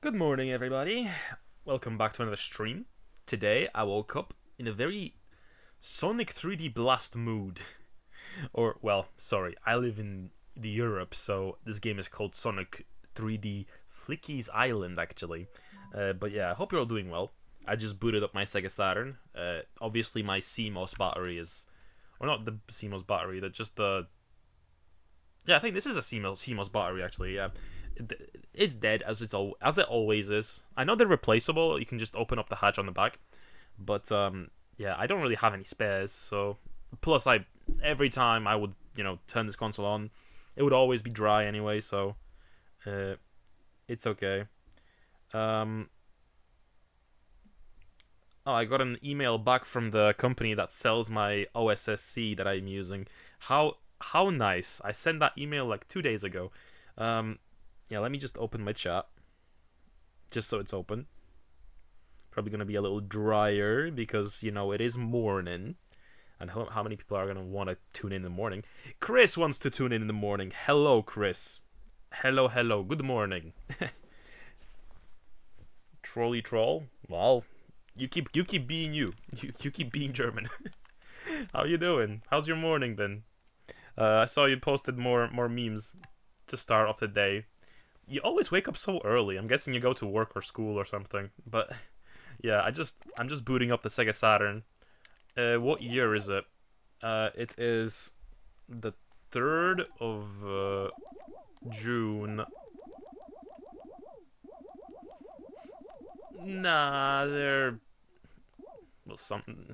Good morning, everybody. Welcome back to another stream. Today, I woke up in a very Sonic 3D Blast mood. Or, well, sorry, I live in the Europe, so this game is called Sonic 3D Flicky's Island, actually. But yeah, I hope you're all doing well. I just booted up my Sega Saturn. Obviously, my CMOS battery is... Or not the CMOS battery, that just the... Yeah, I think this is a CMOS battery, actually, yeah. It's dead as it always is. I know they're replaceable. You can just open up the hatch on the back, but yeah, I don't really have any spares. So plus, every time I would turn this console on, it would always be dry anyway. So it's okay. Oh, I got an email back from the company that sells my OSSC that I'm using. How nice! I sent that email like 2 days ago. Yeah, let me just open my chat. Just so it's open. Probably going to be a little drier because, it is morning. And how many people are going to want to tune in the morning? Chris wants to tune in the morning. Hello, Chris. Hello. Good morning. Trolly troll? Well, you keep being you. You keep being German. How you doing? How's your morning been? I saw you posted more memes to start off the day. You always wake up so early. I'm guessing you go to work or school or something. But yeah, I'm just booting up the Sega Saturn. What year is it? It is the 3rd of June. Nah, they're well,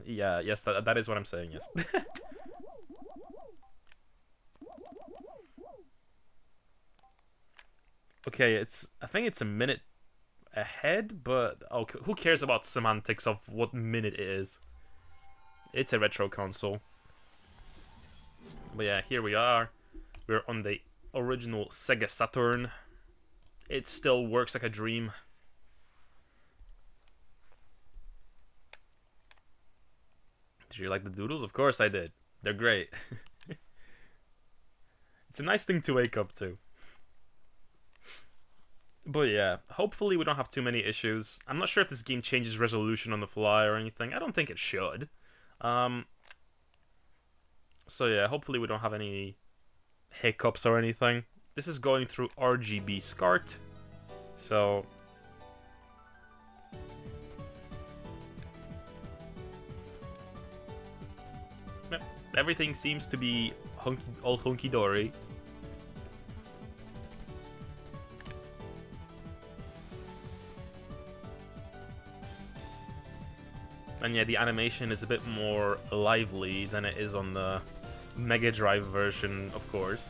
yes, that is what I'm saying. Yes. Okay, I think it's a minute ahead, but okay, who cares about semantics of what minute it is? It's a retro console. But yeah, here we are. We're on the original Sega Saturn. It still works like a dream. Did you like the doodles? Of course I did. They're great. It's a nice thing to wake up to. But yeah, hopefully we don't have too many issues. I'm not sure if this game changes resolution on the fly or anything. I don't think it should. So yeah, hopefully we don't have any hiccups or anything. This is going through RGB SCART. So... yeah, everything seems to be all hunky-dory. And yeah, the animation is a bit more lively than it is on the Mega Drive version, of course.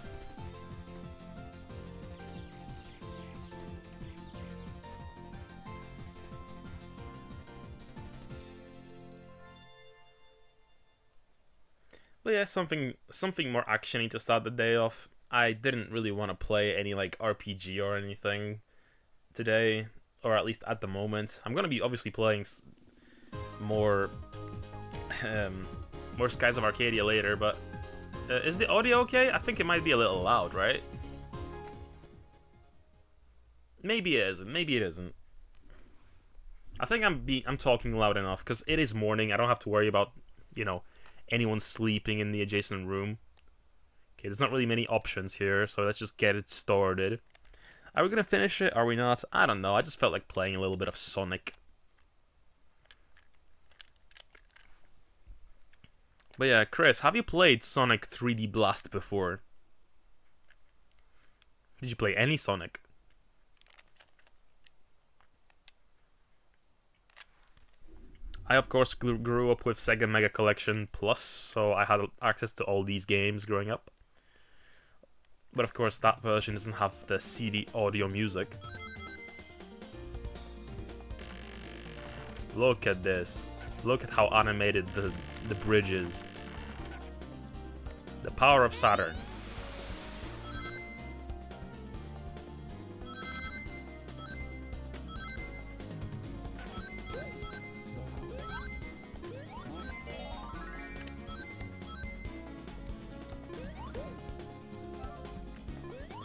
But yeah, something more actiony to start the day off. I didn't really want to play any like RPG or anything today, or at least at the moment. I'm gonna be obviously playing more Skies of Arcadia later, but is the audio okay? I think it might be a little loud, right? Maybe it isn't. Maybe it isn't. I think I'm talking loud enough because it is morning. I don't have to worry about anyone sleeping in the adjacent room. Okay, there's not really many options here, so let's just get it started. Are we gonna finish it? Are we not? I don't know. I just felt like playing a little bit of Sonic. But yeah, Chris, have you played Sonic 3D Blast before? Did you play any Sonic? I, of course, grew up with Sega Mega Collection Plus, so I had access to all these games growing up. But of course, that version doesn't have the CD audio music. Look at this. Look at how animated the bridge is. The power of Saturn.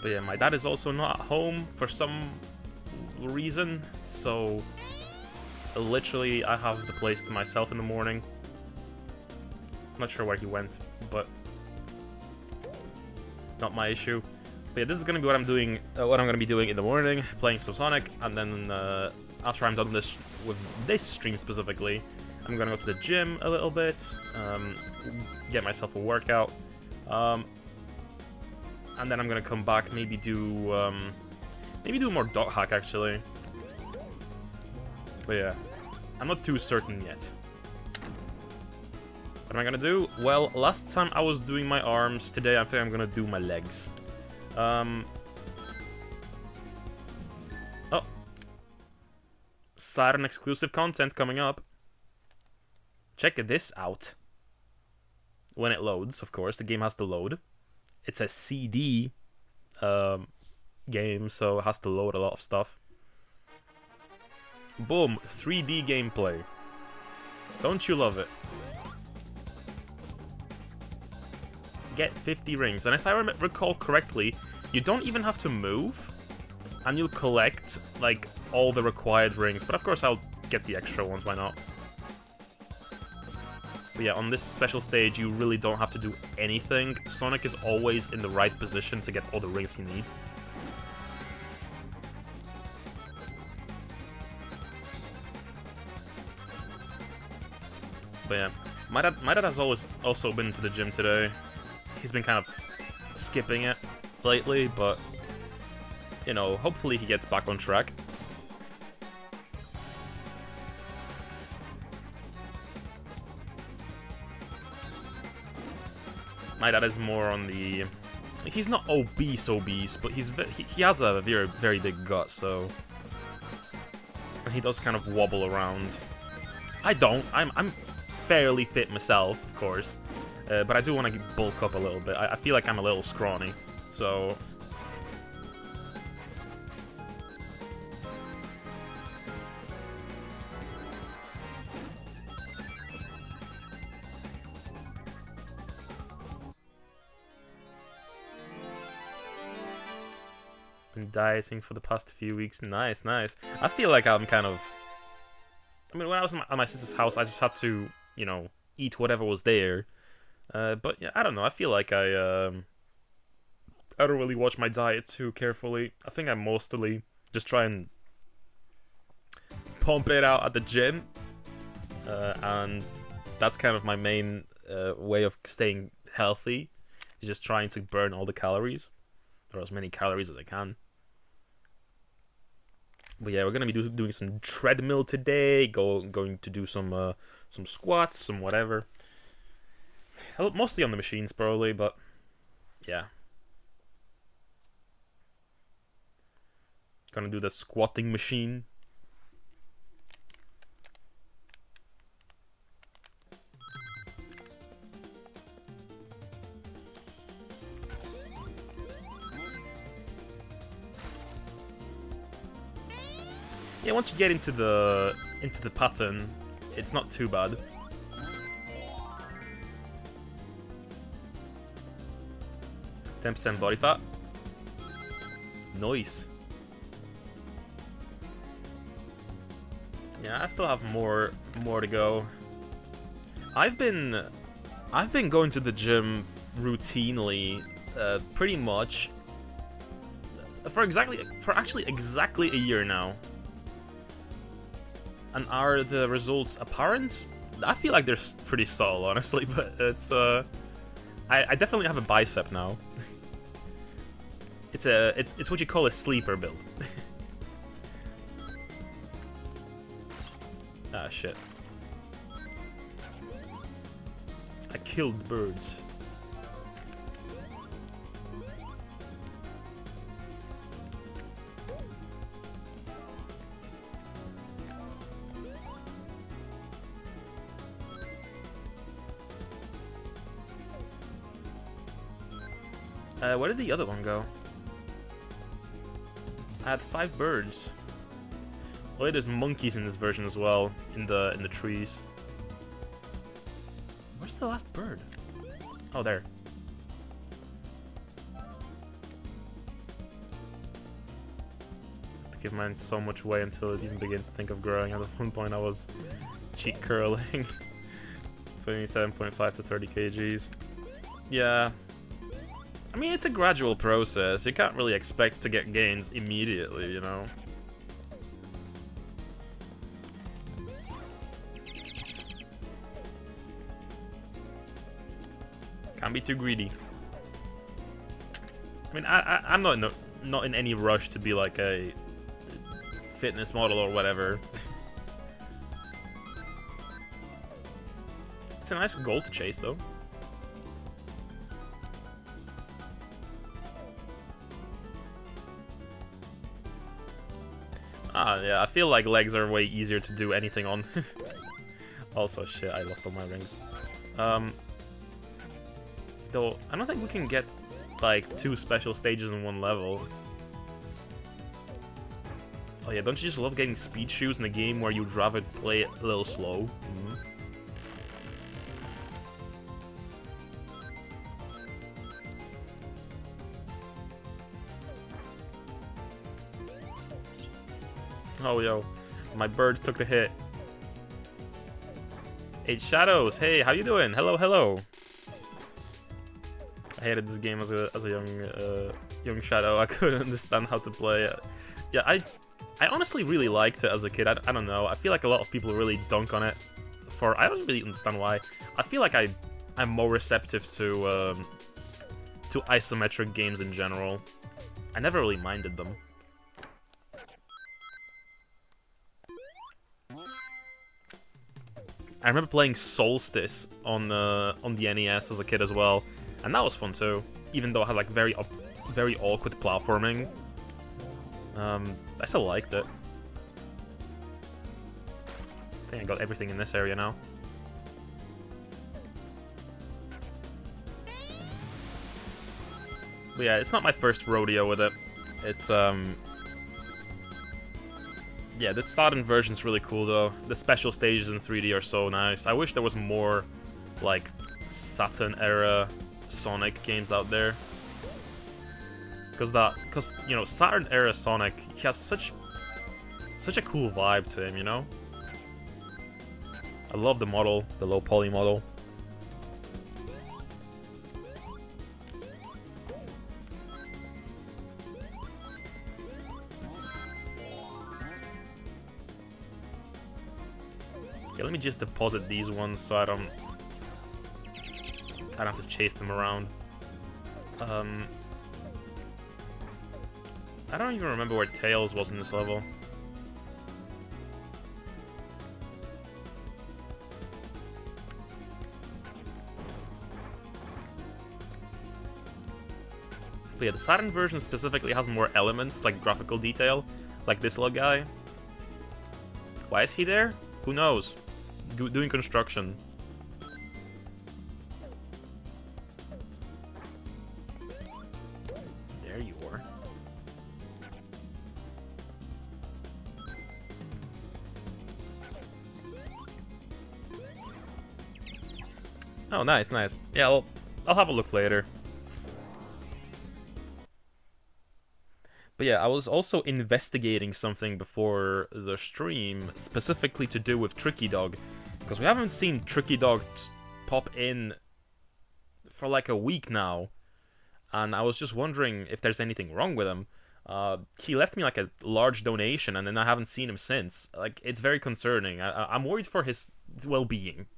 But yeah, my dad is also not at home for some reason, so literally I have the place to myself in the morning. I'm not sure where he went, but not my issue. But yeah, this is gonna be what I'm doing. What I'm gonna be doing in the morning, playing some Sonic, and then after I'm done this with this stream specifically, I'm gonna go to the gym a little bit, get myself a workout, and then I'm gonna come back, maybe do more dot hack actually. But yeah, I'm not too certain yet. What am I gonna do? Well, last time I was doing my arms. Today I think I'm gonna do my legs. Oh. Saturn exclusive content coming up. Check this out. When it loads, of course, the game has to load. It's a CD game, so it has to load a lot of stuff. Boom, 3D gameplay. Don't you love it? Get 50 rings, and if I recall correctly, you don't even have to move, and you'll collect, like, all the required rings, but of course I'll get the extra ones, why not? But yeah, on this special stage, you really don't have to do anything. Sonic is always in the right position to get all the rings he needs. But yeah, my dad has always also been to the gym today. He's been kind of skipping it lately, but, you know, hopefully he gets back on track. My dad is more on the... He's not obese, but he has a very, very big gut, so... And he does kind of wobble around. I don't. I'm fairly fit myself, of course. But I do want to bulk up a little bit. I feel like I'm a little scrawny, so... Been dieting for the past few weeks. Nice, nice. I feel like I'm kind of... I mean, when I was at my sister's house, I just had to, you know, eat whatever was there. But yeah, I don't know. I feel like I don't really watch my diet too carefully. I think I mostly just try and pump it out at the gym, and that's kind of my main way of staying healthy. Is just trying to burn all the calories, or as many calories as I can. But yeah, we're gonna be doing some treadmill today. Going to do some squats, some whatever. Mostly on the machines, probably, but yeah. Gonna do the squatting machine. Yeah, once you get into the pattern, it's not too bad. %10 body fat. Nice. Yeah, I still have more to go. I've been going to the gym routinely, pretty much for actually exactly a year now. And are the results apparent? I feel like they're pretty subtle, honestly, but it's I definitely have a bicep now. It's what you call a sleeper build. Ah, shit. I killed birds. Where did the other one go? I had 5 birds. Oh, yeah, there's monkeys in this version as well, in the trees. Where's the last bird? Oh, there. give mine so much weight until it even begins to think of growing. At one point I was cheek curling 27.5 to 30 kgs. Yeah. I mean, it's a gradual process. You can't really expect to get gains immediately, you know? Can't be too greedy. I mean, I'm not in any rush to be like a fitness model or whatever. It's a nice goal to chase, though. Ah, yeah, I feel like legs are way easier to do anything on. Also, shit, I lost all my rings. Though, I don't think we can get, like, 2 special stages in one level. Oh yeah, don't you just love getting speed shoes in a game where you'd rather play it a little slow? Oh, yo. My bird took the hit. Hey, Shadows. Hey, how you doing? Hello, hello. I hated this game as a young Shadow. I couldn't understand how to play it. Yeah, I honestly really liked it as a kid. I don't know. I feel like a lot of people really dunk on it. I don't really understand why. I feel like I'm more receptive to isometric games in general. I never really minded them. I remember playing Solstice on the NES as a kid as well, and that was fun too. Even though it had like very awkward platforming, I still liked it. I think I got everything in this area now. But yeah, it's not my first rodeo with it. It's yeah, this Saturn version's really cool though. The special stages in 3D are so nice. I wish there was more, like, Saturn-era Sonic games out there. Cause you know, Saturn-era Sonic, he has such a cool vibe to him, you know? I love the model, the low poly model. Okay, let me just deposit these ones so I don't have to chase them around. I don't even remember where Tails was in this level. But yeah, the Saturn version specifically has more elements, like graphical detail, like this little guy. Why is he there? Who knows? Doing construction. There you are. Oh, nice, nice. Yeah, I'll have a look later. But yeah, I was also investigating something before the stream, specifically to do with Tricky Dog. Because we haven't seen Tricky Dog pop in for like a week now. And I was just wondering if there's anything wrong with him. He left me like a large donation and then I haven't seen him since. Like, it's very concerning. I'm worried for his well-being.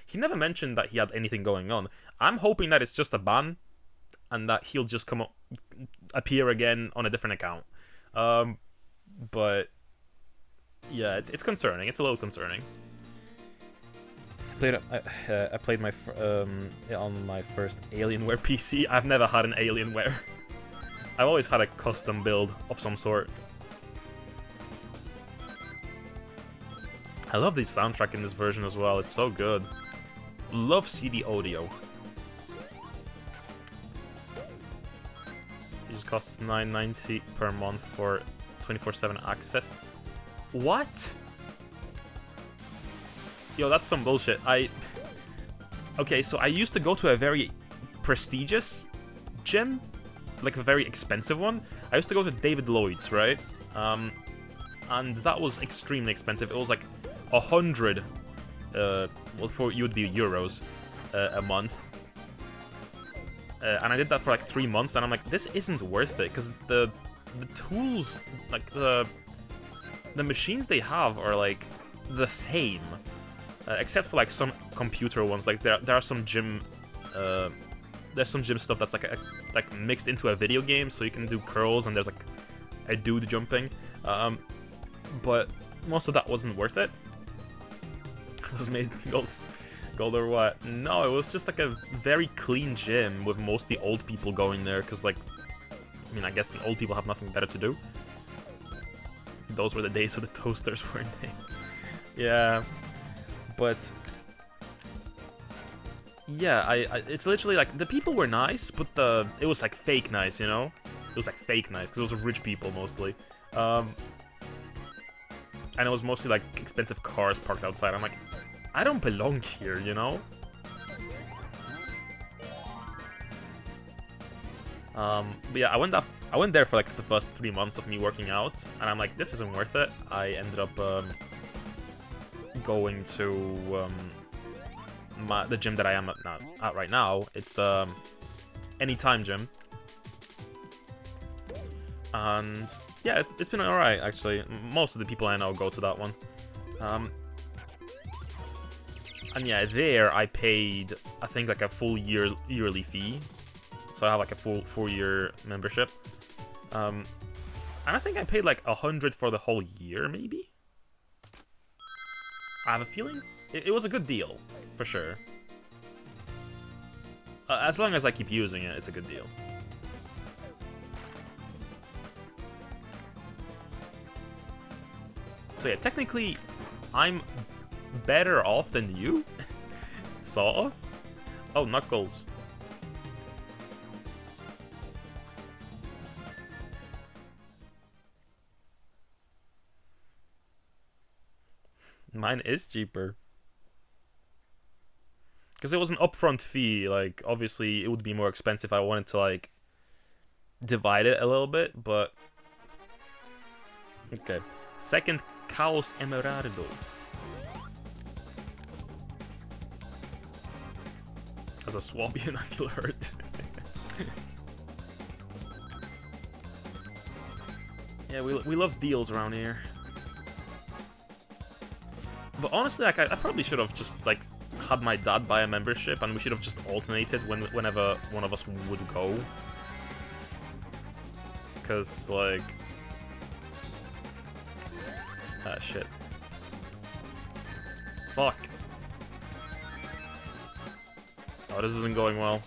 He never mentioned that he had anything going on. I'm hoping that it's just a ban and that he'll just appear again on a different account. But yeah, it's concerning. It's a little concerning. I played on my first Alienware PC. I've never had an Alienware. I've always had a custom build of some sort. I love the soundtrack in this version as well. It's so good. Love CD audio. It just costs $9.90 per month for 24/7 access. What? Yo, that's some bullshit. Okay, so I used to go to a very prestigious gym, like a very expensive one. I used to go to David Lloyd's, right? and that was extremely expensive. It was like 100, well, for you would be euros a month. And I did that for like 3 months, and I'm like, this isn't worth it, because the tools, like the machines they have are like the same, except for like some computer ones. Like there are some gym, there's some gym stuff that's like mixed into a video game, so you can do curls, and there's like a dude jumping. But most of that wasn't worth it. It was made gold or what? No, it was just like a very clean gym with mostly old people going there, because like, I mean, I guess the old people have nothing better to do. Those were the days of the toasters, weren't they? Yeah, but yeah, it's literally like the people were nice, but it was like fake nice, you know? It was like fake nice because it was rich people mostly, and it was mostly like expensive cars parked outside. I'm like, I don't belong here, you know? But yeah, I went there for like the first 3 months of me working out, and I'm like, this isn't worth it. I ended up going to the gym that I am at right now. It's the Anytime gym, and yeah, it's been alright actually. Most of the people I know go to that one. And yeah, there I paid, I think, like a full yearly fee. So I have like a full 4-year membership. And I think I paid like 100 for the whole year, maybe? I have a feeling it was a good deal, for sure. As long as I keep using it, it's a good deal. So yeah, technically, I'm better off than you? Sort of? Oh, Knuckles. Mine is cheaper. Because it was an upfront fee, like, obviously it would be more expensive if I wanted to, like, divide it a little bit, but... Okay. Second, Chaos Emeraldo. As a Swabian, I feel hurt. Yeah, we love deals around here. But honestly, like, I probably should have just, like, had my dad buy a membership, and we should have just alternated whenever one of us would go. Because, like... Ah, shit. Fuck. Oh, this isn't going well.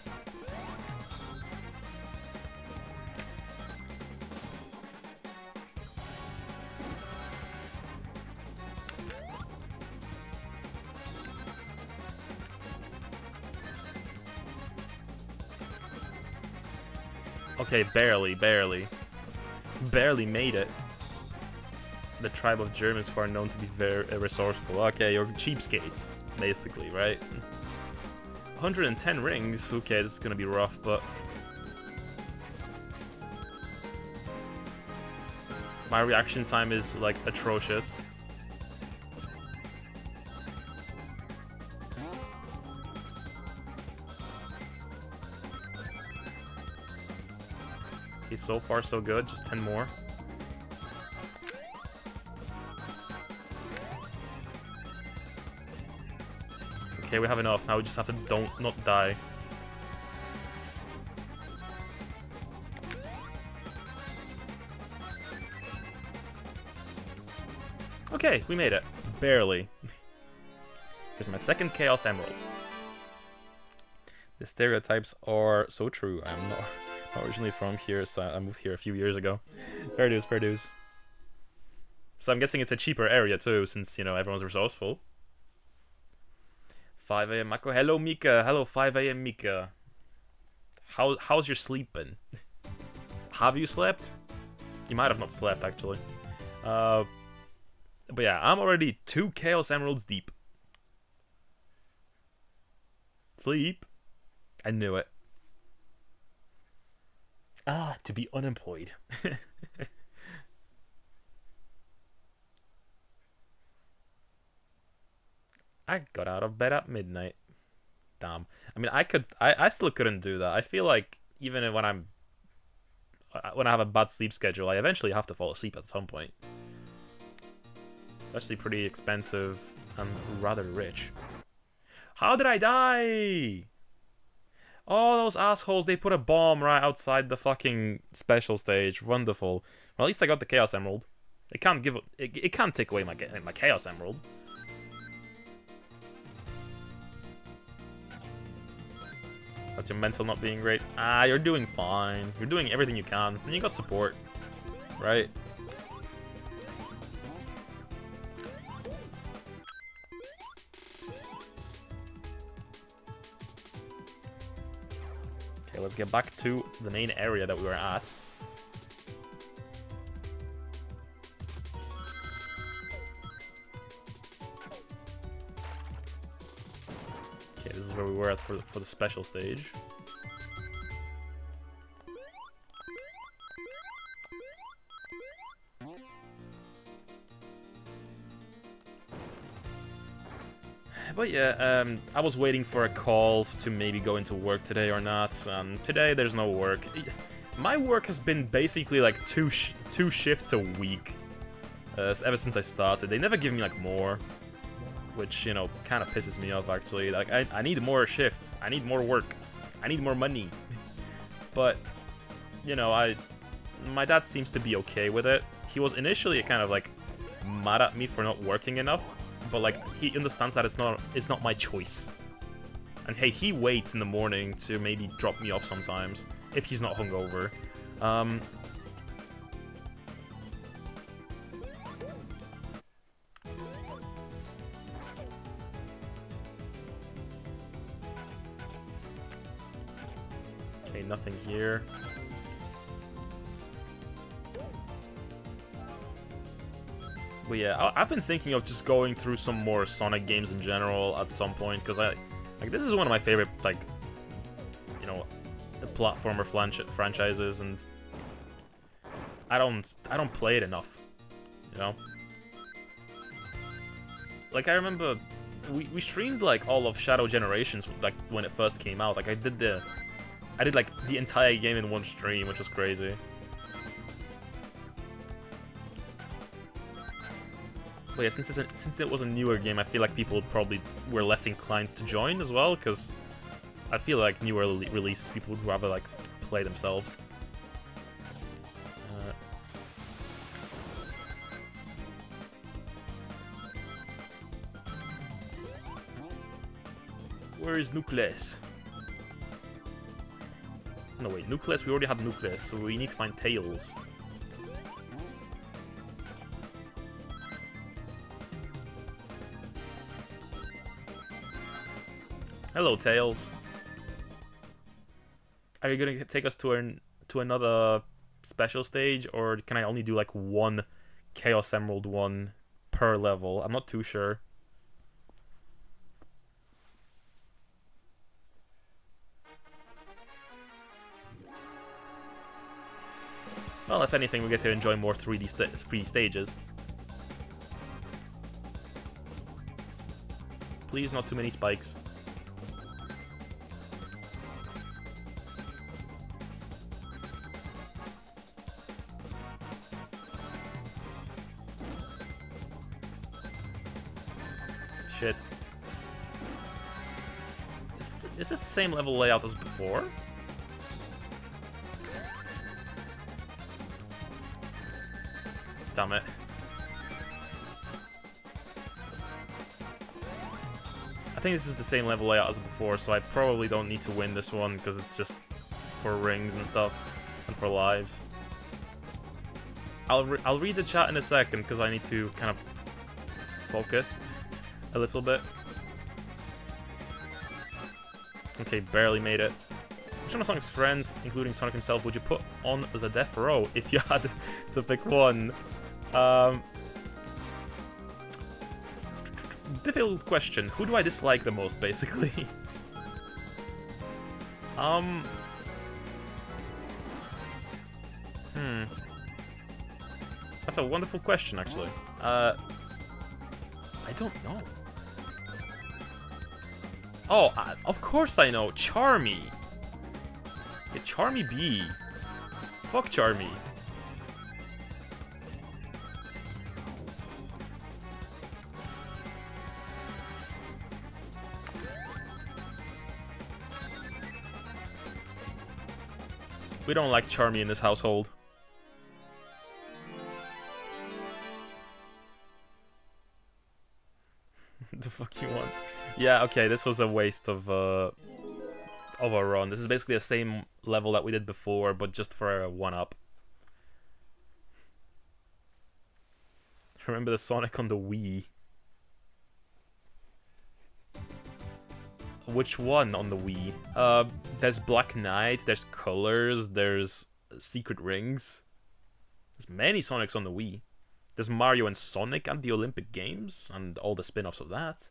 Okay, barely. Barely made it. The tribe of Germans who are known to be very resourceful. Okay, you're cheapskates, basically, right? 110 rings. Okay, this is gonna be rough, but... My reaction time is, like, atrocious. He's so far so good, just 10 more. Okay, we have enough. Now we just have to not die. Okay, we made it. Barely. Here's my second Chaos Emerald. The stereotypes are so true. I'm not originally from here, so I moved here a few years ago. Fair dues, fair dues. So I'm guessing it's a cheaper area too, since, you know, everyone's resourceful. 5 a.m. Mako. Hello, Mika. Hello, 5 a.m. Mika. How's your sleep been? Have you slept? You might have not slept, actually. But yeah, I'm already 2 Chaos Emeralds deep. Sleep? I knew it. Ah, to be unemployed. I got out of bed at midnight. Damn. I mean, I still couldn't do that. I feel like even when I have a bad sleep schedule, I eventually have to fall asleep at some point. It's actually pretty expensive and rather rich. How did I die? Oh, those assholes, they put a bomb right outside the fucking special stage. Wonderful. Well, at least I got the Chaos Emerald. It can't give it can't take away my Chaos Emerald. That's your mental not being great. Ah, you're doing fine. You're doing everything you can. And you got support. Right? Okay, let's get back to the main area that we were at. Okay, this is where we were at for the special stage. But yeah, I was waiting for a call to maybe go into work today or not, and today there's no work. My work has been basically like two shifts a week ever since I started. They never give me like more, which, you know, kind of pisses me off actually. Like, I need more shifts, I need more work, I need more money. But, you know, my dad seems to be okay with it. He was initially kind of like mad at me for not working enough, but like he understands that it's not my choice. And hey, he waits in the morning to maybe drop me off sometimes if he's not hungover. Okay, nothing here. But yeah, I've been thinking of just going through some more Sonic games in general at some point, because this is one of my favorite, like, you know, platformer franchises, and I don't play it enough, you know. Like, I remember we streamed like all of Shadow Generations like when it first came out. Like I did like the entire game in one stream, which was crazy. But yeah, since it was a newer game, I feel like people probably were less inclined to join as well, because I feel like newer releases, people would rather like play themselves. Where is Nucleus? No wait, Nucleus, we already had Nucleus, so we need to find Tails. Hello, Tails. Are you gonna take us to another special stage, or can I only do like one Chaos Emerald one per level? I'm not too sure. Well, if anything, we get to enjoy more 3D stages. Please, not too many spikes. Shit. Is this the same level layout as before? Damn it. I think this is the same level layout as before, so I probably don't need to win this one, because it's just for rings and stuff, and for lives. I'll read the chat in a second, because I need to kind of focus a little bit. Okay, barely made it. Which one of Sonic's friends, including Sonic himself, would you put on the death row if you had to pick one? Difficult question. Who do I dislike the most, basically? That's a wonderful question, actually. I don't know. Oh, of course I know. Charmy. Yeah, Charmy B. Fuck Charmy. We don't like Charmy in this household. The fuck you want? Yeah, okay, this was a waste of a run. This is basically the same level that we did before, but just for a 1-up. Remember the Sonic on the Wii? Which one on the Wii? There's Black Knight, there's Colors, there's Secret Rings. There's many Sonics on the Wii. There's Mario and Sonic and the Olympic Games, and all the spin-offs of that.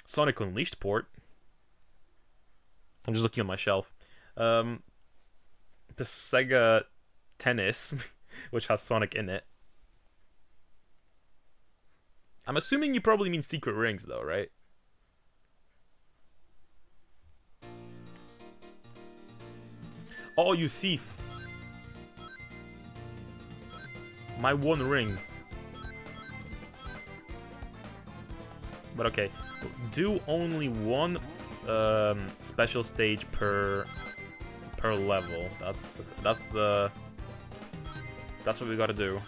Sonic Unleashed port. I'm just looking on my shelf. The Sega Tennis, which has Sonic in it. I'm assuming you probably mean Secret Rings, though, right? Oh, you thief. My one ring. But okay, do only one special stage per level. That's what we gotta do.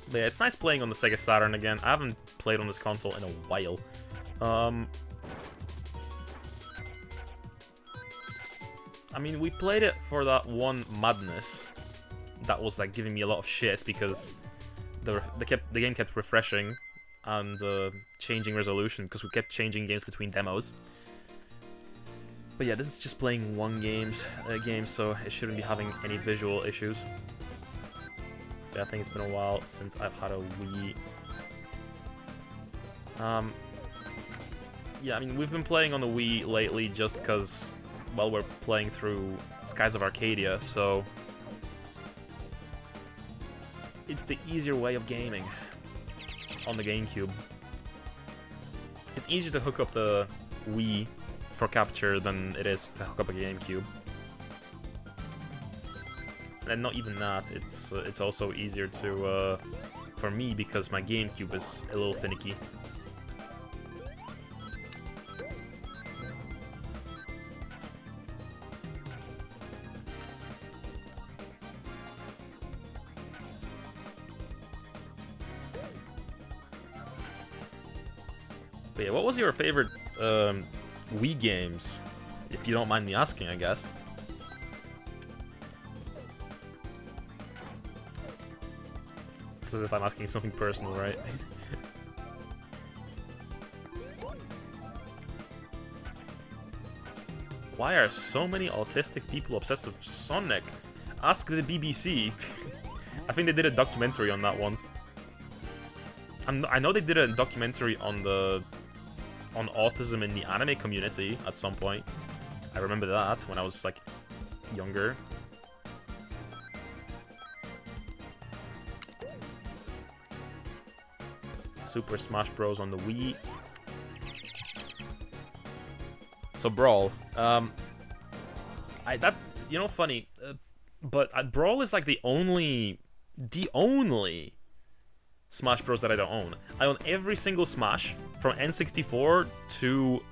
But yeah, it's nice playing on the Sega Saturn again. I haven't played on this console in a while. I mean, we played it for that one madness that was like giving me a lot of shit because the game kept refreshing and changing resolution because we kept changing games between demos. But yeah, this is just playing one game, so it shouldn't be having any visual issues. So yeah, I think it's been a while since I've had a Wii. Yeah, I mean, we've been playing on the Wii lately just because, well, we're playing through Skies of Arcadia, so it's the easier way of gaming on the GameCube. It's easier to hook up the Wii for capture than it is to hook up a GameCube. And not even that, it's also easier to for me because my GameCube is a little finicky. But yeah, what was your favorite Wii games? If you don't mind me asking, I guess. It's as if I'm asking something personal, right? Why are so many autistic people obsessed with Sonic? Ask the BBC. I think they did a documentary on that once. I know they did a documentary on autism in the anime community at some point. I remember that when I was like younger. Super Smash Bros on the Wii. So Brawl, funny, but Brawl is like the only Smash Bros that I don't own. I own every single Smash from N64 to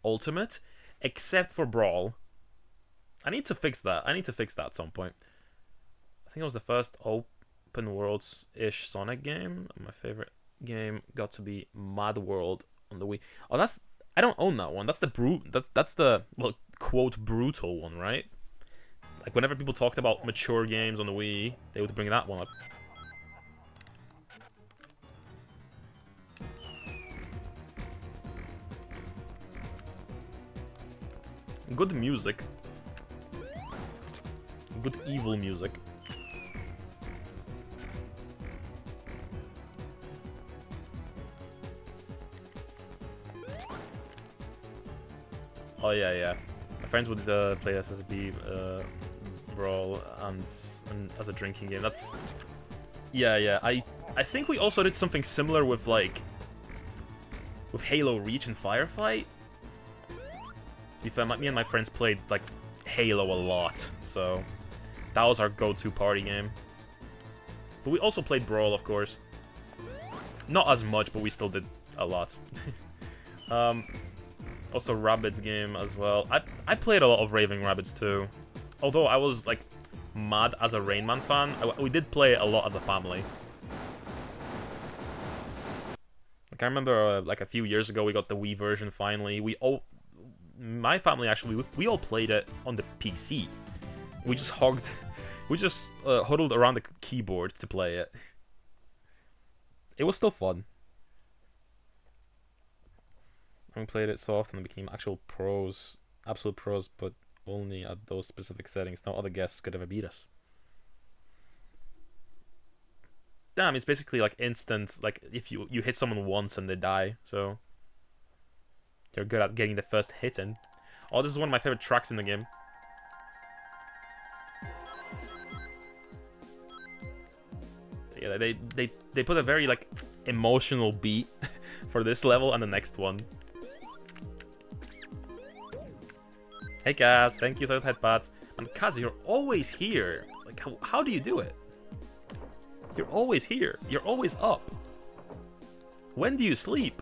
Ultimate, except for Brawl. I need to fix that. At some point. I think it was the first open world-ish Sonic game. My favorite game got to be Mad World on the Wii. Oh, I don't own that one. That's the quote brutal one, right? Like whenever people talked about mature games on the Wii, they would bring that one up. Good music. Good evil music. Oh yeah. My friends would play SSB Brawl and as a drinking game. That's yeah. I think we also did something similar with like with Halo Reach and Firefight. To be fair, me and my friends played like Halo a lot, so that was our go-to party game. But we also played Brawl, of course. Not as much, but we still did a lot. Also Rabbids game as well. I played a lot of Raving Rabbids too. Although I was like mad as a Rain Man fan, we did play a lot as a family. Like I remember like a few years ago we got the Wii version finally. My family actually, we all played it on the PC. We just huddled around the keyboard to play it. It was still fun. We played it so often it became actual pros, absolute pros, but only at those specific settings. No other guests could ever beat us. Damn, it's basically like instant, like if you hit someone once and they die, so you're good at getting the first hit in. Oh, this is one of my favorite tracks in the game. Yeah, they put a very like emotional beat for this level and the next one. Hey Kaz, thank you for the headpats. And Kaz, you're always here. Like, how do you do it? You're always here. You're always up. When do you sleep?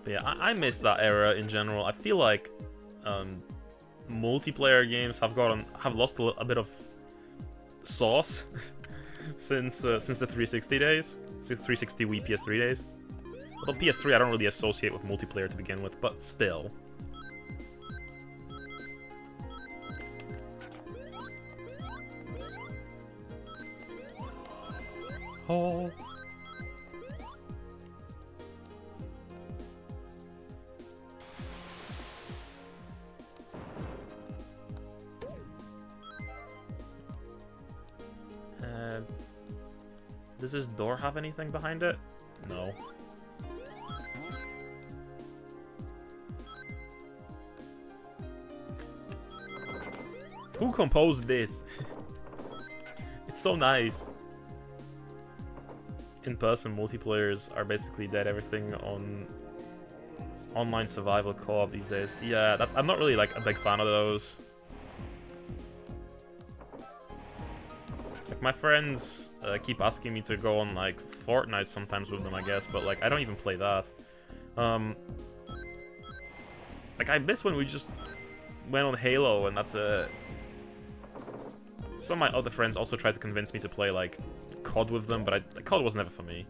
But yeah, I miss that era in general. I feel like multiplayer games have lost a bit of sauce since the 360 days, since 360 Wii PS3 days. Although PS3 I don't really associate with multiplayer to begin with, but still. Oh. Does this door have anything behind it? No. Who composed this? It's so nice. In-person multiplayers are basically dead. Everything on online survival co-op these days. Yeah, I'm not really like a big fan of those. Like my friends keep asking me to go on like Fortnite sometimes with them, I guess, but like I don't even play that. Like I miss when we just went on Halo and that's it. Some of my other friends also tried to convince me to play like COD with them, but COD was never for me.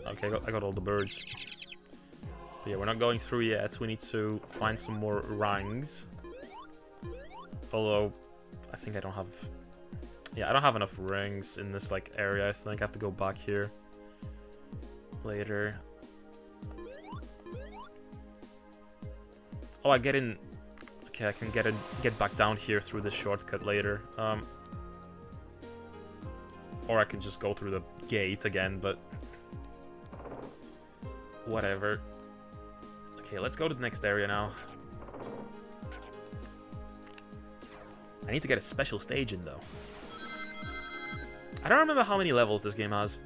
Okay, I got all the birds. But yeah, we're not going through yet. We need to find some more rangs. Although, I think I don't have... Yeah, I don't have enough rings in this like area. I think I have to go back here later. Oh, I get in... Okay, I can get back down here through this shortcut later. Or I can just go through the gate again, but... Whatever. Okay, let's go to the next area now. I need to get a special stage in, though. I don't remember how many levels this game has.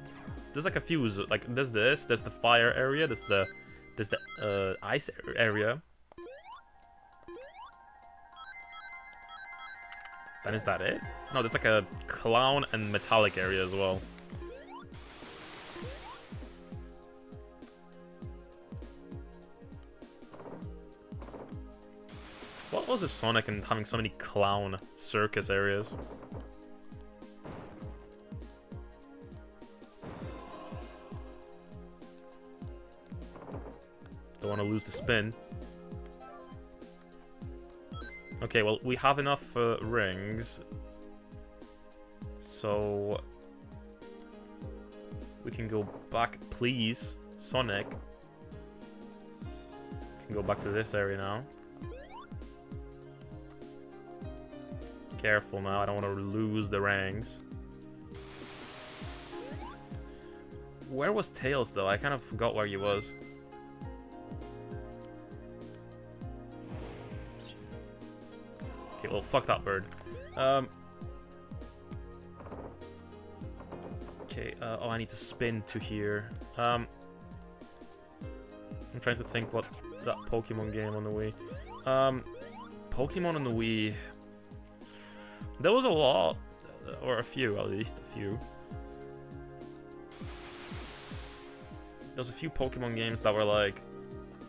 There's like a few, like there's the fire area, there's the ice area. Then is that it? No, there's like a clown and metallic area as well. What was with Sonic and having so many clown circus areas? Don't want to lose the spin. Okay, well, we have enough rings. So... We can go back, please. Sonic. We can go back to this area now. Careful now, I don't want to lose the ranks. Where was Tails, though? I kind of forgot where he was. Okay, well, fuck that bird. Okay, oh, I need to spin to here. I'm trying to think what that Pokemon game on the Wii. Pokemon on the Wii... There was a lot, or a few, at least a few. There's a few Pokemon games that were like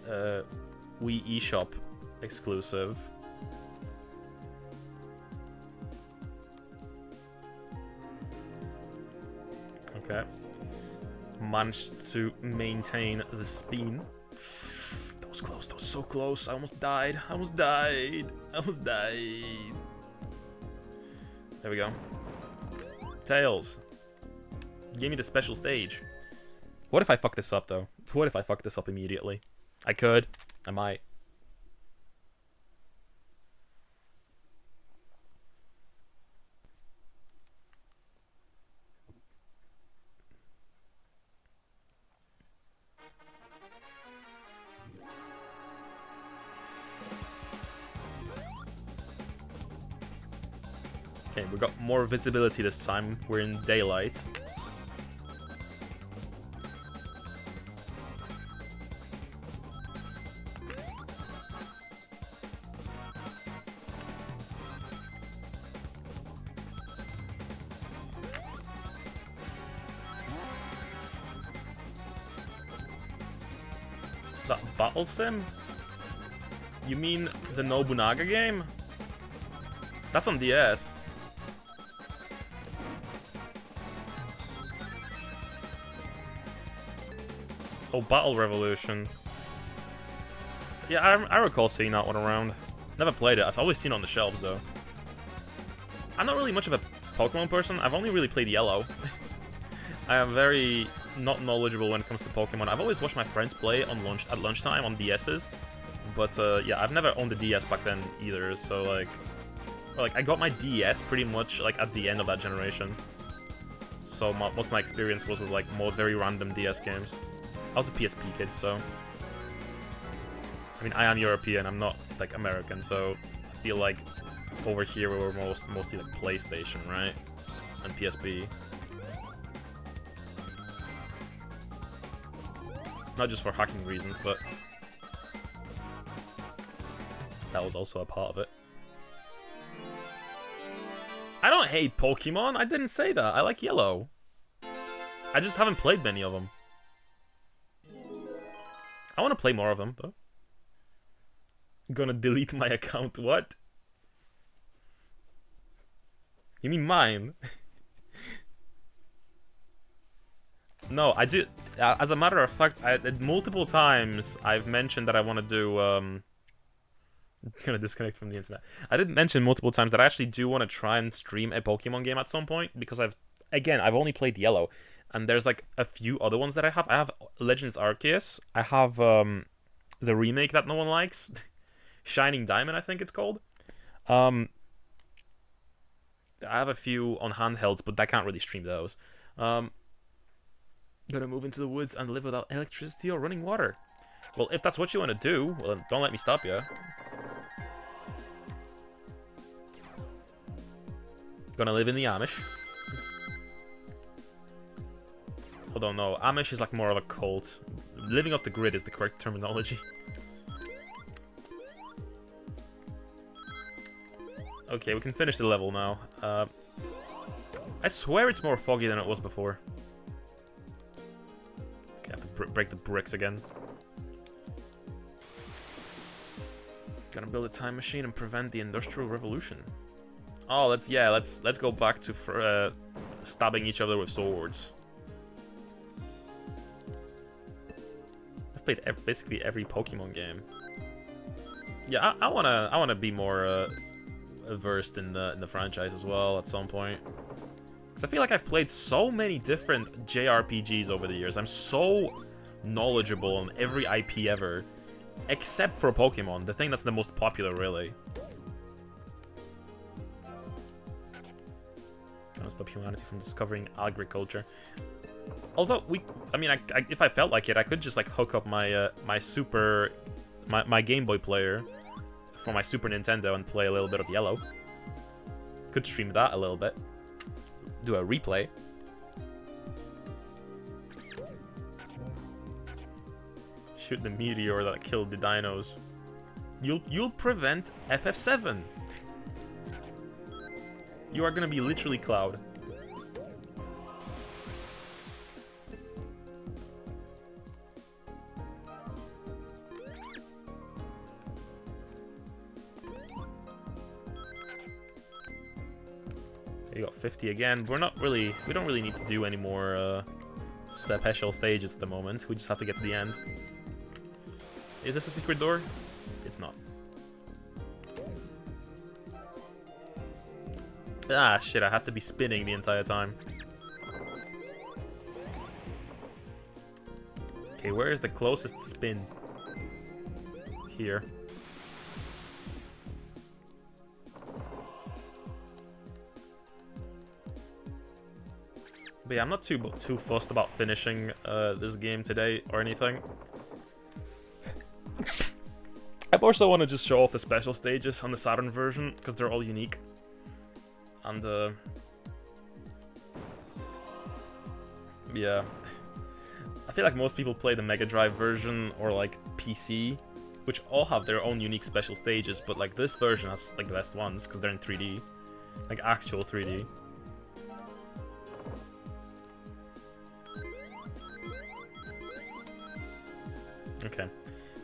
Wii eShop exclusive. Okay. Managed to maintain the spin. That was close, that was so close. I almost died. I almost died. I almost died. There we go. Tails. Give me the special stage. What if I fuck this up, though? What if I fuck this up immediately? I could. I might. Okay, we got more visibility this time. We're in daylight. That battle sim? You mean the Nobunaga game? That's on DS. Oh, Battle Revolution. Yeah, I recall seeing that one around. Never played it. I've always seen it on the shelves, though. I'm not really much of a Pokemon person. I've only really played Yellow. I am very not knowledgeable when it comes to Pokemon. I've always watched my friends play on at lunchtime on DSs. But, yeah, I've never owned a DS back then either, so, like I got my DS pretty much, like, at the end of that generation. So, most of my experience was with, like, more very random DS games. I was a PSP kid, so... I mean, I am European, I'm not, like, American, so... I feel like over here we were mostly, like, PlayStation, right? And PSP. Not just for hacking reasons, but... that was also a part of it. I don't hate Pokemon, I didn't say that. I like Yellow. I just haven't played many of them. I want to play more of them, though. I'm gonna delete my account, what? You mean mine? No, I do... as a matter of fact, multiple times I've mentioned that I want to do... I'm gonna disconnect from the internet. I did mention multiple times that I actually do want to try and stream a Pokemon game at some point, because I've only played Yellow. And there's, like, a few other ones that I have. I have Legends Arceus. I have, the remake that no one likes. Shining Diamond, I think it's called. I have a few on handhelds, but I can't really stream those. Gonna move into the woods and live without electricity or running water. Well, if that's what you want to do, well, then don't let me stop you. Gonna live in the Amish. Although, no, Amish is like more of a cult. Living off the grid is the correct terminology. Okay, we can finish the level now. I swear it's more foggy than it was before. Okay, I have to break the bricks again. Gonna build a time machine and prevent the Industrial Revolution. Oh, let's go back to stabbing each other with swords. I've played basically every Pokemon game. Yeah, I wanna be more versed in the franchise as well at some point. Because I feel like I've played so many different JRPGs over the years. I'm so knowledgeable on every IP ever, except for Pokemon, the thing that's the most popular, really. Trying to stop humanity from discovering agriculture. Although if I felt like it, I could just like hook up my my Game Boy player for my Super Nintendo and play a little bit of Yellow. Could stream that a little bit. Do a replay. Shoot the meteor that killed the dinos. You'll prevent FF7. You are gonna be literally Cloud. You got 50 again. We don't really need to do any more special stages at the moment. We just have to get to the end. Is this a secret door? It's not. Ah, shit, I have to be spinning the entire time. Okay, where is the closest spin? Here. But yeah, I'm not too fussed about finishing this game today or anything. I also want to just show off the special stages on the Saturn version, because they're all unique. And, yeah. I feel like most people play the Mega Drive version or, like, PC, which all have their own unique special stages, but, like, this version has, like, the best ones, because they're in 3D. Like, actual 3D. Okay.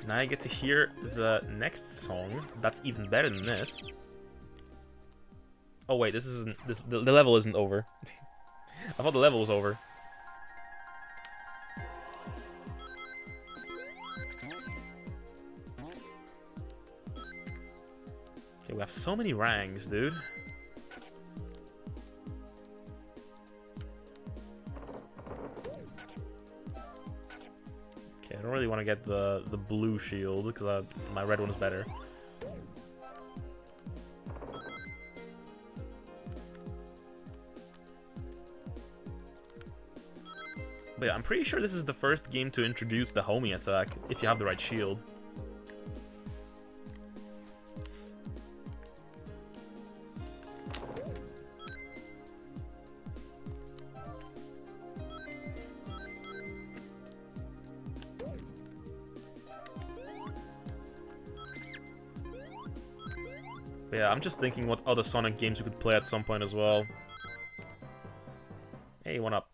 Now I get to hear the next song that's even better than this. Oh wait, this isn't the level isn't over. I thought the level was over. Okay, we have so many ranks, dude. Okay, I don't really want to get the blue shield because my red one's better. But yeah, I'm pretty sure this is the first game to introduce the homie attack, if you have the right shield. But yeah, I'm just thinking what other Sonic games we could play at some point as well. Hey, one up.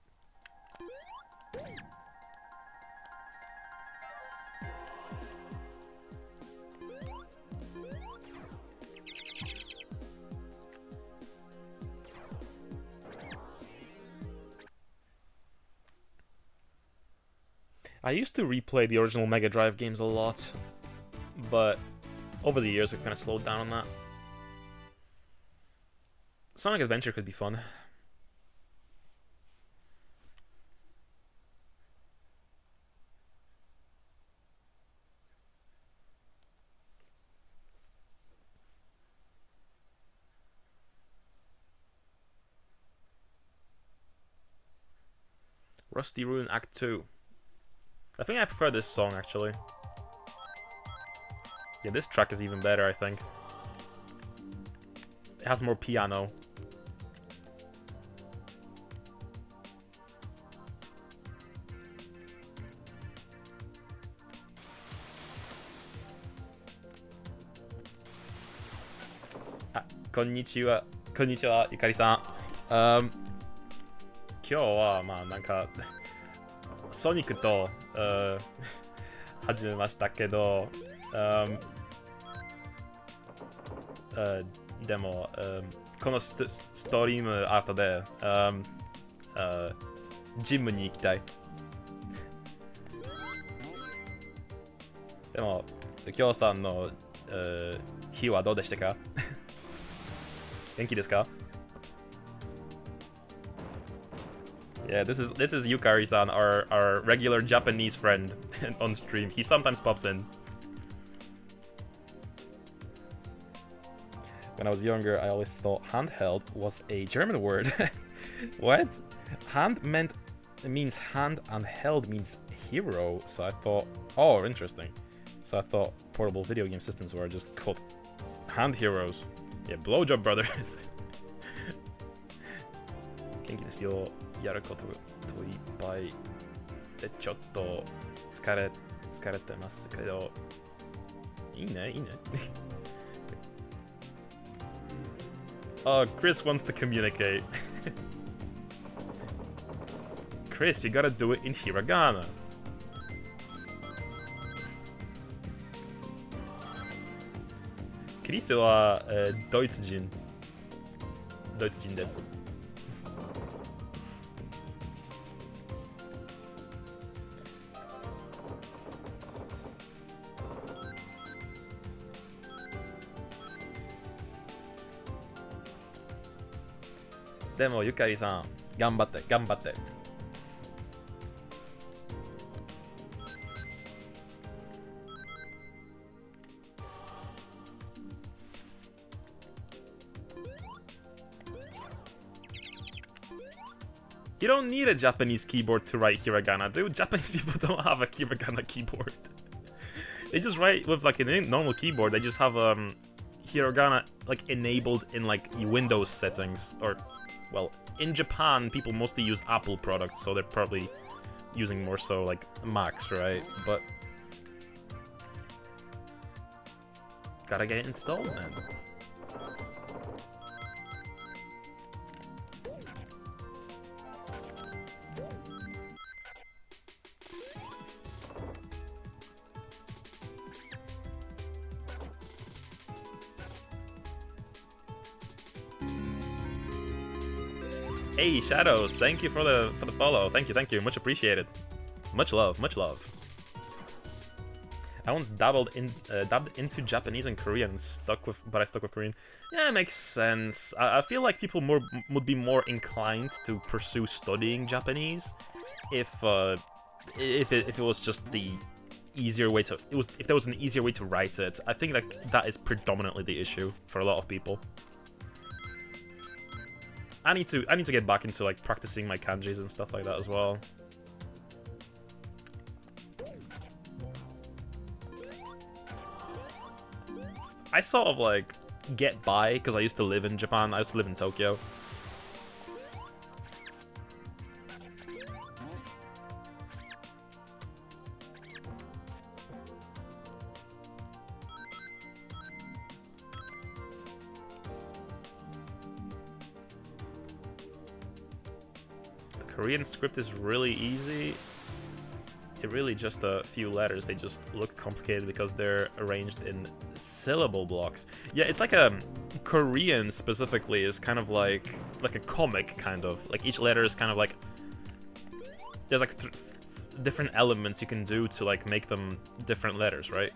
I used to replay the original Mega Drive games a lot, but over the years I've kind of slowed down on that. Sonic Adventure could be fun. Rusty Ruin Act 2. I think I prefer this song, actually. Yeah, this track is even better, I think. It has more piano. Ah, konnichiwa. Konnichiwa, Yukari-san. 今日はまあなんかソニックと始めましたけど、でも、このストリーム後で、ジムに行きたい。でも、今日さんの、日はどうでしたか？元気ですか？ Yeah, this is Yukari-san, our regular Japanese friend on stream. He sometimes pops in. When I was younger, I always thought handheld was a German word. What? Hand means hand and held means hero, so I thought, oh, interesting. So I thought portable video game systems were just called hand heroes. Yeah, blowjob brothers. 元気ですよ。やることといっぱいでちょっと疲れてますけど、いいね。Oh, Chris wants to communicate. Chris, you gotta do it in hiragana. Chris は、ドイツ人です。でもゆかりさん頑張って。You don't need a Japanese keyboard to write hiragana, dude. Japanese people don't have a hiragana keyboard. They just write with like a normal keyboard. They just have hiragana like enabled in like Windows settings, or well, in Japan people mostly use Apple products, so they're probably using more so like Macs, right? But gotta get it installed, man. Hey Shadows, thank you for the follow. Thank you, much appreciated. Much love. I once dabbed into Japanese and Korean, but I stuck with Korean. Yeah, it makes sense. I feel like people would be more inclined to pursue studying Japanese if it was just the easier way to if there was an easier way to write it. I think that is predominantly the issue for a lot of people. I need to get back into like practicing my kanjis and stuff like that as well. I sort of like get by because I used to live in Japan. I used to live in Tokyo. Korean script is really easy. It really just a few letters. They just look complicated because they're arranged in syllable blocks. Yeah, it's like a Korean specifically is kind of like a comic kind of. Like each letter is kind of like there's like different elements you can do to like make them different letters, right?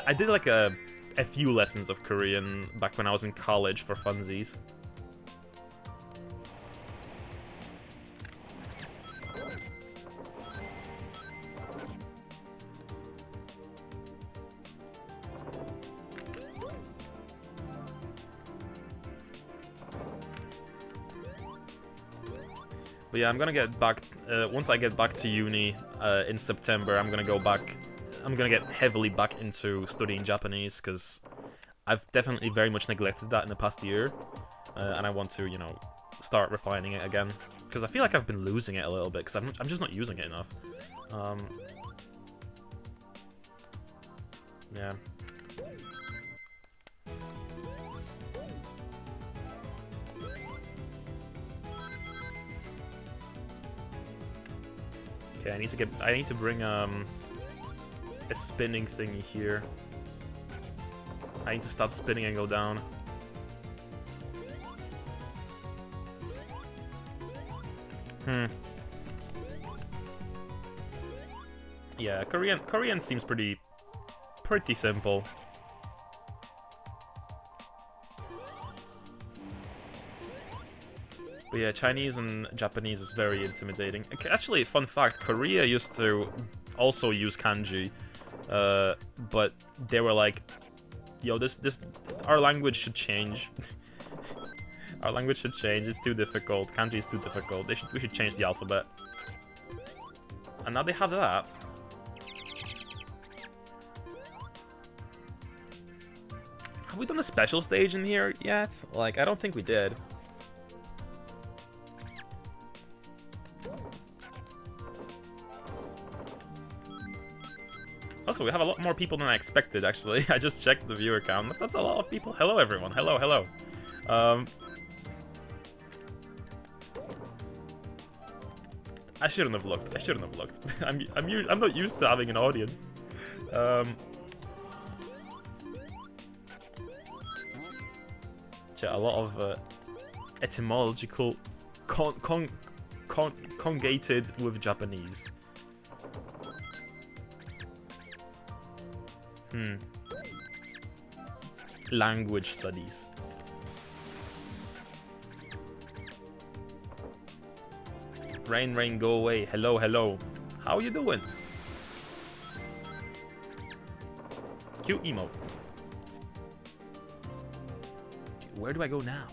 I did like a few lessons of Korean back when I was in college for funsies. But yeah, I'm gonna get back, once I get back to uni in September, I'm gonna get heavily back into studying Japanese, because I've definitely very much neglected that in the past year, and I want to, you know, start refining it again, because I feel like I've been losing it a little bit, because I'm just not using it enough. Yeah. Okay, I need to bring a spinning thingy here. I need to start spinning and go down. Yeah, Korean seems pretty simple. But But yeah, Chinese and Japanese is very intimidating. Actually, fun fact, Korea used to also use kanji, but they were like, yo, our language should change. Our language should change, it's too difficult, kanji is too difficult, we should change the alphabet. And now they have that. Have we done a special stage in here yet? Like, I don't think we did. Also, we have a lot more people than I expected, actually. I just checked the viewer count. That's a lot of people. Hello, everyone. Hello, hello. I shouldn't have looked. I shouldn't have looked. I'm not used to having an audience. A lot of etymological conjugated with Japanese. Language studies. Rain, rain, go away. Hello, hello. How you doing? Cute emote. Where do I go now?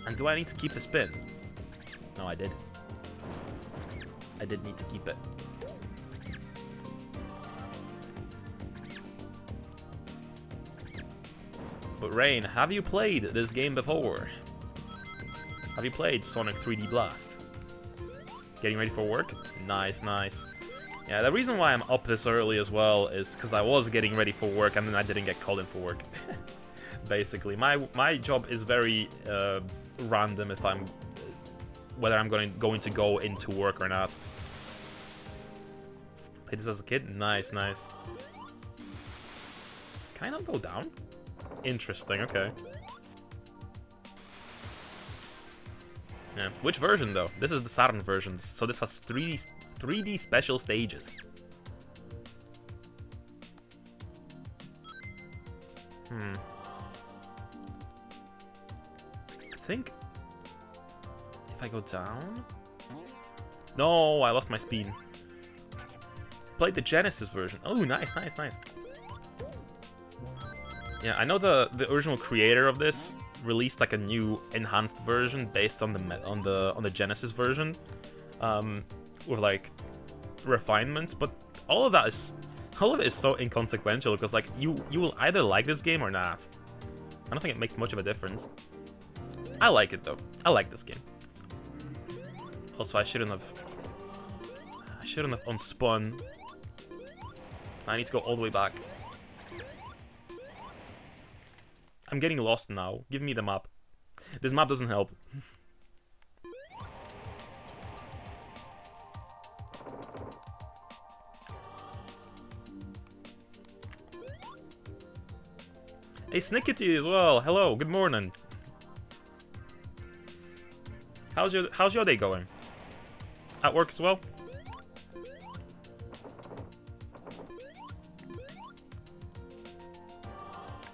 And do I need to keep the spin? No, I did. I did need to keep it. But Rain, have you played this game before? Have you played Sonic 3D Blast? Getting ready for work? Nice, nice. Yeah, the reason why I'm up this early as well is because I was getting ready for work and then I didn't get called in for work. Basically, my job is very random if I'm whether I'm going to go into work or not. Played this as a kid? Nice, nice. Can I not go down? Interesting, okay. Yeah. Which version though? This is the Saturn version, so this has 3D special stages. I think if I go down. No, I lost my speed. Played the Genesis version. Oh, nice, nice, nice. Yeah, I know the original creator of this released like a new enhanced version based on the Genesis version, with like refinements. But all of it is so inconsequential because like you will either like this game or not. I don't think it makes much of a difference. I like it though. I like this game. Also, I shouldn't have unspun. I need to go all the way back. I'm getting lost now. Give me the map. This map doesn't help. Hey, Snickety as well. Hello. Good morning. How's your day going? At work as well?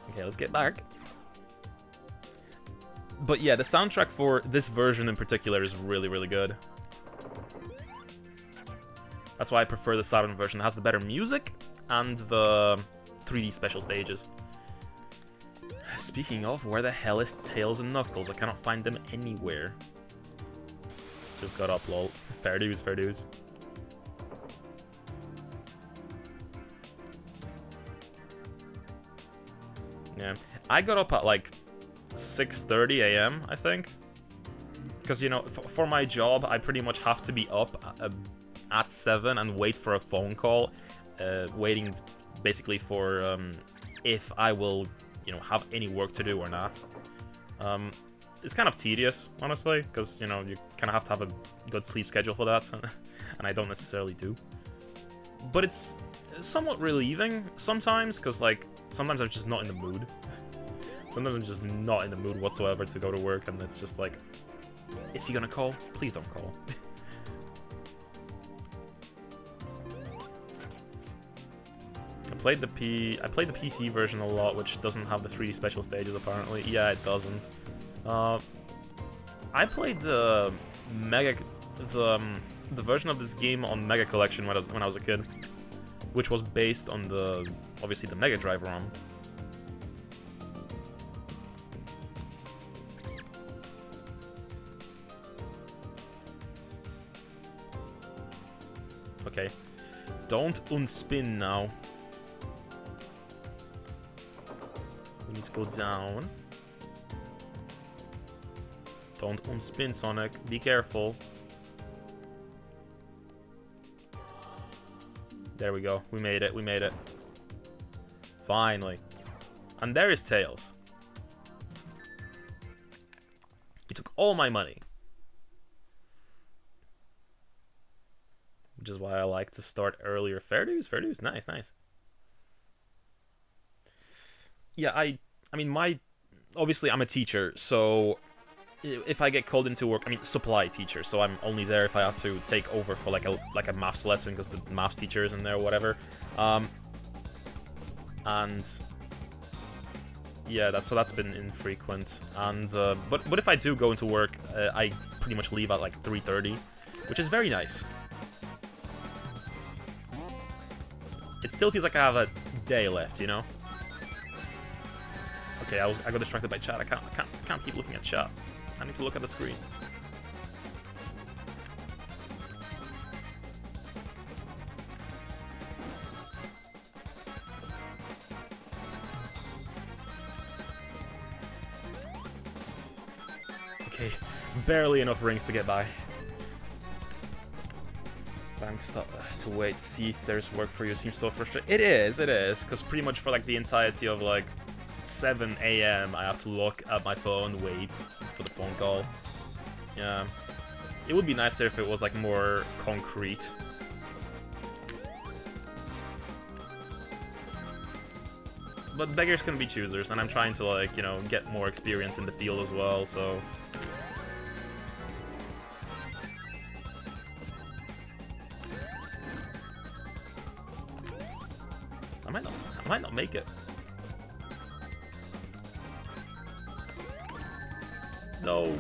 Okay, let's get back. But yeah, the soundtrack for this version in particular is really, really good. That's why I prefer the Saturn version. It has the better music and the 3D special stages. Speaking of, where the hell is Tails and Knuckles? I cannot find them anywhere. Just got up, lol. Fair dues, fair dues. Yeah, I got up at like 6:30 a.m. I think, because you know, for my job, I pretty much have to be up at 7 and wait for a phone call, waiting basically for if I will, you know, have any work to do or not. It's kind of tedious, honestly, because you know you kind of have to have a good sleep schedule for that, and I don't necessarily do. But it's somewhat relieving sometimes, because like sometimes I'm just not in the mood. Sometimes I'm just not in the mood whatsoever to go to work, and it's just like, is he gonna call? Please don't call. played the PC version a lot, which doesn't have the 3D special stages apparently. Yeah, it doesn't. I played the the version of this game on Mega Collection when I was a kid, which was based on obviously the Mega Drive ROM. Okay, don't unspin now. We need to go down. Don't unspin, Sonic. Be careful. There we go. We made it. We made it. Finally. And there is Tails. He took all my money. Which is why I like to start earlier. Fair dues, fair dues. Nice, nice. Yeah, I mean, obviously I'm a teacher, so if I get called into work, I mean, supply teacher, so I'm only there if I have to take over for like a maths lesson because the maths teacher is in there or whatever. And yeah, that's been infrequent. And but if I do go into work, I pretty much leave at like 3:30, which is very nice. It still feels like I have a day left, you know. Okay, I got distracted by chat. I can't keep looking at chat. I need to look at the screen. Okay, barely enough rings to get by. Thanks to wait to see if there's work for you. Seems so frustrating. It is, because pretty much for like the entirety of like 7 AM, I have to look at my phone, wait for the phone call. Yeah, it would be nicer if it was like more concrete. But beggars can be choosers, and I'm trying to like, you know, get more experience in the field as well, so... I might not make it. No.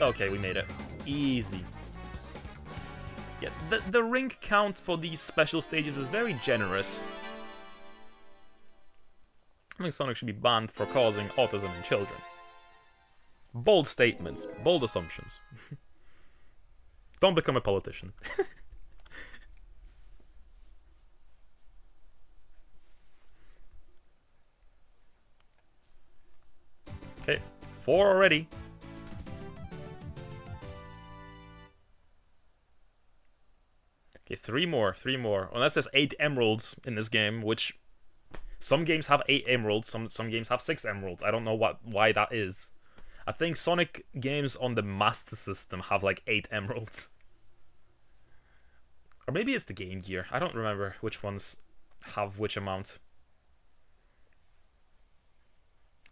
Okay, we made it. Easy. Yeah, the ring count for these special stages is very generous. I think Sonic should be banned for causing autism in children. Bold statements, bold assumptions. Don't become a politician. Okay, 4 already. Okay, 3 more. Unless there's 8 emeralds in this game, which some games have 8 emeralds, some games have 6 emeralds. I don't know why that is. I think Sonic games on the Master System have like 8 emeralds. Or maybe it's the Game Gear. I don't remember which ones have which amount.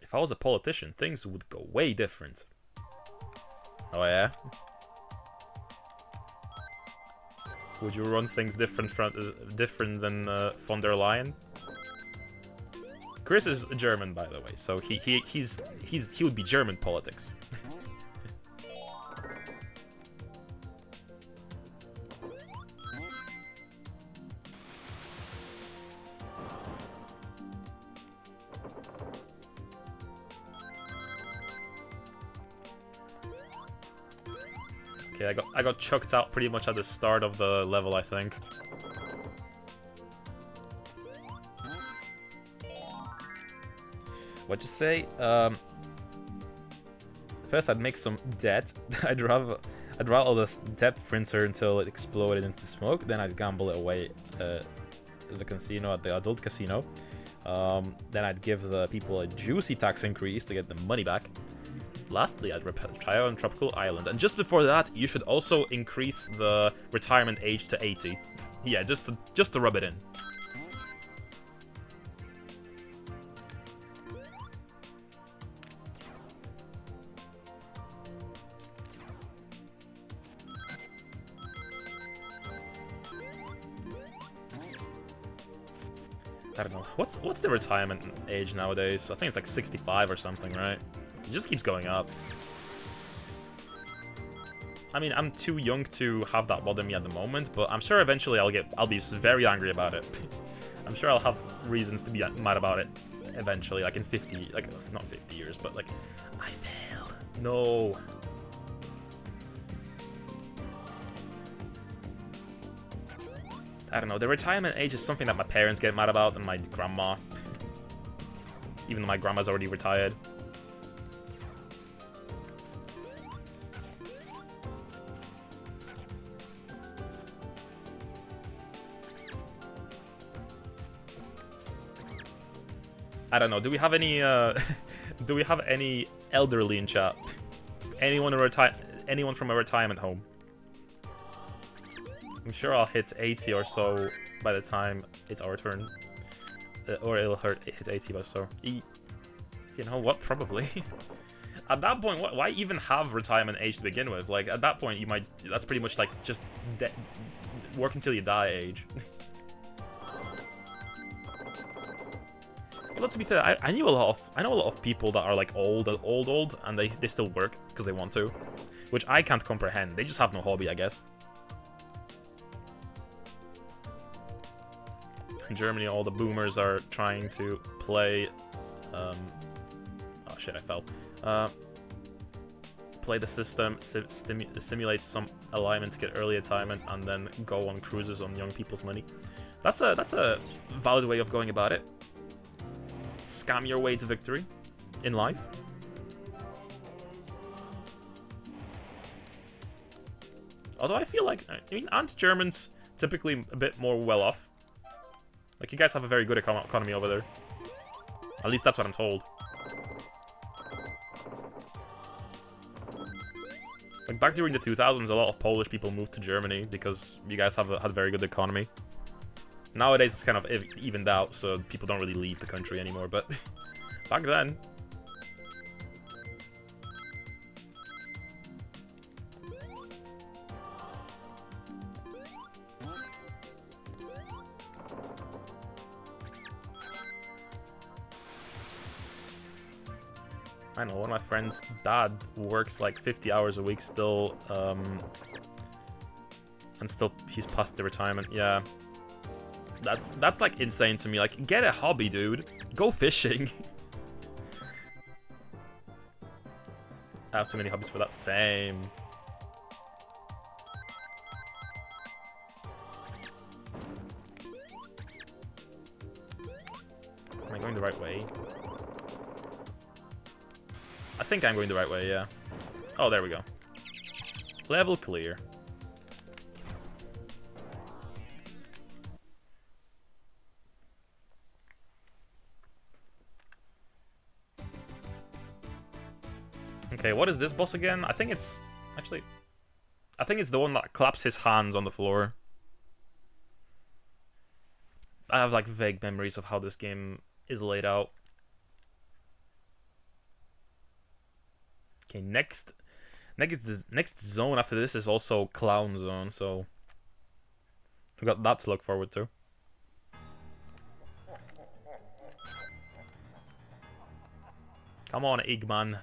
If I was a politician, things would go way different. Oh yeah? Would you run things different than von der Leyen? Chris is German, by the way, so he would be German politics. Okay, I got chucked out pretty much at the start of the level, I think. What'd you say? First I'd make some debt. I'd draw all this debt printer until it exploded into the smoke. Then I'd gamble it away at the casino, at the adult casino. Then I'd give the people a juicy tax increase to get the money back. Lastly, I'd retire on Tropical Island. And just before that, you should also increase the retirement age to 80. Yeah, just to rub it in. I don't know. What's the retirement age nowadays? I think it's like 65 or something, right? It just keeps going up. I mean, I'm too young to have that bother me at the moment, but I'm sure eventually I'll be very angry about it. I'm sure I'll have reasons to be mad about it eventually, like in 50, like not 50 years, but like I failed. No. I don't know. The retirement age is something that my parents get mad about and my grandma. Even though my grandma's already retired. I don't know. Do we have any do we have any elderly in chat? Anyone from a retirement home? I'm sure I'll hit 80 or so by the time it's our turn. Or it'll hit 80 or so. You know what? Probably. At that point, why even have retirement age to begin with? Like, at that point, that's pretty much like just work until you die age. Well, to be fair, I know a lot of people that are like old, and they still work because they want to, which I can't comprehend. They just have no hobby, I guess. In Germany, all the boomers are trying to play. Oh shit! I fell. Play the system, simulate some alignment to get early retirement, and then go on cruises on young people's money. That's a valid way of going about it. Scam your way to victory in life. Although I feel like, I mean, aren't Germans typically a bit more well off? Like, you guys have a very good economy over there. At least that's what I'm told. Like, back during the 2000s, a lot of Polish people moved to Germany because you guys had a very good economy. Nowadays, it's kind of evened out, so people don't really leave the country anymore, but back then... I know, one of my friend's dad works like 50 hours a week still, and still he's past the retirement, yeah. That's like insane to me. Like, get a hobby, dude. Go fishing. I have too many hobbies for that. Same. Am I going the right way? I think I'm going the right way, yeah. Oh, there we go. Level clear. Okay, what is this boss again? I think it's... Actually... I think it's the one that claps his hands on the floor. I have, like, vague memories of how this game is laid out. Okay, next zone after this is also Clown Zone, so... we got that to look forward to. Come on, Eggman.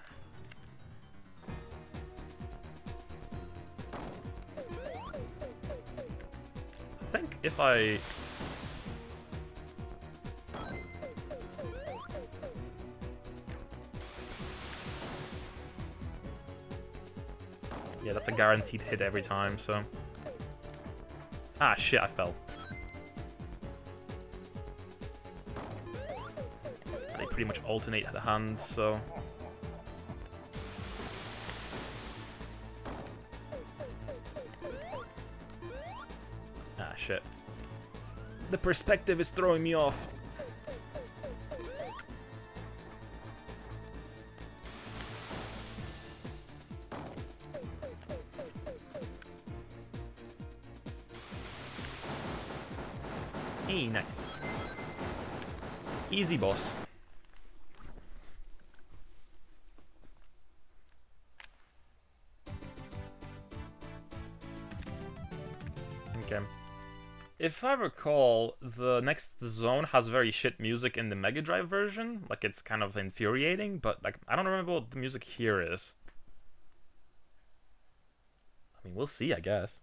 I think if I... yeah, that's a guaranteed hit every time, so... ah, shit, I fell. And they pretty much alternate the hands, so... ah, shit. The perspective is throwing me off. Hey, nice. Easy, boss. Okay. If I recall, the next zone has very shit music in the Mega Drive version. Like, it's kind of infuriating, but like I don't remember what the music here is. I mean, we'll see, I guess.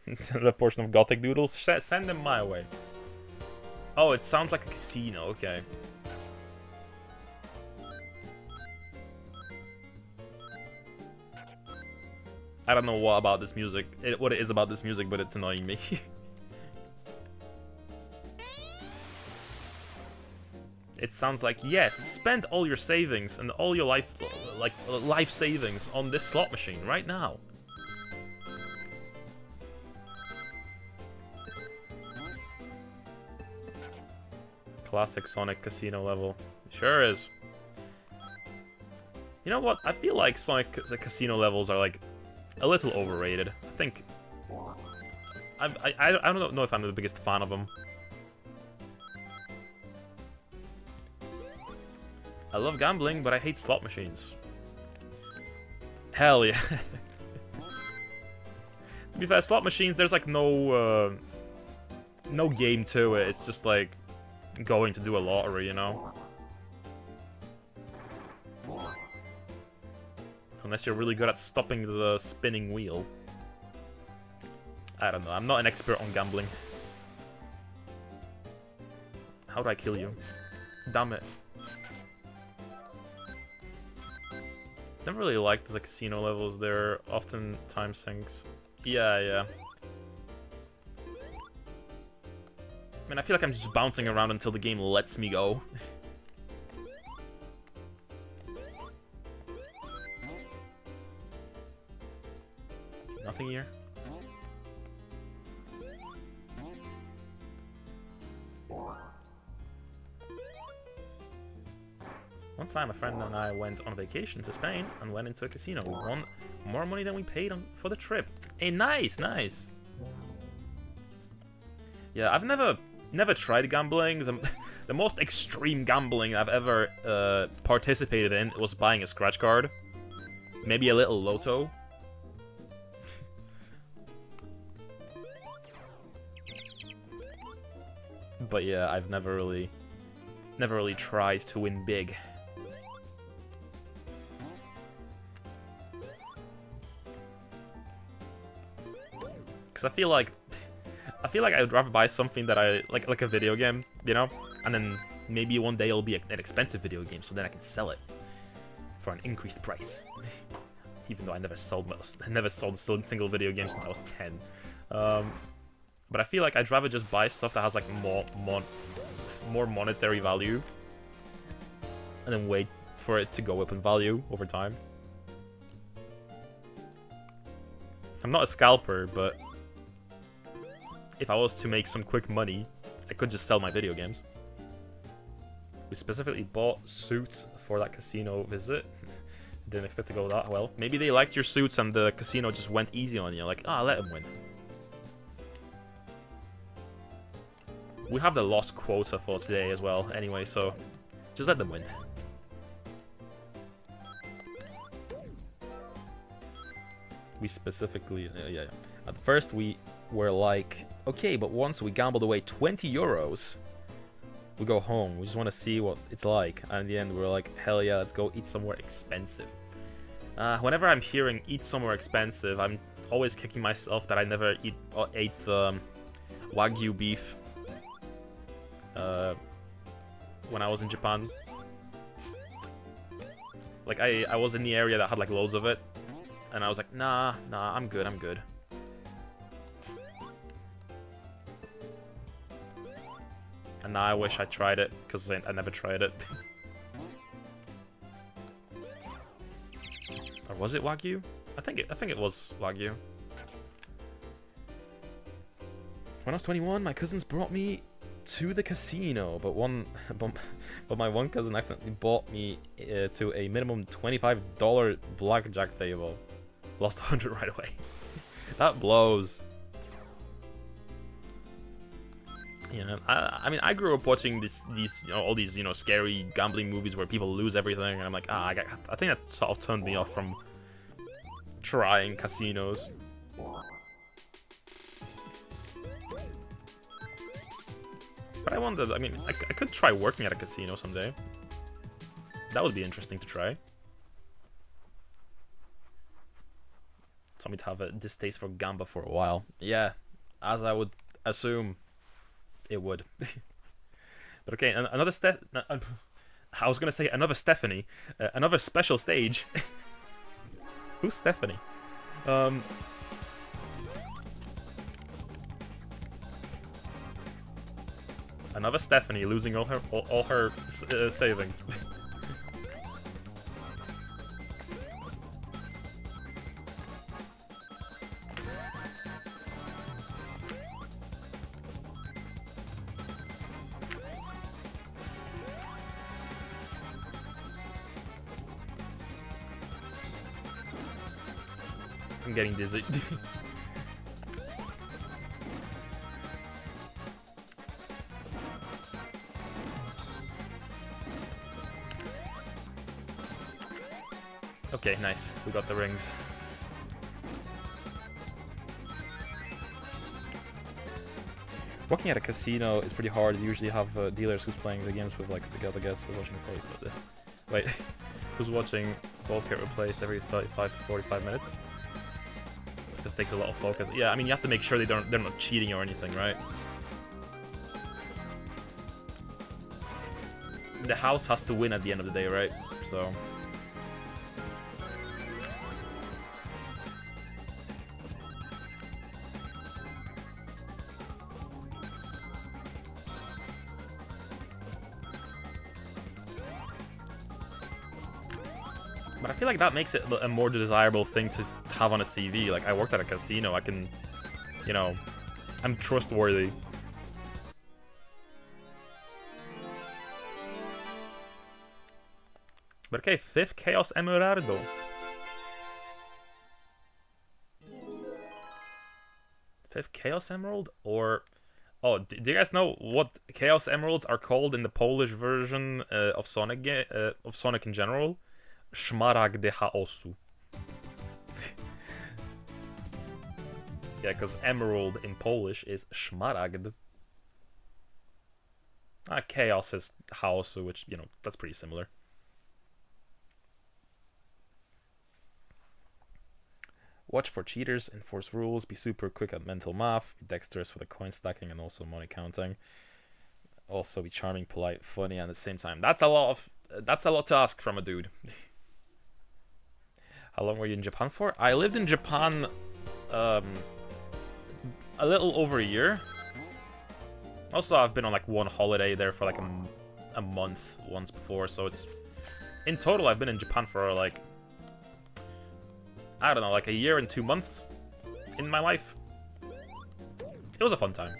The portion of Gothic Doodles, send them my way. Oh, it sounds like a casino, okay. I don't know what about this music, what it is about this music, but it's annoying me. It sounds like, yes, spend all your savings and all your life savings on this slot machine right now. Classic Sonic casino level. Sure is. You know what? I feel like Sonic the casino levels are like a little overrated. I think I don't know if I'm the biggest fan of them. I love gambling, but I hate slot machines. Hell yeah. To be fair, slot machines, there's like no game to it. It's just like going to do a lottery, you know? Unless you're really good at stopping the spinning wheel. I don't know, I'm not an expert on gambling. How do I kill you? Damn it. Never really liked the casino levels, they're often time sinks. Yeah. I mean, I feel like I'm just bouncing around until the game lets me go. Nothing here. One time, a friend and I went on vacation to Spain and went into a casino. We won more money than we paid for the trip. Hey, nice! Yeah, I've never tried gambling. The most extreme gambling I've ever participated in was buying a scratch card. Maybe a little lotto. But yeah, I've never really tried to win big. Because I feel like I would rather buy something that I like a video game, you know, and then maybe one day it'll be an expensive video game, so then I can sell it for an increased price. Even though I never sold a single video game since I was 10. But I feel like I'd rather just buy stuff that has like more monetary value, and then wait for it to go up in value over time. I'm not a scalper, but if I was to make some quick money, I could just sell my video games. We specifically bought suits for that casino visit. Didn't expect to go that well. Maybe they liked your suits and the casino just went easy on you. Like, let them win. We have the lost quota for today as well, anyway, so just let them win. We specifically, yeah. At first we were like, okay, but once we gambled away 20 euros, we go home. We just want to see what it's like. And in the end, we're like, hell yeah, let's go eat somewhere expensive. Whenever I'm hearing eat somewhere expensive, I'm always kicking myself that I never ate the Wagyu beef when I was in Japan. Like, I was in the area that had like loads of it, and I was like, nah, I'm good. And now I wish I tried it, because I never tried it. Or was it Wagyu? I think it was Wagyu. When I was 21, my cousins brought me to the casino, but my one cousin accidentally bought me to a minimum $25 blackjack table. Lost 100 right away. That blows. You know, I mean, I grew up watching these all these scary gambling movies where people lose everything, and I'm like, I think that sort of turned me off from trying casinos. But I wonder, I mean, I could try working at a casino someday. That would be interesting to try. Told me to have a distaste for gamba for a while. Yeah, as I would assume it would. But okay, another I was gonna say another Stephanie. Another special stage. Who's Stephanie? Another Stephanie losing all her savings. I'm getting dizzy. Okay, nice. We got the rings. Working at a casino is pretty hard. You usually have dealers who's playing the games with like the other guests who's watching play. Wait, who's watching both get replaced every 35 to 45 minutes? This takes a lot of focus. Yeah, I mean you have to make sure they're not cheating or anything, right? The house has to win at the end of the day, right? So. But I feel like that makes it a more desirable thing to have on a CV. Like, I worked at a casino, I can, you know, I'm trustworthy. But okay, 5th Chaos Emeraldo. 5th Chaos Emerald? Or... Oh, do you guys know what Chaos Emeralds are called in the Polish version of Sonic in general? Szmaragdy chaosu. Yeah, because emerald in Polish is szmaragd. Chaos is chaosu, which, you know, that's pretty similar. Watch for cheaters, enforce rules, be super quick at mental math, be dexterous for the coin stacking and also money counting. Also be charming, polite, funny at the same time. That's a lot to ask from a dude. How long were you in Japan for? I lived in Japan a little over a year. Also, I've been on like one holiday there for like a month once before, so it's... In total, I've been in Japan for like... I don't know, like a year and 2 months in my life. It was a fun time.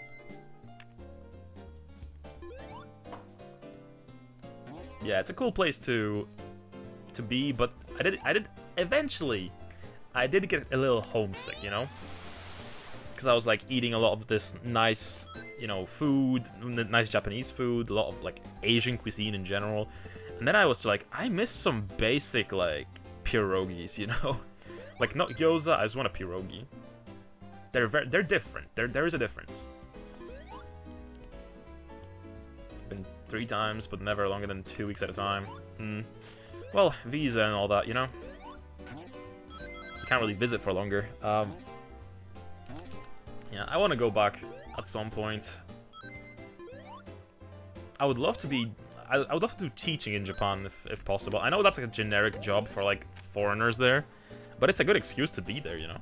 Yeah, it's a cool place to be, but eventually, I did get a little homesick, you know? Because I was like eating a lot of this nice, you know, food, nice Japanese food, a lot of like Asian cuisine in general. And then I was like, I miss some basic like pierogies, you know? Like not gyoza, I just want a pierogi. They're different. There is a difference. Been 3 times, but never longer than 2 weeks at a time. Well, visa and all that, you know? You can't really visit for longer. Yeah, I want to go back at some point. I would love to be... I would love to do teaching in Japan if possible. I know that's like a generic job for like foreigners there, but it's a good excuse to be there, you know?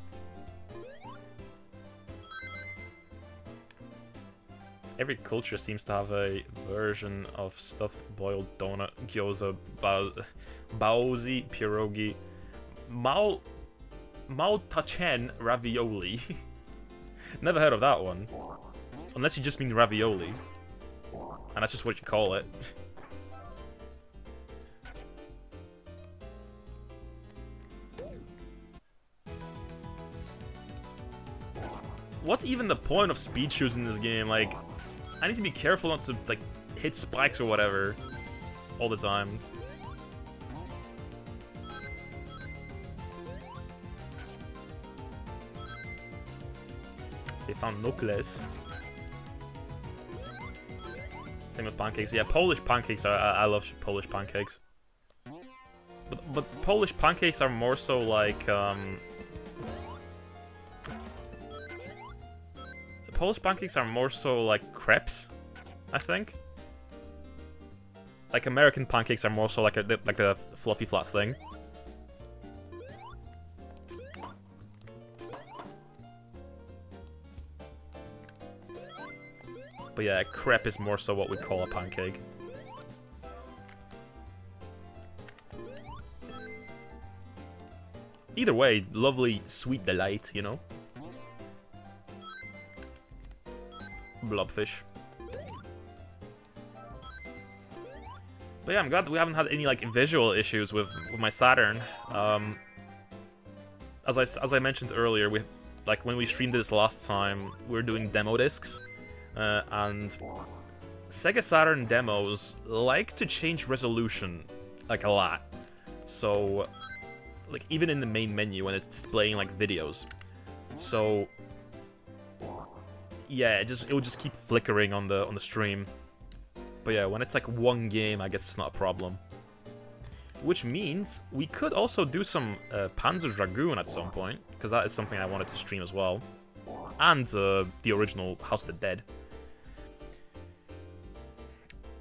Every culture seems to have a version of stuffed boiled donut, gyoza, baozi, pierogi, tachen ravioli. Never heard of that one. Unless you just mean ravioli. And that's just what you call it. What's even the point of speed shoes in this game? Like, I need to be careful not to, like, hit spikes or whatever all the time. They found nucleus. Same with pancakes. Yeah, Polish pancakes. I love Polish pancakes. But Polish pancakes are more so like Polish pancakes are more so like crepes, I think. Like American pancakes are more so like a fluffy flat thing. But yeah, crepe is more so what we call a pancake. Either way, lovely sweet delight, you know? Blobfish. But yeah, I'm glad that we haven't had any like visual issues with my Saturn. As I mentioned earlier, when we streamed this last time, we were doing demo discs. And Sega Saturn demos like to change resolution, like, a lot. So, like, even in the main menu when it's displaying, like, videos. So, yeah, it would just keep flickering on the stream. But yeah, when it's, like, one game, I guess it's not a problem. Which means we could also do some Panzer Dragoon at some point, because that is something I wanted to stream as well. And the original House of the Dead.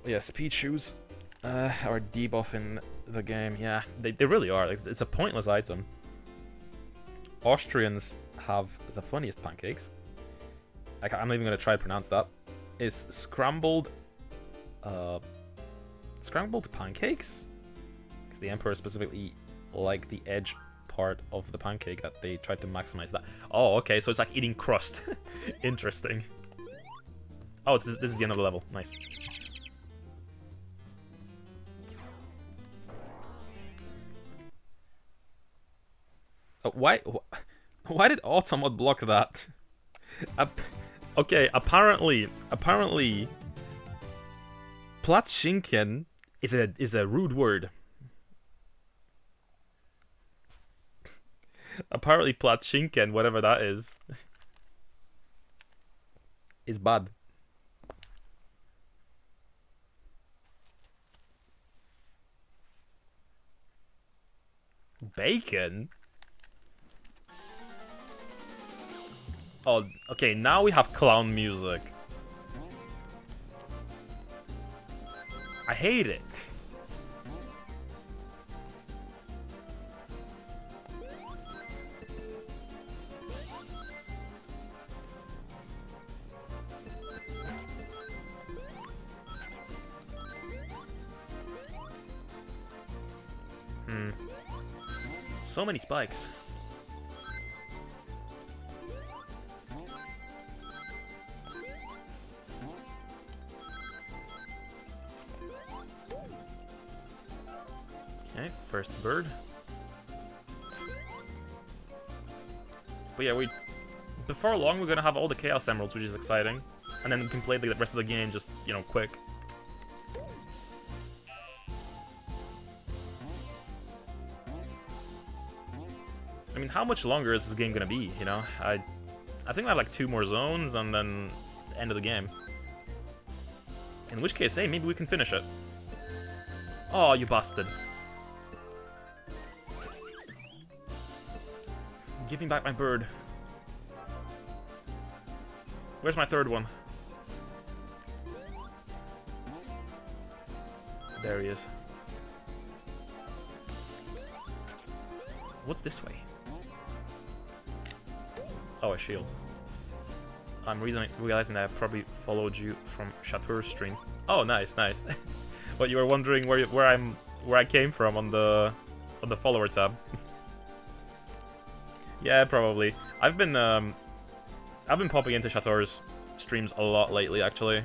Yeah, speed shoes are debuff in the game. Yeah, they really are. It's a pointless item. Austrians have the funniest pancakes. I'm not even going to try to pronounce that. Is scrambled pancakes? Because the Emperor specifically liked the edge part of the pancake that they tried to maximize that. Oh, okay, so it's like eating crust. Interesting. Oh, this is the end of the level. Nice. Why did Automod block that? Okay, apparently, Platschinken is a rude word. Apparently, Platschinken, whatever that is bad. Bacon? Oh, okay, now we have clown music. I hate it. So many spikes. Okay, first bird. But yeah, before long we're gonna have all the Chaos Emeralds, which is exciting. And then we can play the rest of the game just, you know, quick. I mean, how much longer is this game gonna be, you know? I think we have like 2 more zones and then the end of the game. In which case, hey, maybe we can finish it. Oh, you bastard. Give me back my bird. Where's my third one? There he is. What's this way? Oh, a shield. I'm realizing that I probably followed you from Chateau's stream. Oh, nice, nice. But you were wondering where I came from on the follower tab. Yeah, probably. I've been popping into Chateau's streams a lot lately, actually.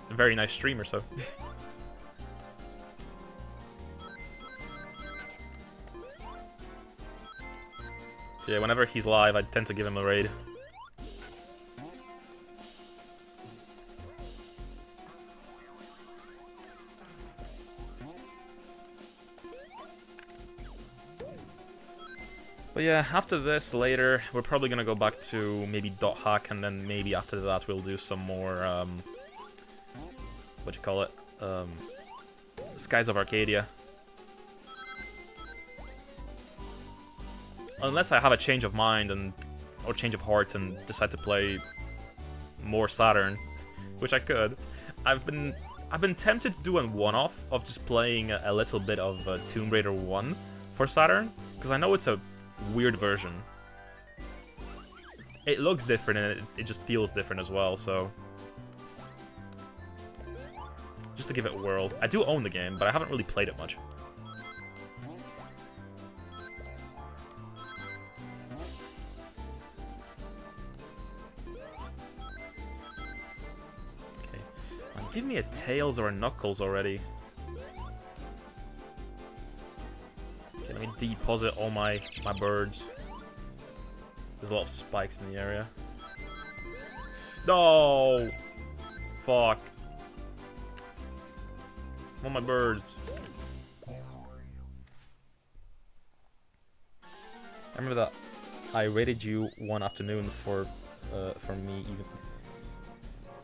A very nice streamer, so. So yeah, whenever he's live, I tend to give him a raid. But yeah, after this, later, we're probably gonna go back to maybe Dot Hack, and then maybe after that we'll do some more, what you call it? Skies of Arcadia. Unless I have a change of mind or change of heart and decide to play more Saturn, which I could. I've been tempted to do a one-off of just playing a little bit of Tomb Raider 1 for Saturn, because I know it's a weird version. It looks different and it just feels different as well, so just to give it a whirl. I do own the game, but I haven't really played it much. Okay, give me a Tails or a Knuckles already. Okay, let me deposit all my birds. There's a lot of spikes in the area. No! Fuck. All my birds. I remember that I rated you one afternoon for me,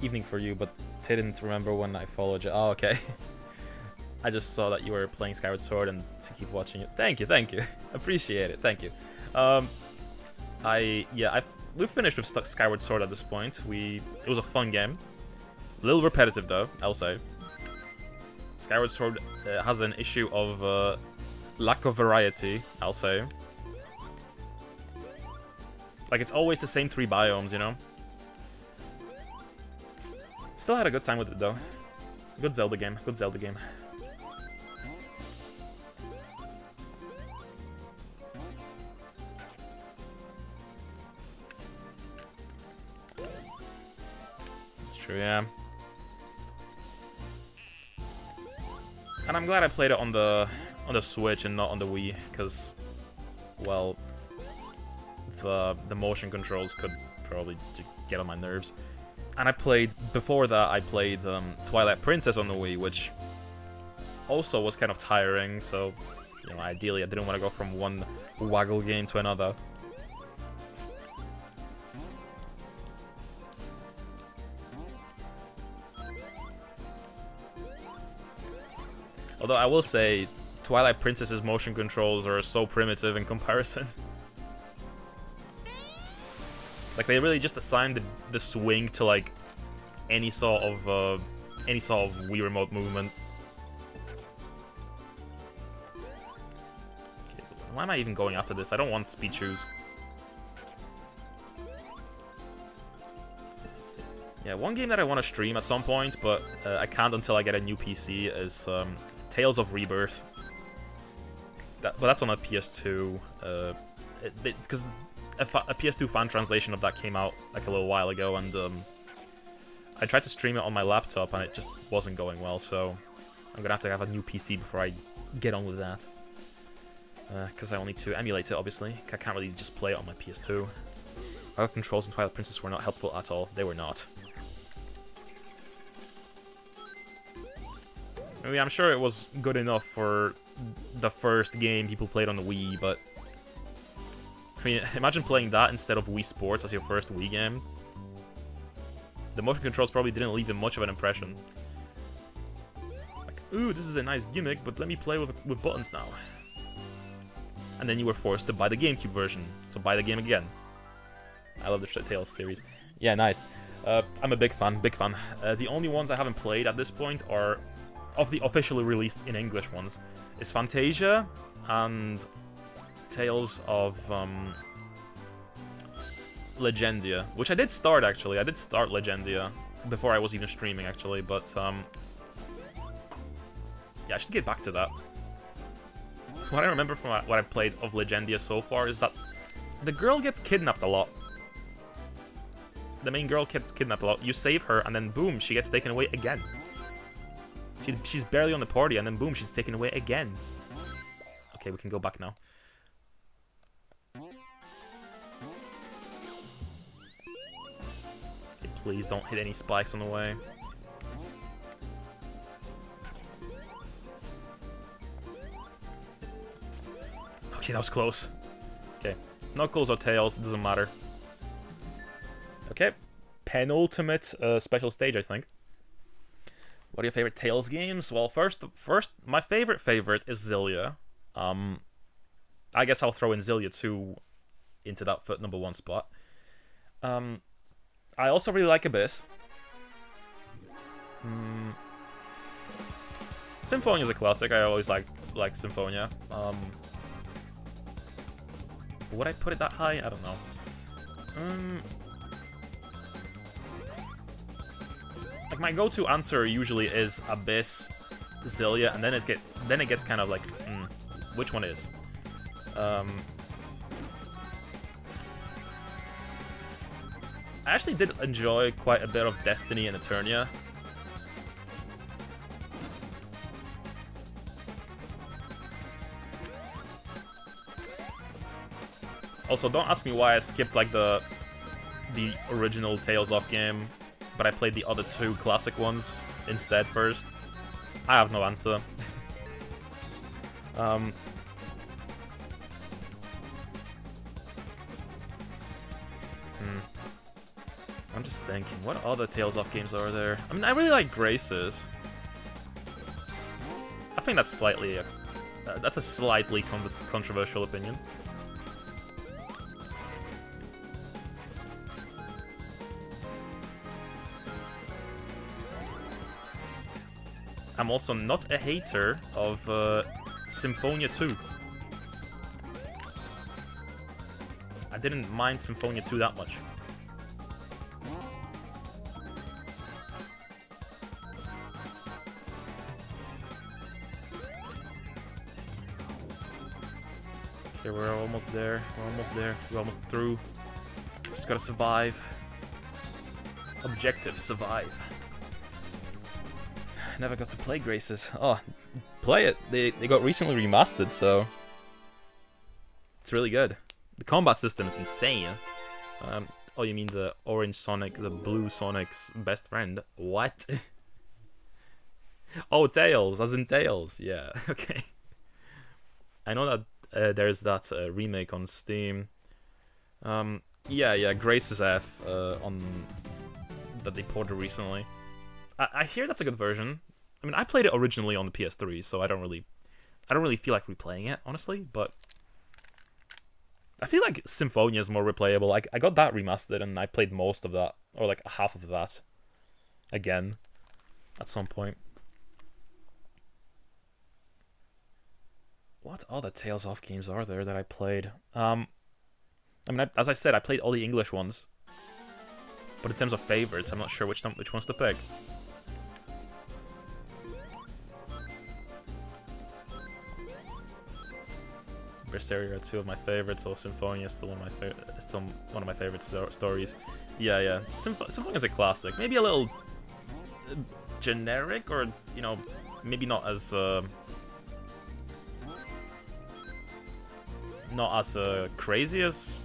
evening for you, but didn't remember when I followed you. Oh, okay. I just saw that you were playing Skyward Sword and to keep watching it. Thank you. Appreciate it. Thank you. We've finished with Skyward Sword at this point. It was a fun game. A little repetitive though, I'll say. Skyward Sword has an issue of lack of variety, I'll say. Like, it's always the same 3 biomes, you know? Still had a good time with it though. Good Zelda game. It's true, yeah. And I'm glad I played it on the Switch and not on the Wii, because, well, the motion controls could probably get on my nerves. And before that, I played Twilight Princess on the Wii, which also was kind of tiring, so, you know, ideally I didn't want to go from one waggle game to another. Although I will say, Twilight Princess's motion controls are so primitive in comparison. Like, they really just assigned the swing to, like, any sort of Wii Remote movement. Okay, why am I even going after this? I don't want speed shoes. Yeah, one game that I want to stream at some point, but I can't until I get a new PC, is Tales of Rebirth. But that's on a PS2. Because a PS2 fan translation of that came out like a little while ago, and I tried to stream it on my laptop, and it just wasn't going well. So I'm gonna have a new PC before I get on with that. Because I will need to emulate it, obviously. I can't really just play it on my PS2. Our controls in Twilight Princess were not helpful at all. They were not. I mean, I'm sure it was good enough for the first game people played on the Wii, but I mean, imagine playing that instead of Wii Sports as your first Wii game. The motion controls probably didn't leave much of an impression. Like, ooh, this is a nice gimmick, but let me play with buttons now. And then you were forced to buy the GameCube version, so buy the game again. I love the Tales series. Yeah, nice. I'm a big fan. The only ones I haven't played at this point are of the officially released in English ones. Is Fantasia and Tales of Legendia, which I did start actually. I did start Legendia before I was even streaming actually, but yeah, I should get back to that. What I remember from what I played of Legendia so far is that the girl gets kidnapped a lot. The main girl gets kidnapped a lot. You save her, and then boom, she gets taken away again. She's barely on the party, and then boom, she's taken away again. Okay, we can go back now. Okay, please don't hit any spikes on the way. Okay, that was close. Okay, Knuckles or Tails, it doesn't matter. Okay, penultimate special stage, I think. What are your favorite Tails games? Well, first, my favorite is Zillia. I guess I'll throw in Zillia 2 into that number 1 spot. I also really like Abyss. Symphonia is a classic. I always like Symphonia. Would I put it that high? I don't know. Like my go-to answer usually is Abyss, Zillia, and then it gets kind of like, which one is? I actually did enjoy quite a bit of Destiny and Eternia. Also, don't ask me why I skipped like the original Tales of game, but I played the other 2 classic ones instead first. I have no answer. I'm just thinking, what other Tales of games are there? I mean, I really like Graces. I think that's slightly that's a slightly controversial opinion. I'm also not a hater of Symphonia 2. I didn't mind Symphonia 2 that much. Okay, we're almost there. We're almost through. Just gotta survive. Objective, survive. Never got to play Graces. Oh, play it. They got recently remastered, so it's really good. The combat system is insane. Oh, you mean the orange Sonic, the blue Sonic's best friend? What? Oh, Tails, as in Tails. Yeah, okay. I know that there's that remake on Steam. Yeah, Graces F on that they ported recently. I hear that's a good version. I mean, I played it originally on the PS3, so I don't really feel like replaying it, honestly. But I feel like Symphonia is more replayable. Like I got that remastered, and I played most of that, or like half of that, again, at some point. What other Tales of games are there that I played? I mean, as I said, I played all the English ones. But in terms of favorites, I'm not sure which ones to pick. Berseria are 2 of my favorites, or Symphonia is still one of my favorite stories. Yeah. Symphonia is a classic. Maybe a little generic, or maybe not as crazy as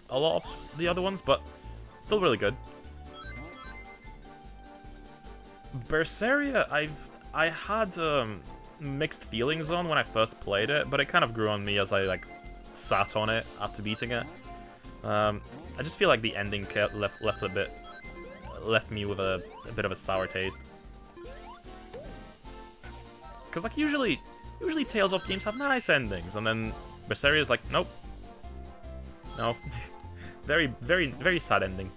a lot of the other ones, but still really good. Berseria, I had mixed feelings on when I first played it, but it kind of grew on me as I sat on it after beating it. I just feel like the ending left me with a bit of a sour taste. Cause usually Tales of games have nice endings, and then Berseria is like, nope, no, very, very, very sad ending.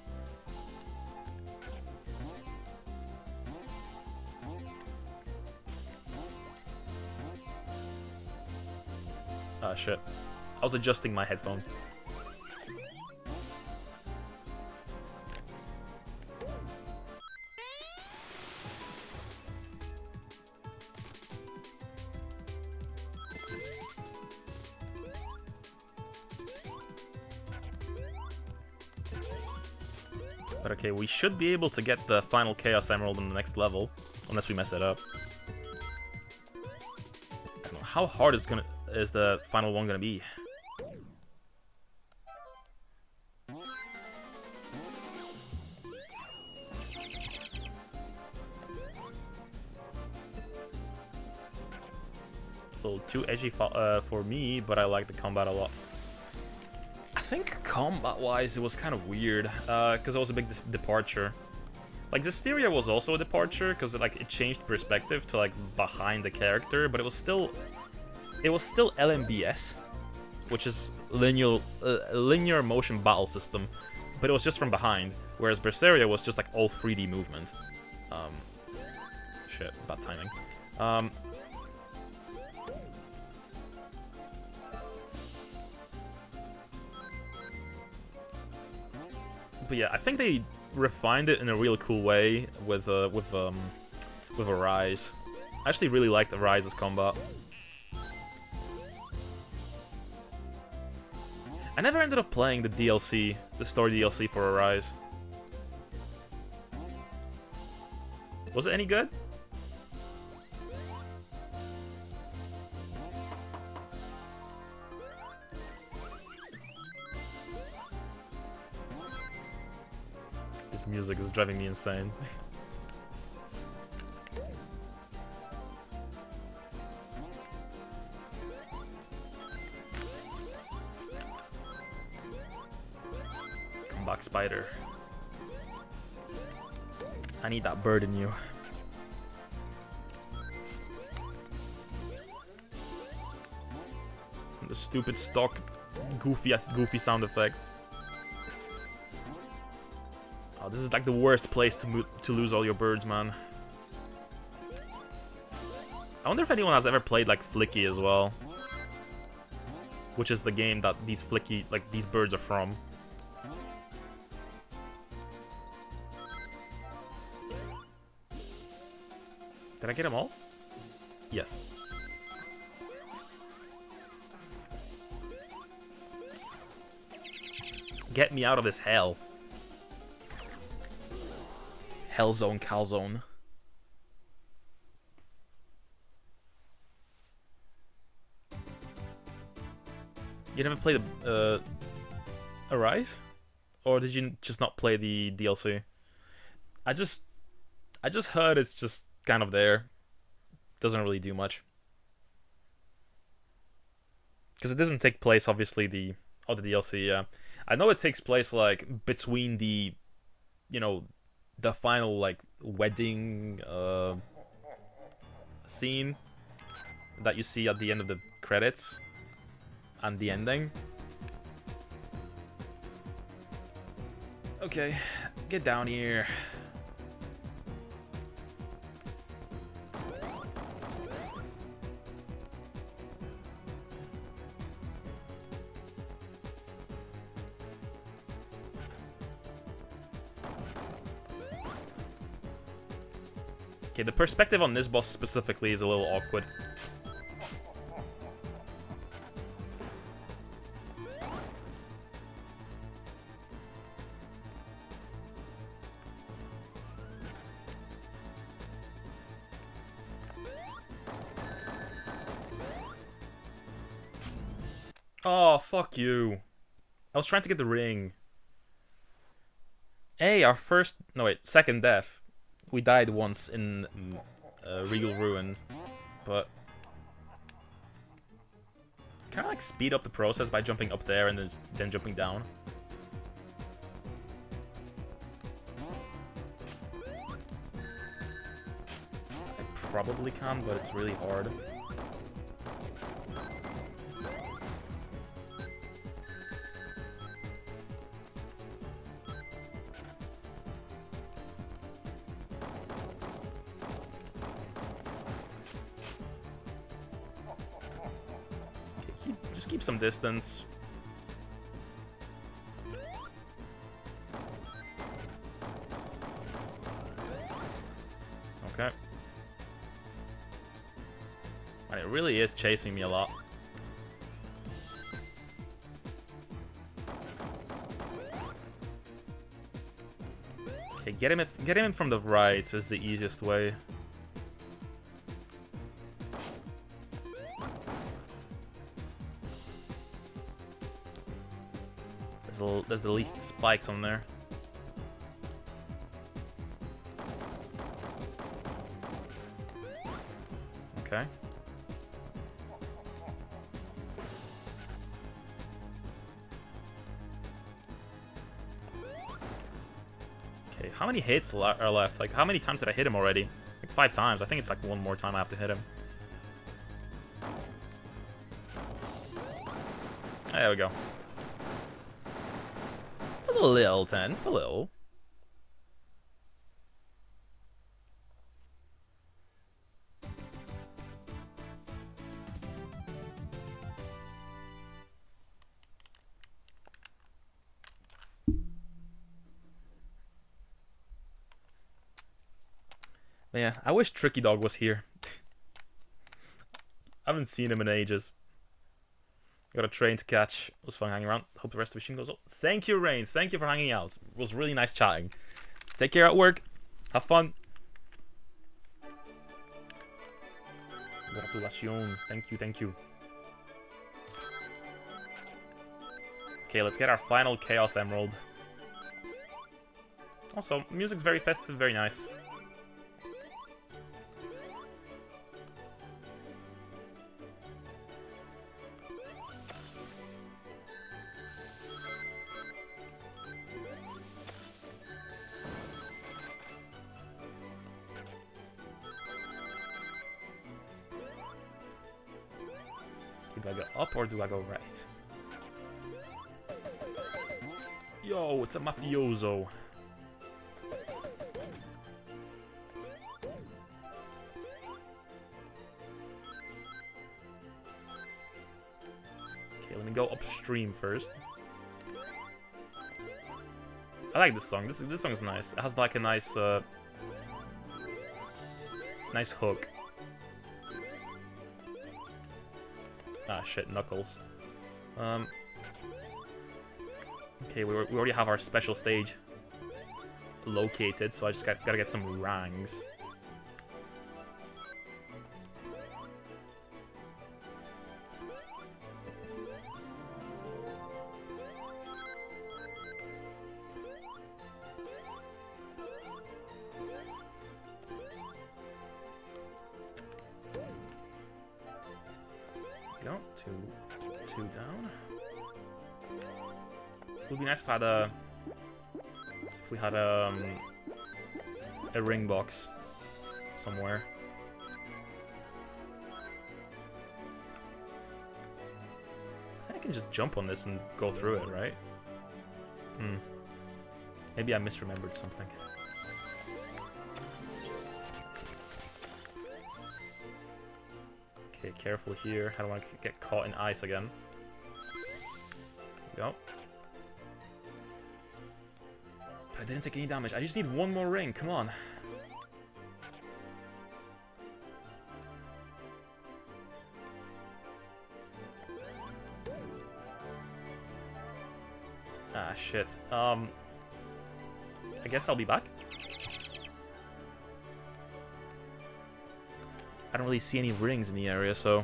Ah, shit. I was adjusting my headphone. But okay, we should be able to get the final Chaos Emerald in the next level, unless we mess it up. I don't know, how hard is the final one gonna be? A little too edgy for me, but I like the combat a lot. I think combat-wise, it was kind of weird, because it was a big departure. Like, Hysteria was also a departure, because like it changed perspective to like behind the character, but it was still LMBS, which is linear motion battle system, but it was just from behind, whereas Berseria was just like all 3D movement. Shit, bad timing. But yeah, I think they refined it in a real cool way with Arise. I actually really liked Arise's combat. I never ended up playing the DLC, the story DLC for Arise. Was it any good? This music is driving me insane. Come back, spider. I need that bird in you. The stupid stock goofy sound effects. Oh, this is like the worst place to lose all your birds, man. I wonder if anyone has ever played like Flicky as well, which is the game that these birds are from. Did I get them all? Yes. Get me out of this hell. Hell zone, calzone. You never played Arise? Or did you just not play the DLC? I just heard it's just kind of there. Doesn't really do much. Because it doesn't take place, obviously, the DLC, yeah. I know it takes place, like, between the, you know, the final, like, wedding scene that you see at the end of the credits and the ending. Okay, get down here. Okay, the perspective on this boss specifically is a little awkward. Oh, fuck you. I was trying to get the ring. Hey, our second death. We died once in Regal Ruin, but can I like speed up the process by jumping up there and then jumping down? I probably can, but it's really hard. Just keep some distance. Okay. And it really is chasing me a lot. Okay, get him in from the right is the easiest way. There's the least spikes on there. Okay. Okay, how many hits are left? Like, how many times did I hit him already? Like 5 times. I think it's like one more time I have to hit him. There we go. That's a little tense, a little. But yeah, I wish Tricky Dog was here. I haven't seen him in ages. Got a train to catch. It was fun hanging around. Hope the rest of the stream goes up. Thank you, Rain. Thank you for hanging out. It was really nice chatting. Take care at work. Have fun. Gratulacion. Thank you, thank you. Okay, let's get our final Chaos Emerald. Also, music's very festive, very nice. Do I go up or do I go right? Yo, it's a mafioso. Okay, let me go upstream first. I like this song. This song is nice. It has like a nice nice hook. Ah, shit, Knuckles. Okay, we already have our special stage located, so I just gotta get some rangs. Go, two down. It would be nice if we had a ring box somewhere. I think I can just jump on this and go through it, right? Maybe I misremembered something. Okay, careful here. I don't want to get caught in ice again. There we go. But I didn't take any damage. I just need one more ring. Come on. Ah, shit. I guess I'll be back. I don't really see any rings in the area, so...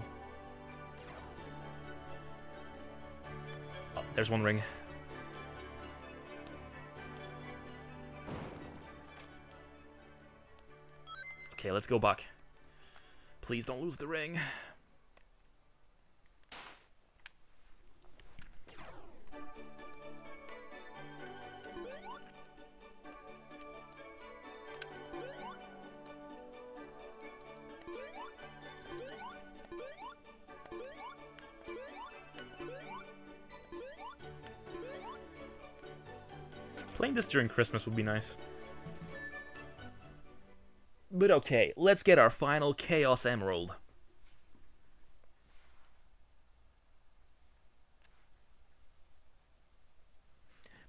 Oh, there's one ring. Okay, let's go back. Please don't lose the ring. Playing this during Christmas would be nice. But okay, let's get our final Chaos Emerald.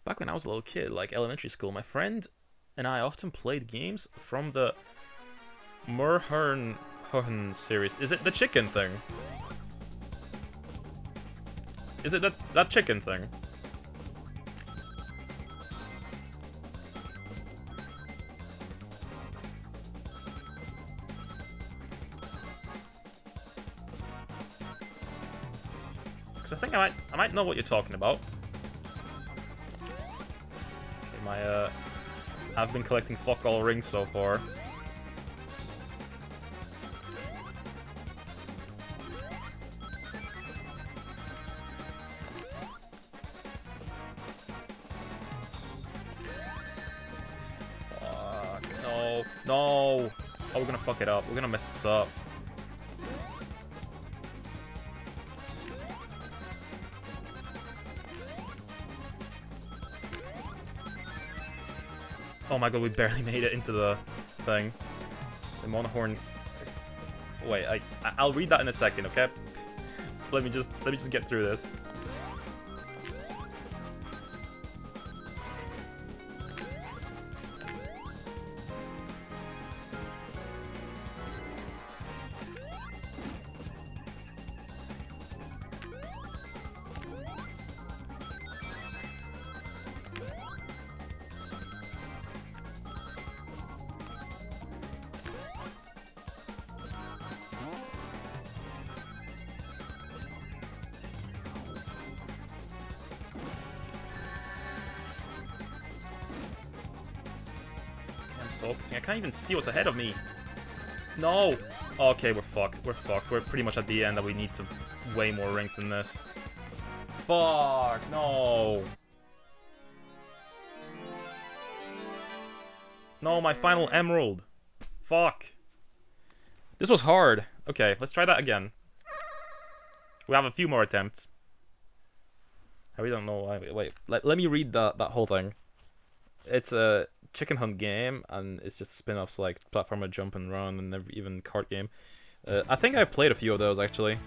Back when I was a little kid, like elementary school, my friend and I often played games from the Murhern series. Is it the chicken thing? Is it that chicken thing? I think I might know what you're talking about. Okay, I've been collecting fuck all rings so far. No! Oh, we're gonna fuck it up. We're gonna mess this up. Oh my god, we barely made it into the thing. The Monahorn. Wait, I'll read that in a second, okay? Let me just get through this. Focusing. I can't even see what's ahead of me. No! Okay, we're fucked. We're fucked. We're pretty much at the end that we need to way more rings than this. Fuck! No! No, my final emerald! Fuck! This was hard. Okay, let's try that again. We have a few more attempts. I really don't know why. Wait, let me read that whole thing. It's a chicken hunt game, and it's just spin-offs like platformer, jump and run, and even card game. I think I played a few of those actually.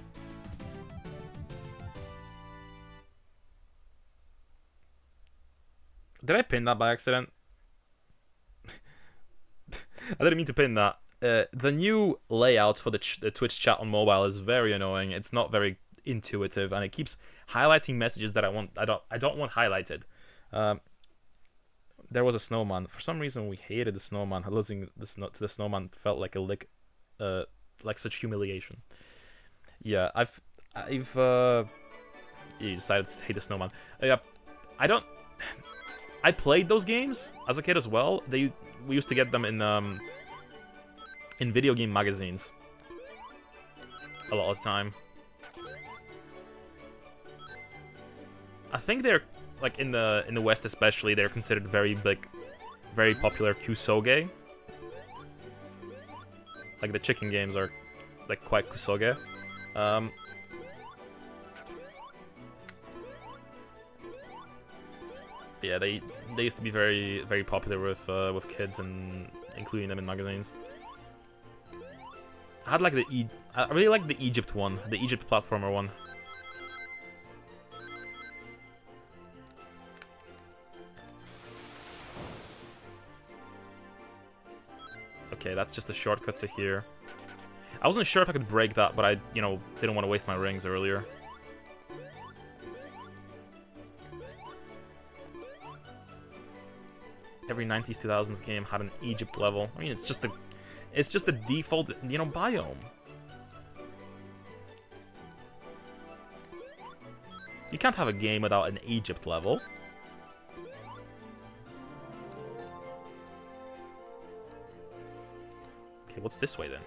Did I pin that by accident? I didn't mean to pin that. The new layout for the Twitch chat on mobile is very annoying. It's not very intuitive, and it keeps highlighting messages that I don't want highlighted. There was a snowman. For some reason, we hated the snowman. Losing to the snowman felt like like such humiliation. Yeah, I've you decided to hate the snowman. Yeah, I played those games as a kid as well. We used to get them in video game magazines a lot of the time. I think they're like in the West especially, they're considered very popular kusoge. Like the chicken games are like quite kusoge. Yeah, they used to be very popular with kids and including them in magazines. I had like I really like the Egypt one, the Egypt platformer one. Okay, that's just a shortcut to here. I wasn't sure if I could break that, but I, didn't want to waste my rings earlier. Every 90s 2000s game had an Egypt level. I mean, it's just the default, biome. You can't have a game without an Egypt level. Okay, what's this way then?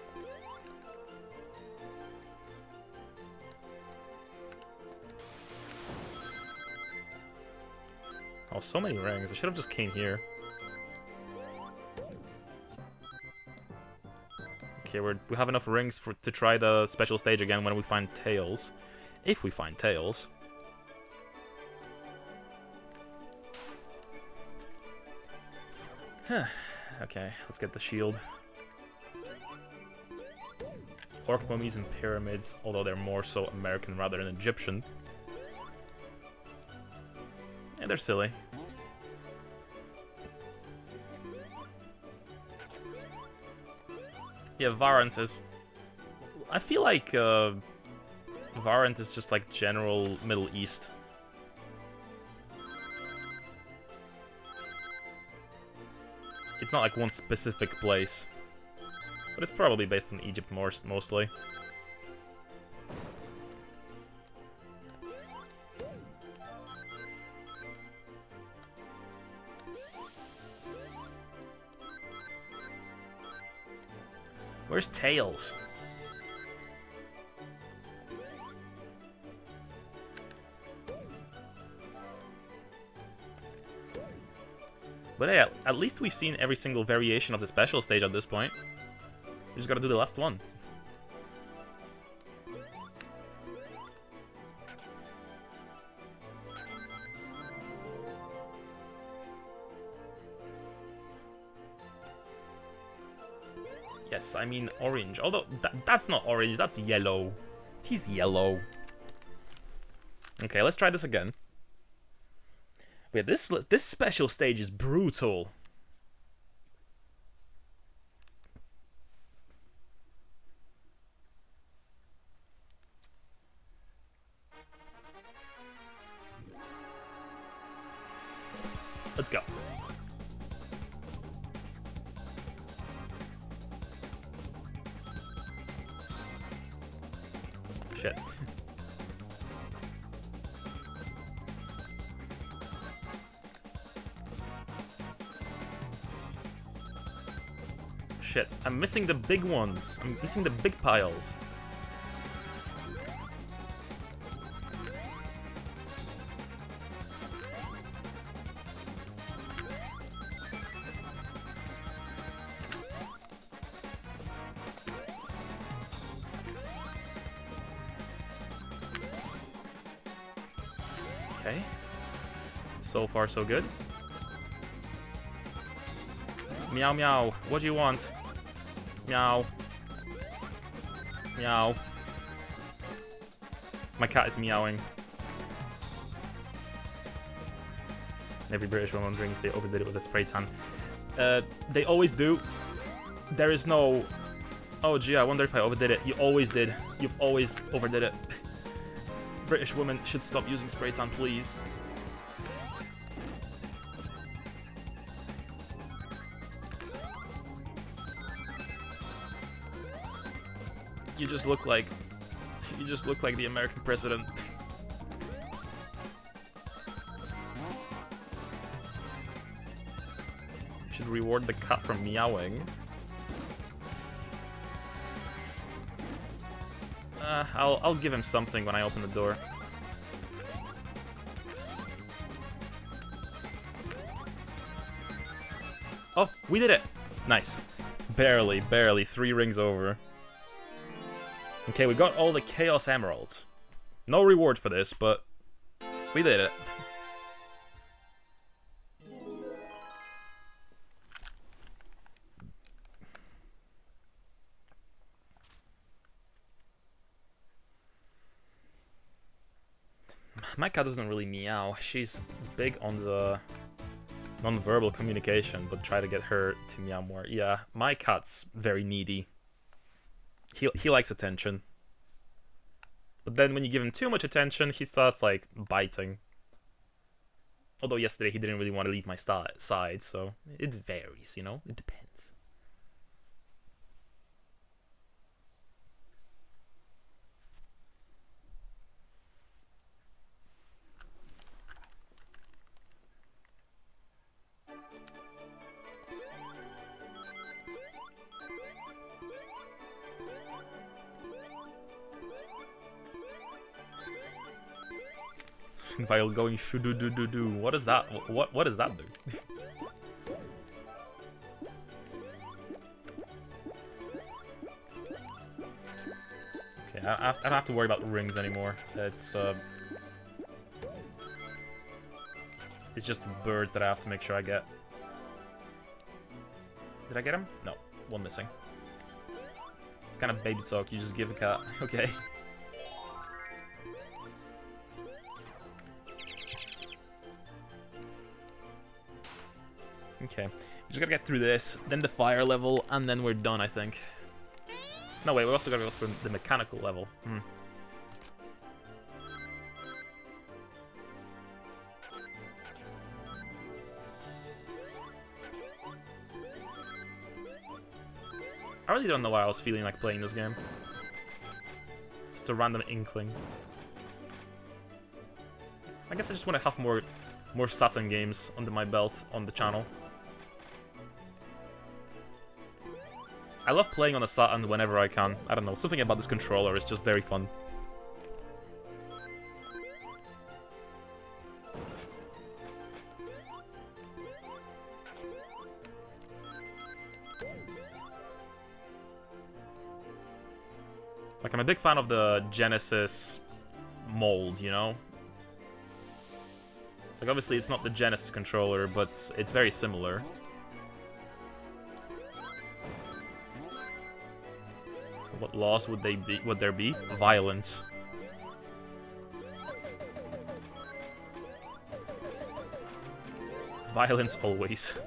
Oh, so many rings. I should have just came here. Okay, we have enough rings to try the special stage again when we find tails. If we find tails. Okay, let's get the shield. Orc mummies and pyramids, although they're more so American rather than Egyptian. And they're silly. Yeah, Varant is... I feel like Varant is just like general Middle East. It's not like one specific place. But it's probably based on Egypt mostly. Where's Tails? But hey, at least we've seen every single variation of the special stage at this point. We just gotta do the last one. Yes, I mean orange. Although, that's not orange, that's yellow. He's yellow. Okay, let's try this again. Wait, this special stage is brutal. Let's go. Shit. Shit, I'm missing the big ones. I'm missing the big piles. Okay. So far, so good. Meow meow. What do you want? Meow. Meow. My cat is meowing. Every British woman wondering if they overdid it with a spray tan. They always do. There is no... Oh gee, I wonder if I overdid it. You always did. You've always overdid it. British women should stop using spray tan, please. You just look like the American president. Should reward the cat for meowing. I'll give him something when I open the door. Oh, we did it! Nice. Barely, 3 rings over. Okay, we got all the Chaos Emeralds. No reward for this, but we did it. My cat doesn't really meow. She's big on the non-verbal communication, but try to get her to meow more. Yeah, my cat's very needy. He likes attention. But then when you give him too much attention, he starts, like, biting. Although yesterday he didn't really want to leave my side, so it varies, you know? It depends. While going shoo-doo-doo-doo-doo. What is that? What does that do? Okay, I don't have to worry about rings anymore. It's just birds that I have to make sure I get. Did I get him? No, one missing. It's kind of baby talk. You just give a cat. Okay. Okay, just gotta get through this, then the fire level, and then we're done, I think. No, wait, we also gotta go through the mechanical level. I really don't know why I was feeling like playing this game. Just a random inkling. I guess I just want to have more Saturn games under my belt on the channel. I love playing on a Saturn whenever I can. I don't know, something about this controller is just very fun. Like, I'm a big fan of the Genesis mold, you know? Like, obviously it's not the Genesis controller, but it's very similar. So what laws would there be? Violence. Violence always.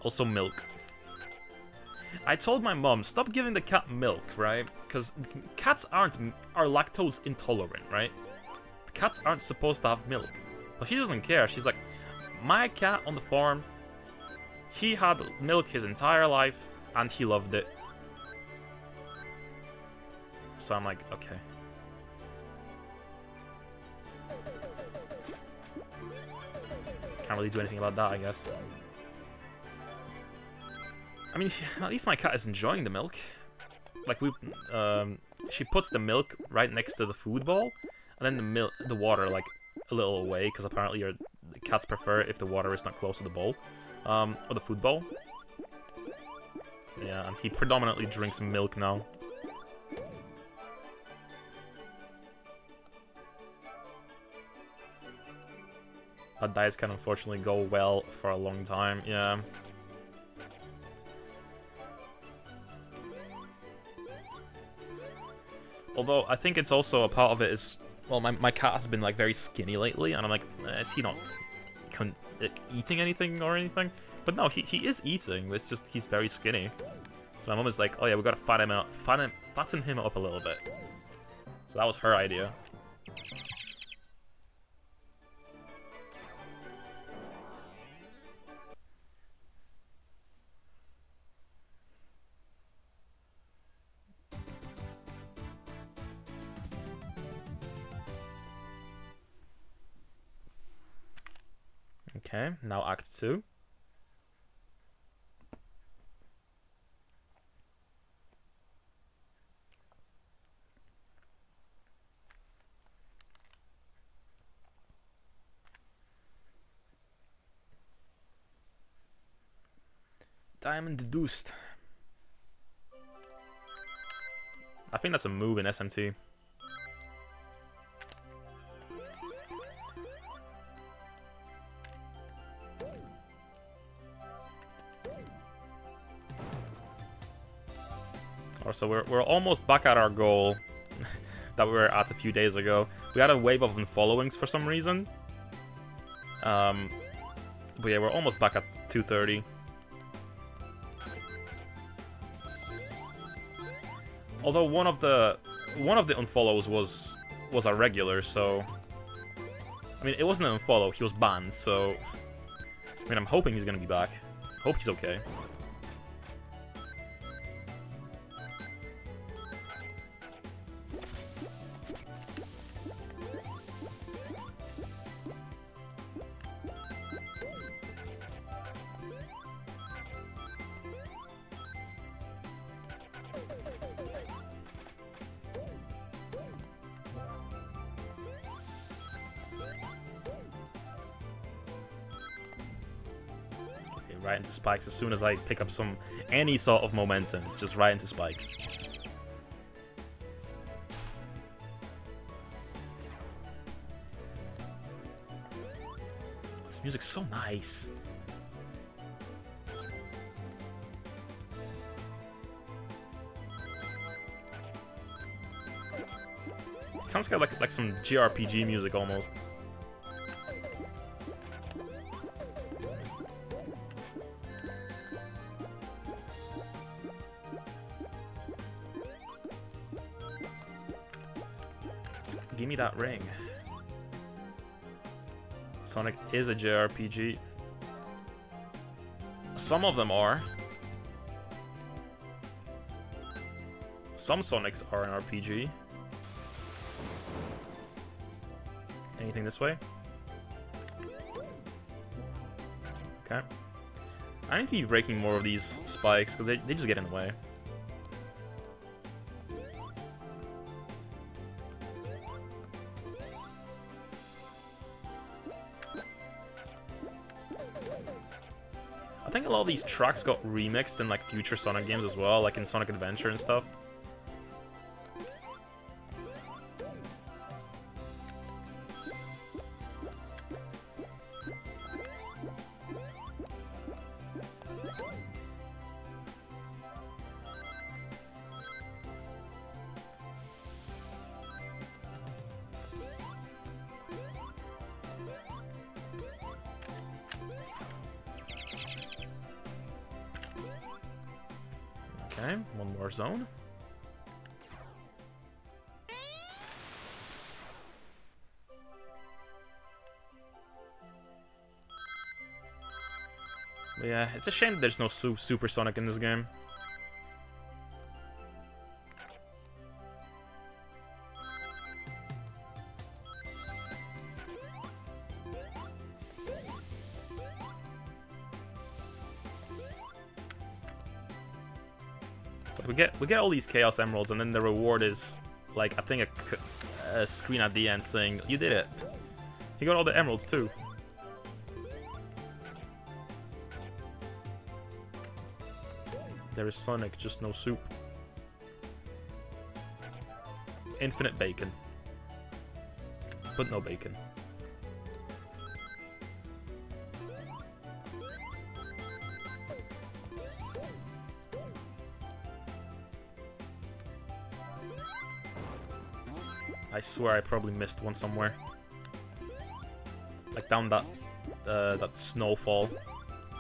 Also milk. I told my mom, stop giving the cat milk, right? Because cats are lactose intolerant, right? Cats aren't supposed to have milk. But she doesn't care. She's like, my cat on the farm, he had milk his entire life, and he loved it. So I'm like, okay. Can't really do anything about that, I guess. I mean, at least my cat is enjoying the milk. Like, she puts the milk right next to the food bowl, and then the water, like, a little away, because apparently the cats prefer it if the water is not close to the bowl, or the food bowl. Yeah, and he predominantly drinks milk now. That diets can unfortunately go well for a long time, yeah. Although, I think it's also a part of it is... Well, my cat has been, like, very skinny lately, and I'm like, is he not eating anything or anything? But no, he is eating, it's just he's very skinny. So my mom is like, oh yeah, we gotta fatten him up a little bit. So that was her idea. Okay, now Act 2. Diamond deduced. I think that's a move in SMT. So we're almost back at our goal that we were at a few days ago. We had a wave of unfollowings for some reason. But yeah, we're almost back at 230. Although one of the unfollows was a regular, so I mean, it wasn't an unfollow, he was banned, so I mean, I'm hoping he's gonna be back. Hope he's okay. Right into spikes as soon as I pick up any sort of momentum. It's just right into spikes. This music's so nice. It sounds kind of like some JRPG music almost. Give me that ring. Sonic is a JRPG. Some of them are. Some Sonics are an RPG. Anything this way? Okay. I need to be breaking more of these spikes because they just get in the way. think a lot of these tracks got remixed in like future Sonic games as well, like in Sonic Adventure and stuff. Okay, one more zone. But yeah, it's a shame that there's no Super Sonic in this game. We get all these Chaos Emeralds, and then the reward is like I think a screen at the end saying you did it. You got all the emeralds too. There is Sonic, just no soup. Infinite bacon, but no bacon. I swear I probably missed one somewhere. Like down that that snowfall.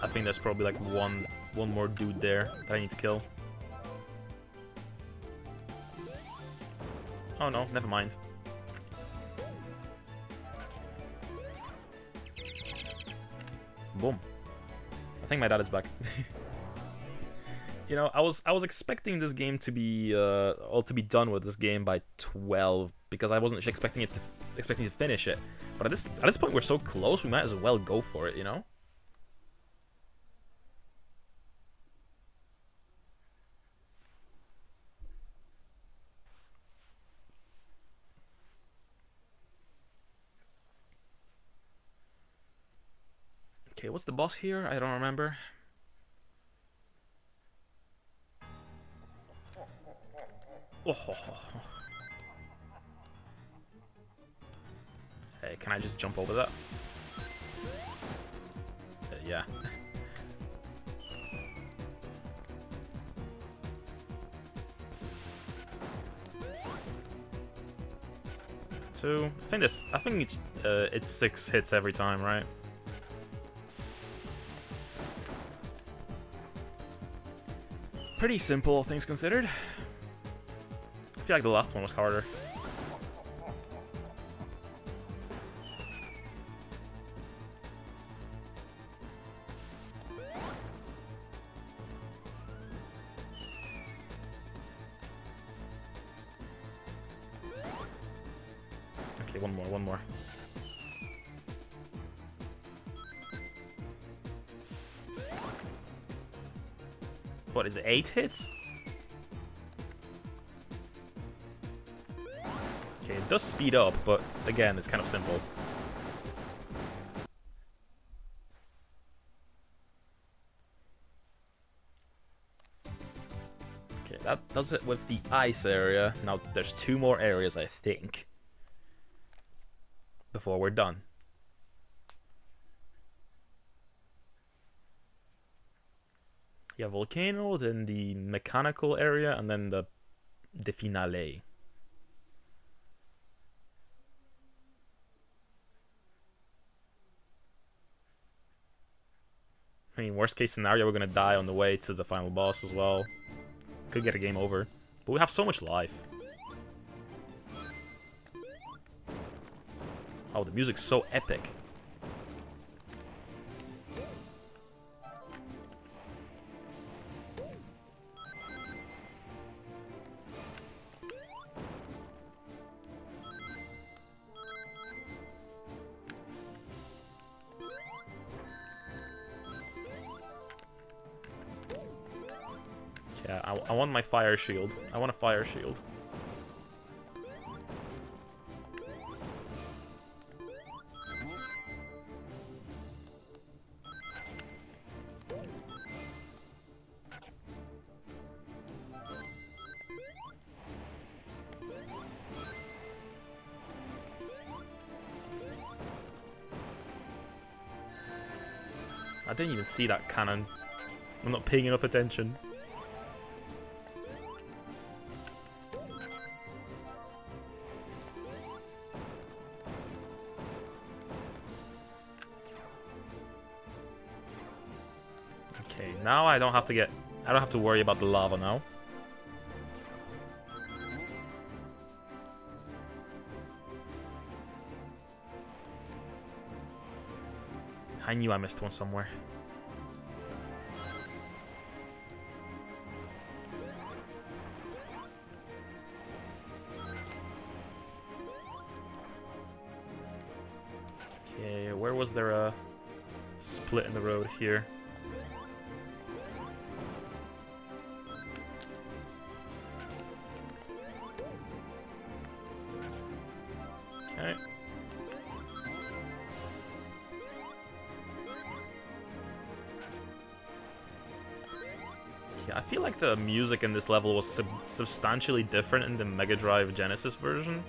I think there's probably like one more dude there that I need to kill. Oh no, never mind. Boom. I think my dad is back. You know, I was expecting this game to be to be done with this game by 12 because I wasn't expecting to finish it. But at this point we're so close, we might as well go for it, you know? Okay, what's the boss here? I don't remember. Oh. Hey, can I just jump over that? Yeah. Two. I think it's 6 hits every time, right? Pretty simple, all things considered. I feel like the last one was harder. Okay, one more. What is it, 8 hits? Okay, it does speed up, but again, it's kind of simple. Okay, that does it with the ice area. Now, there's 2 more areas, I think, before we're done. You have Volcano, then the mechanical area, and then the finale. I mean, worst case scenario, we're gonna die on the way to the final boss as well. Could get a game over. But we have so much life. Oh, the music's so epic. Yeah, I want my fire shield. I want a fire shield. I didn't even see that cannon. I'm not paying enough attention. Okay, now I don't have to worry about the lava now. I knew I missed one somewhere. Okay, where was there a split in the road here? Okay. Yeah, I feel like the music in this level was substantially different in the Mega Drive Genesis version.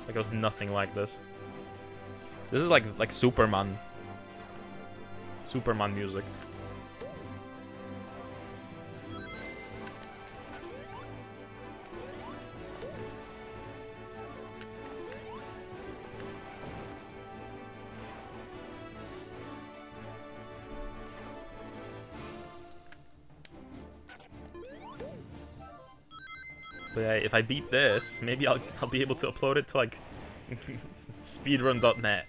Like it was nothing like this. This is like Superman music. But yeah, if I beat this, maybe I'll be able to upload it to like speedrun.net,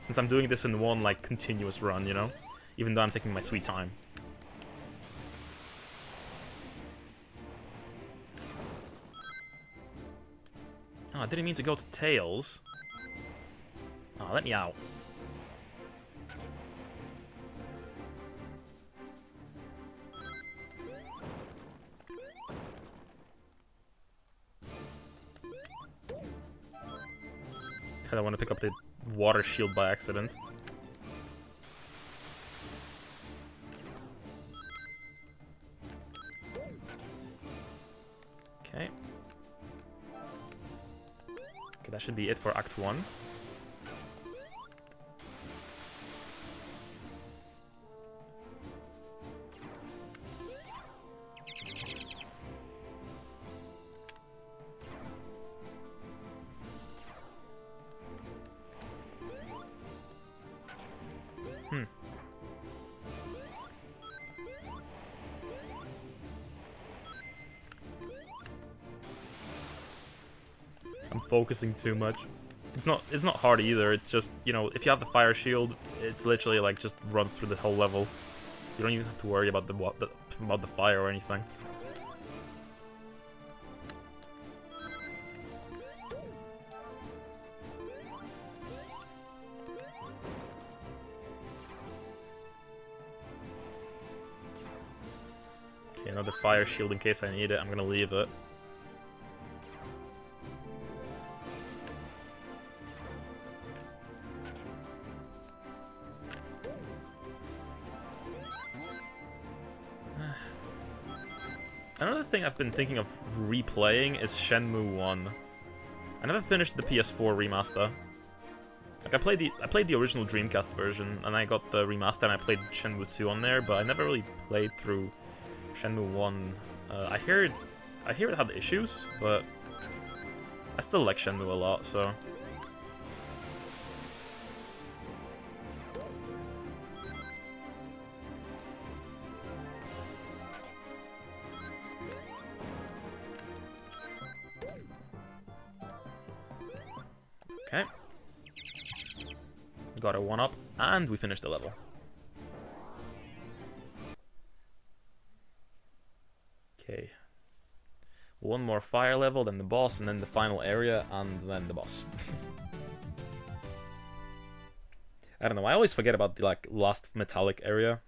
since I'm doing this in one like continuous run, you know, even though I'm taking my sweet time. Oh, I didn't mean to go to Tails. Oh, let me out. I want to pick up the water shield by accident. Okay. Okay, that should be it for Act 1. I'm focusing too much. It's not hard either. It's just, you know, if you have the fire shield, it's literally like just run through the whole level. You don't even have to worry about the fire or anything. Okay, another fire shield in case I need it. I'm gonna leave it. Another thing I've been thinking of replaying is Shenmue 1. I never finished the PS4 remaster. Like I played the original Dreamcast version, and I got the remaster, and I played Shenmue 2 on there, but I never really played through Shenmue 1. I hear it had issues, but I still like Shenmue a lot, so. Okay. Got a 1-up, and we finished the level. Okay. One more fire level, then the boss, and then the final area, and then the boss. I don't know, I always forget about the like last metallic area.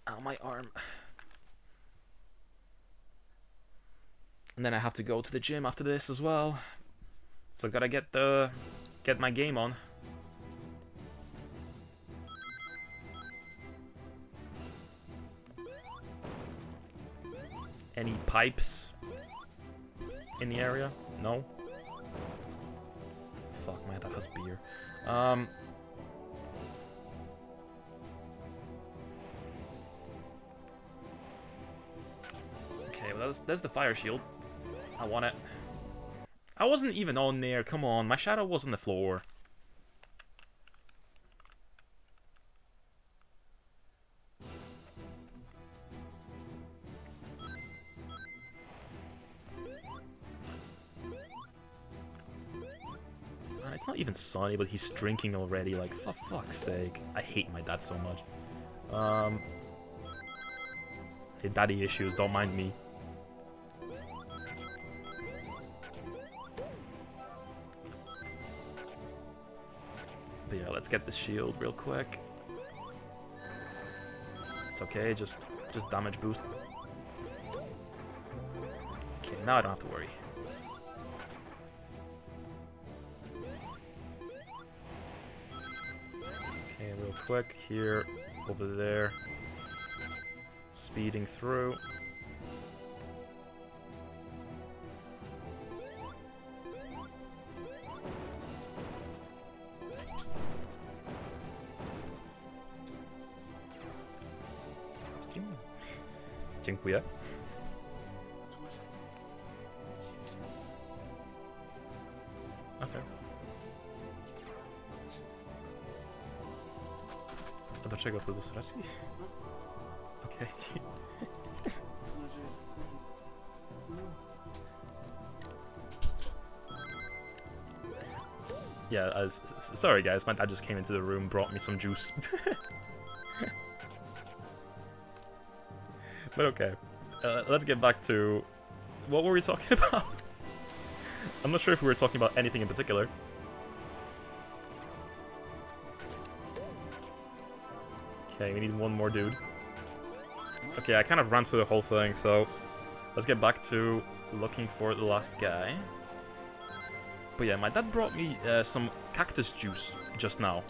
Ow, my arm. And then I have to go to the gym after this as well. So gotta get my game on. Any pipes in the area? No? Fuck, man, that has beer. Okay, well, there's the fire shield. I want it. I wasn't even on there, come on. My shadow was on the floor. It's not even sunny, but he's drinking already, like, for fuck's sake. I hate my dad so much. Hey, daddy issues, don't mind me. But yeah, let's get the shield real quick. It's okay, just damage boost. Okay, now I don't have to worry. Okay, real quick, here, over there. Speeding through. Dziękuję. Okay. A do czego to dostarczy? Okej. Yeah, sorry guys, my dad just came into the room, brought me some juice. But okay, let's get back to... What were we talking about? I'm not sure if we were talking about anything in particular. Okay, we need one more dude. Okay, I kind of ran through the whole thing, so let's get back to looking for the last guy. But yeah, my dad brought me some cactus juice just now.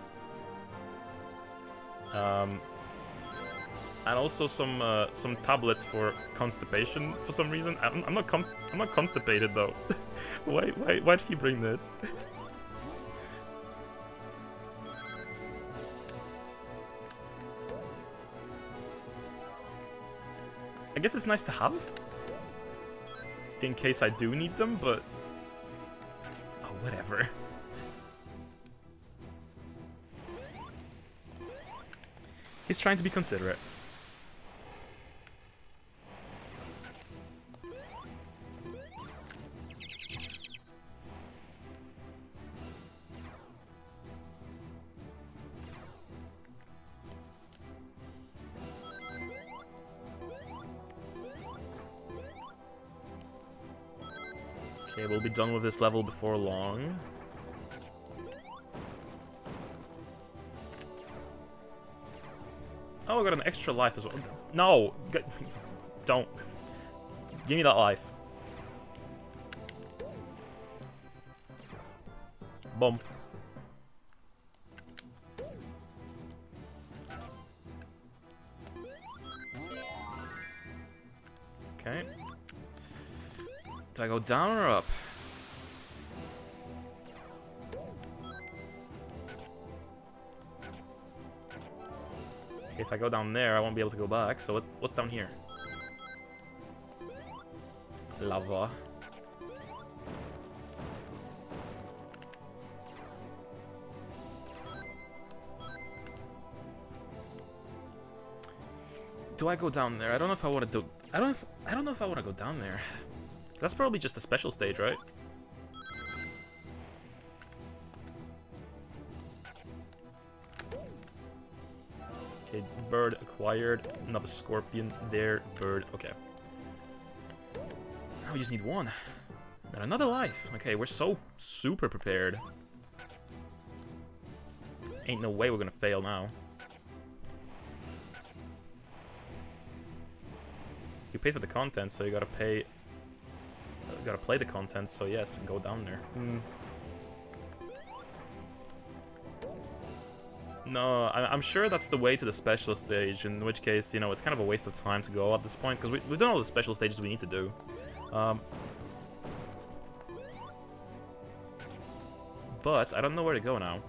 And also some tablets for constipation for some reason. I'm not constipated though. Why did he bring this? I guess it's nice to have in case I do need them, but oh, whatever. He's trying to be considerate. Okay, we'll be done with this level before long. Oh, I got an extra life as well. No! Don't. Give me that life. Boom. Okay. Do I go down or up? Okay, if I go down there, I won't be able to go back. So what's down here? Lava. Do I go down there? I don't know if I want to do. I don't know if I want to go down there. That's probably just a special stage, right? Okay, bird acquired. Another scorpion there. Bird. Okay. Now we just need one. And another life. Okay, we're so super prepared. Ain't no way we're gonna fail now. You paid for the content, so you gotta pay. You gotta play the content, so yes, go down there. No, I'm sure that's the way to the special stage, in which case, you know, it's kind of a waste of time to go at this point, because we've done all the special stages we need to do. But I don't know where to go now.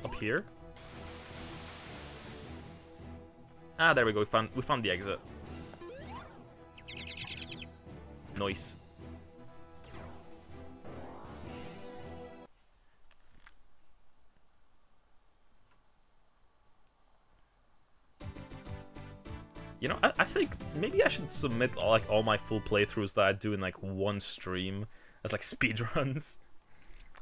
Up here? Ah, there we go. We found the exit. Nice. You know, I think maybe I should submit all my full playthroughs that I do in like one stream as like speedruns.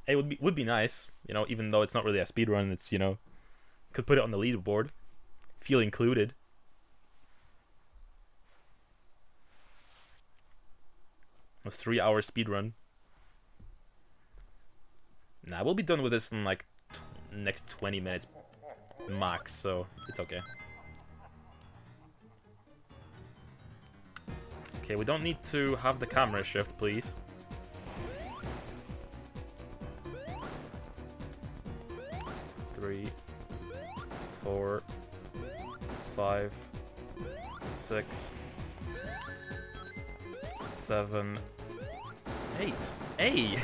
It would be nice, you know, even though it's not really a speedrun, it's, you know, could put it on the leaderboard. Feel included. A 3-hour speedrun. Nah, we'll be done with this in like next 20 minutes max, so it's okay. Okay, we don't need to have the camera shift, please. Three, 4, 5, 6, 7, 8. Hey!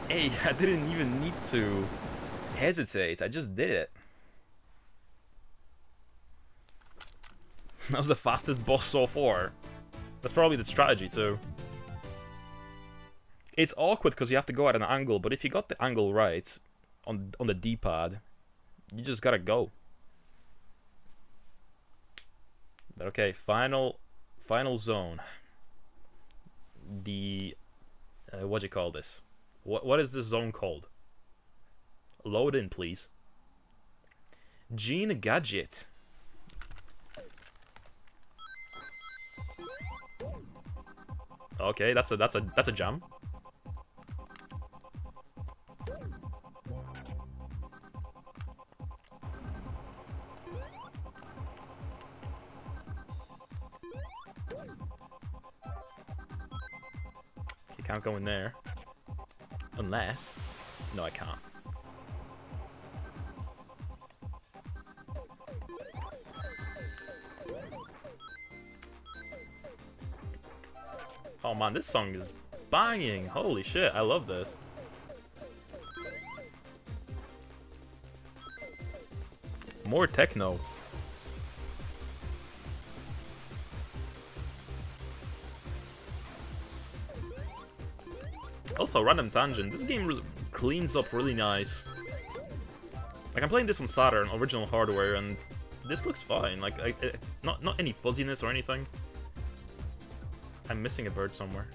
Hey, I didn't even need to hesitate. I just did it. That was the fastest boss so far. That's probably the strategy too. It's awkward because you have to go at an angle, but if you got the angle right on the D-pad, you just gotta go. But okay, final zone. The what do you call this? What is this zone called? Load in, please. Gene Gadget. Okay, that's a jam. You can't go in there. Unless... No, I can't. Oh man, this song is banging! Holy shit, I love this. More techno. Also, random tangent, this game cleans up really nice. Like, I'm playing this on Saturn, original hardware, and this looks fine. Like, not any fuzziness or anything. I'm missing a bird somewhere.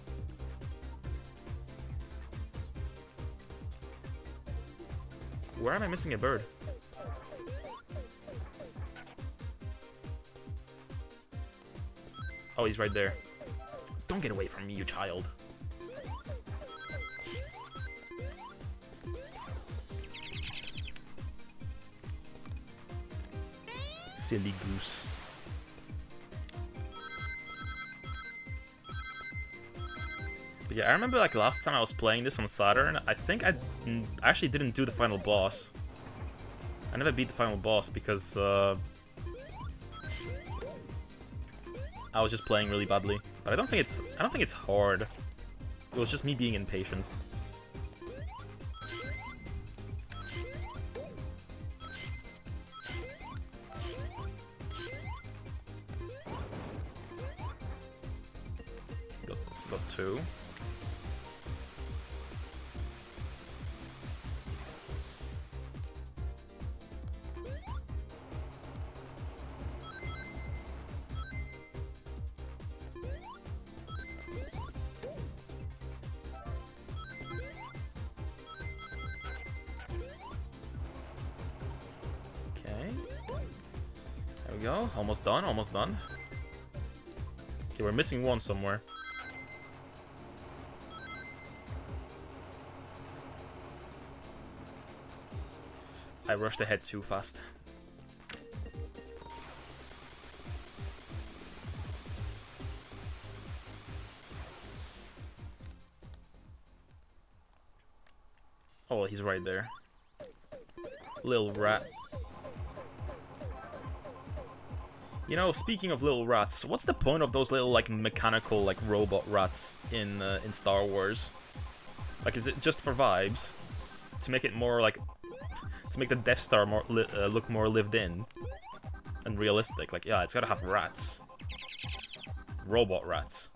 Where am I missing a bird? Oh, he's right there. Don't get away from me, you child. Silly goose. But yeah, I remember like last time I was playing this on Saturn, I think I actually didn't do the final boss. I never beat the final boss because I was just playing really badly. But I don't think it's hard. It was just me being impatient. Got 2. There we go. Almost done, almost done. Okay, we're missing one somewhere. I rushed ahead too fast. Oh, he's right there. Little rat. You know, speaking of little rats, what's the point of those little, like, mechanical, like, robot rats in Star Wars? Like, is it just for vibes? To make it more, like... To make the Death Star more look more lived in? And realistic? Like, yeah, it's gotta have rats. Robot rats.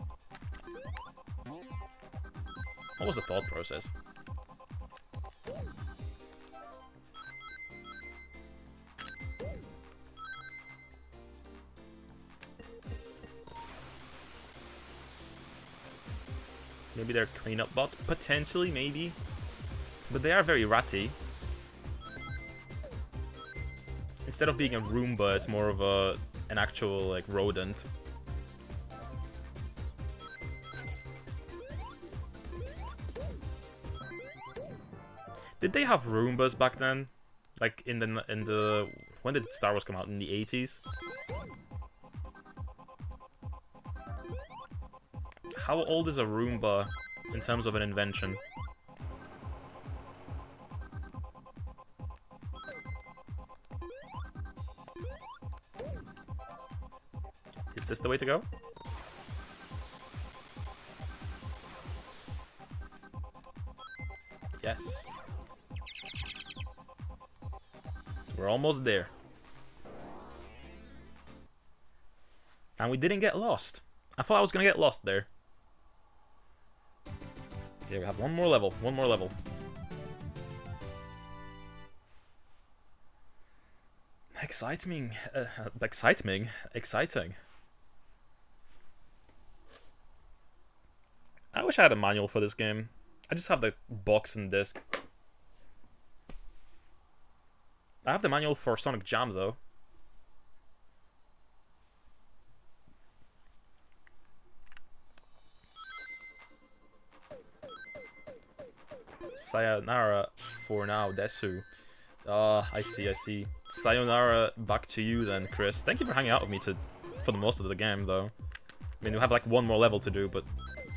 What was the thought process? Maybe they're cleanup bots? Potentially, maybe. But they are very ratty. Instead of being a Roomba, it's more of an actual, like, rodent. Did they have Roombas back then? Like, in the... When did Star Wars come out? In the 80s? How old is a Roomba in terms of an invention? Is this the way to go? Yes. We're almost there. And we didn't get lost. I thought I was gonna get lost there. Okay, we have one more level. One more level. Exciting. Exciting. I wish I had a manual for this game. I just have the box and disc. I have the manual for Sonic Jam, though. Sayonara for now, Desu. I see. Sayonara back to you then, Chris. Thank you for hanging out with me for the most of the game, though. I mean, we have like one more level to do, but,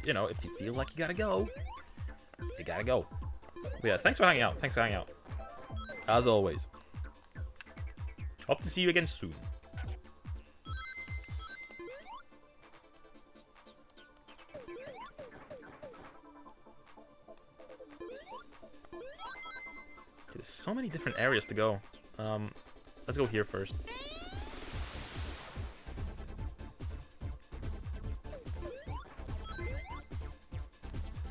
you know, if you feel like you gotta go, you gotta go. But yeah, thanks for hanging out. As always. Hope to see you again soon. There's so many different areas to go. Let's go here first.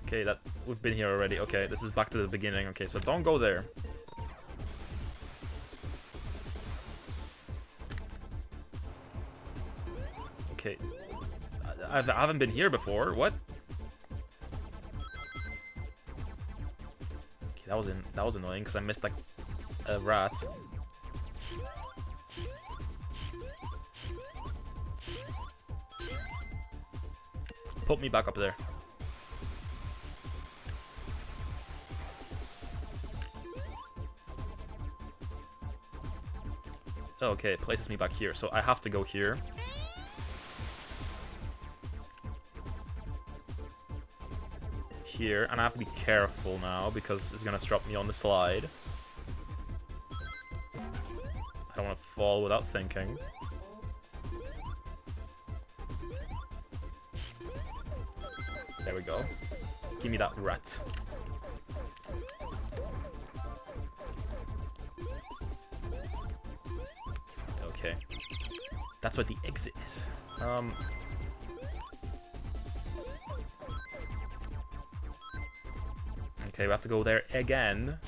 Okay, we've been here already. Okay, this is back to the beginning. Okay, so don't go there. Okay, I haven't been here before. What? Okay, that was annoying because I missed like a rat. Put me back up there. Okay, it places me back here, so I have to go here. Here, and I have to be careful now because it's gonna drop me on the slide. I don't want to fall without thinking. There we go. Give me that rat. Okay. That's what the exit is. Okay, we have to go there again.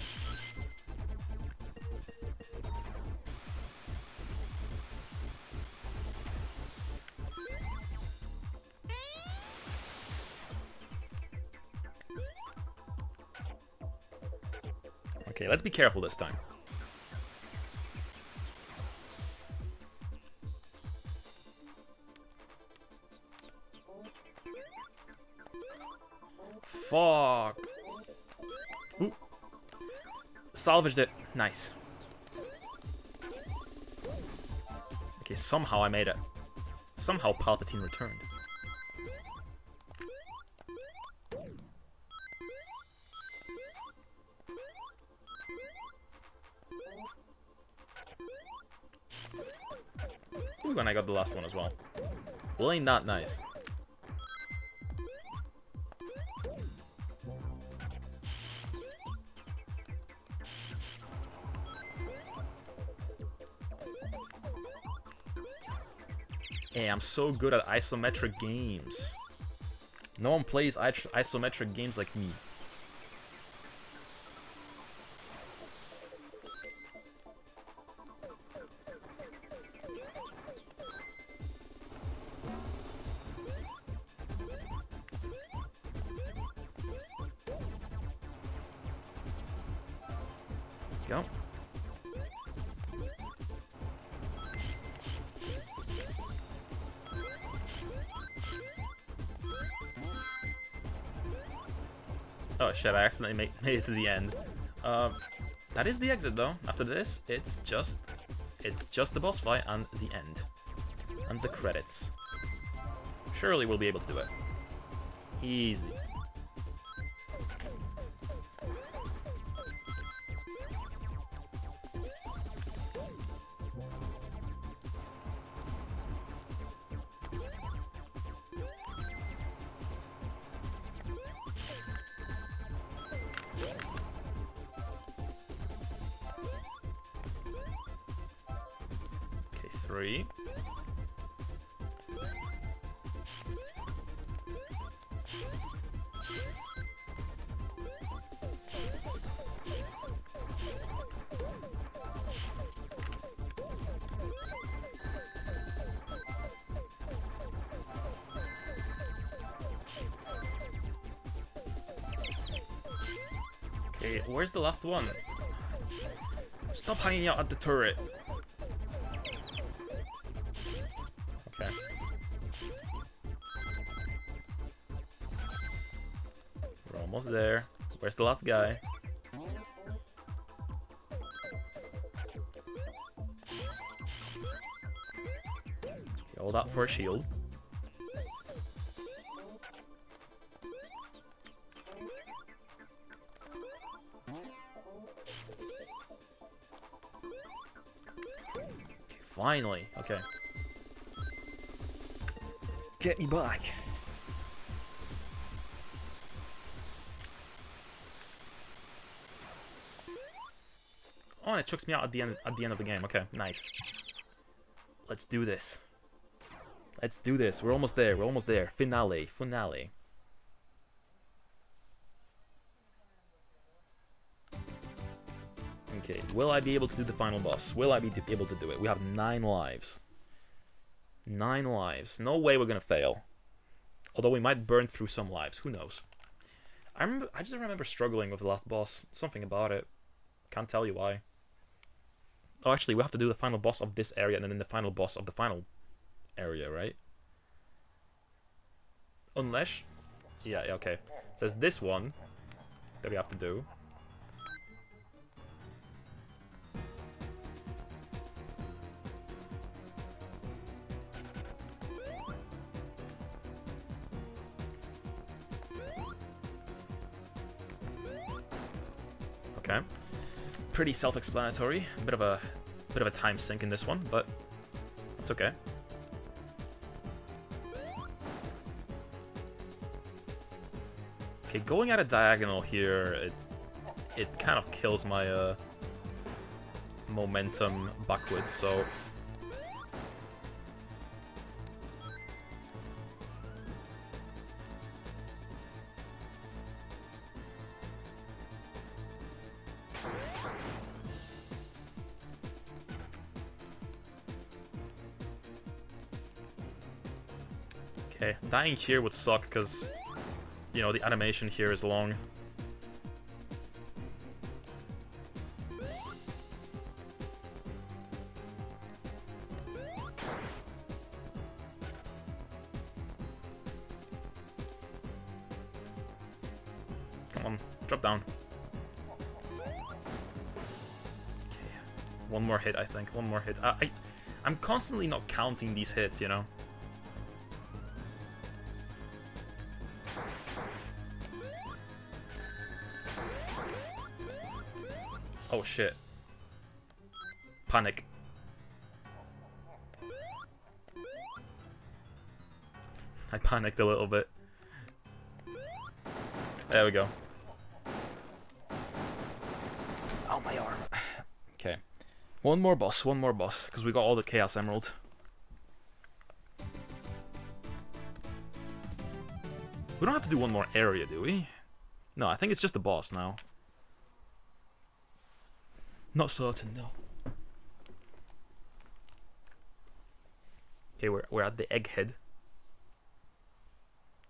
Okay, let's be careful this time. Fuck. Ooh. Salvaged it. Nice. Okay, somehow I made it. Somehow Palpatine returned. Ooh, and I got the last one as well. Well, ain't that nice? Hey, I'm so good at isometric games. No one plays isometric games like me. Go. Oh shit, I accidentally made it to the end. That is the exit though. After this, it's just the boss fight and the end. And the credits. Surely we'll be able to do it. Easy. Okay, 3. Okay, where's the last one? Stop hanging out at the turret. Okay. We're almost there. Where's the last guy? Okay, all that for a shield. Finally, okay. Get me back. Oh, and it chucks me out at the end of the game. Okay, nice. Let's do this. Let's do this. We're almost there. We're almost there. Finale. Finale. Okay, will I be able to do the final boss? Will I be able to do it? We have 9 lives. 9 lives. No way we're gonna fail. Although we might burn through some lives. Who knows? I just remember struggling with the last boss. Something about it. Can't tell you why. Oh, actually, we have to do the final boss of this area and then the final boss of the final area, right? Unless... Yeah, okay. It says this one that we have to do. Okay. Pretty self-explanatory. Bit of a time sink in this one, but it's okay. Okay, going at a diagonal here, it kind of kills my momentum backwards, so okay, dying here would suck because, you know, the animation here is long. Come on, drop down. Okay, one more hit, I think. One more hit. I'm constantly not counting these hits, you know? Oh shit. Panic. I panicked a little bit. There we go. Oh, my arm. Okay. One more boss, because we got all the Chaos Emeralds. We don't have to do one more area, do we? No, I think it's just the boss now. Not certain, no. Okay, we're at the egghead.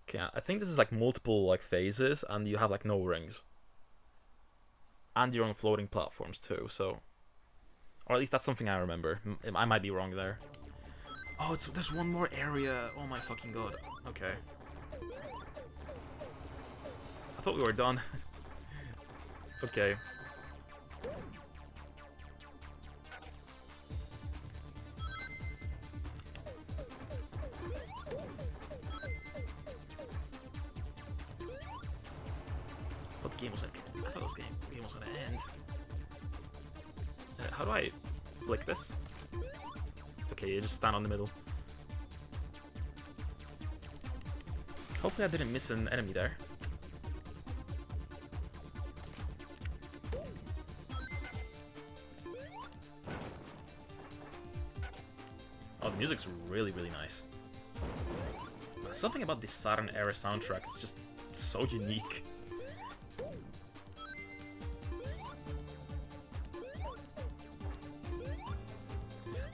Okay, I think this is like multiple like phases, and you have like no rings. And you're on floating platforms too, so... Or at least that's something I remember. I might be wrong there. Oh, there's one more area. Oh my fucking god. Okay. I thought we were done. Okay. But the game was like... I thought the game was gonna end. How do I flick this? Okay, you just stand on the middle. Hopefully I didn't miss an enemy there. Oh, the music's really, really nice. Something about the Saturn era soundtrack is just so unique.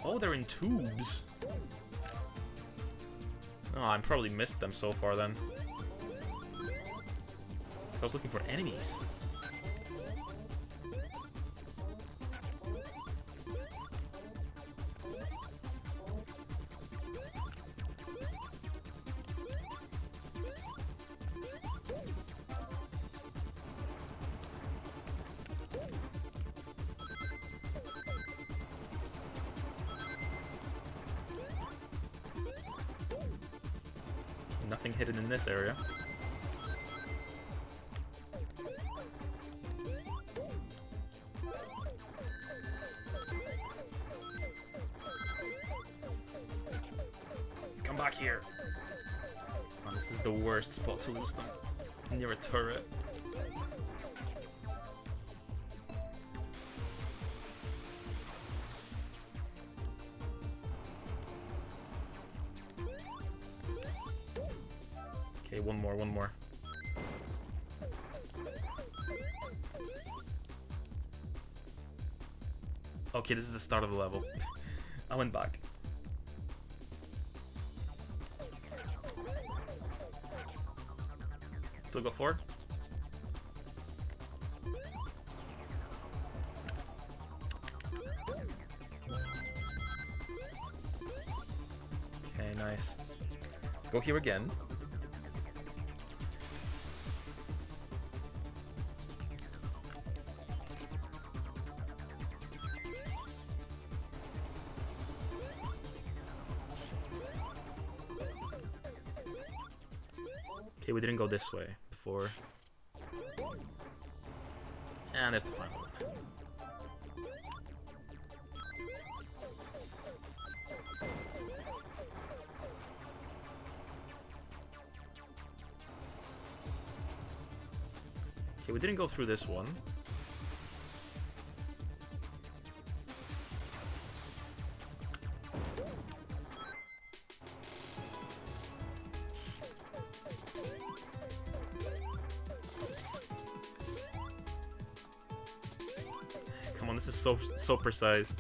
Oh, they're in tubes. Oh, I probably missed them so far then. Because I was looking for enemies. Nothing hidden in this area. Come back here. Oh, this is the worst spot to lose them. Near a turret. Okay, one more. Okay, this is the start of the level. I went back. Still go forward? Okay, nice. Let's go here again. Okay, we didn't go this way before. And there's the final one. Okay, we didn't go through this one. Come on, this is so precise.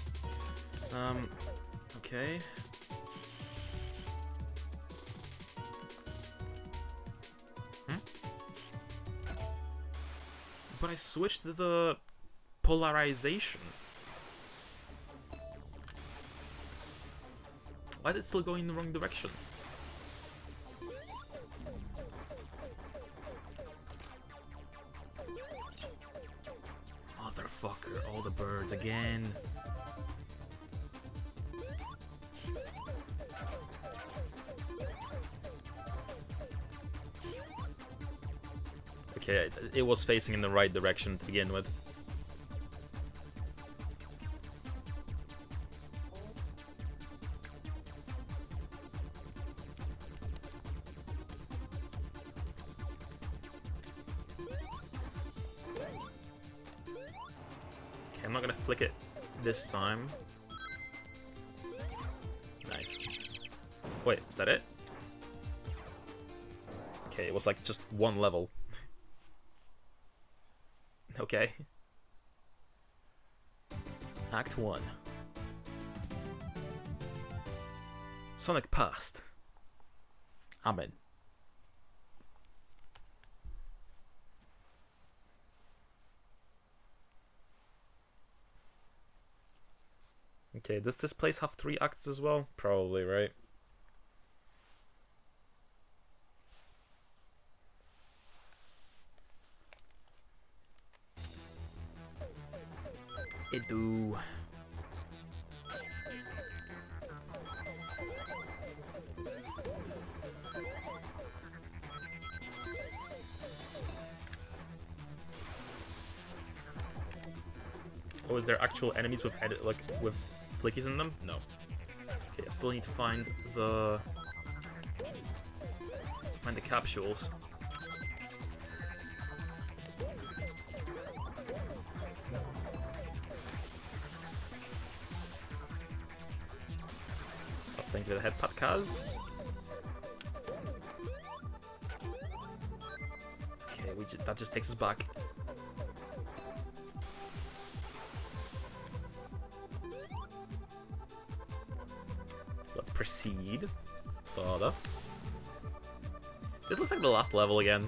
Okay. But I switched to the polarization. Why is it still going in the wrong direction? Motherfucker, all the birds again. Okay, it was facing in the right direction to begin with. I'm not gonna flick it this time. Nice. Wait, is that it? Okay, it was like just one level. Okay. Act 1. Sonic Past. I'm in. Okay, does this place have 3 acts as well? Probably, right? It do. Oh, is there actual enemies with with flickies in them? No. Okay, I still need to find the capsules. Oh, thank you for the head pat, Kaz. Okay, that just takes us back. Let's proceed further. This looks like the last level again.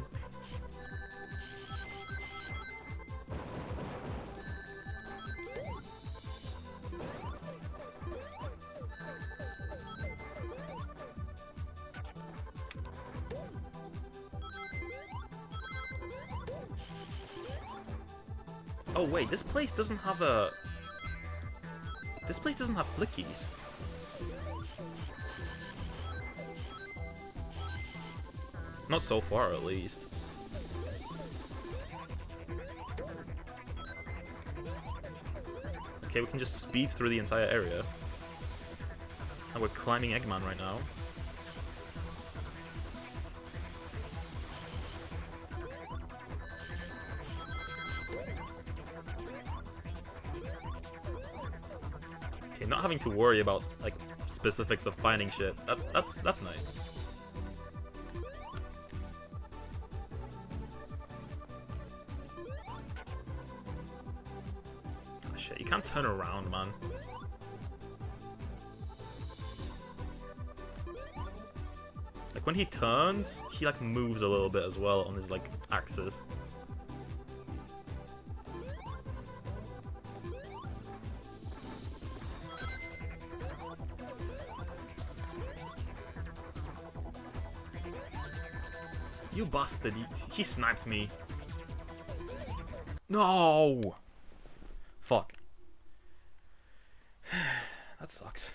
Oh wait, this place doesn't have a... This place doesn't have flickies. Not so far, at least. Okay, we can just speed through the entire area. And we're climbing Eggman right now. Okay, not having to worry about, like, specifics of finding shit. That's nice. You can't turn around, man. Like, when he turns, he, like, moves a little bit as well on his, like, axis. You bastard, he sniped me. No! Fuck. That sucks.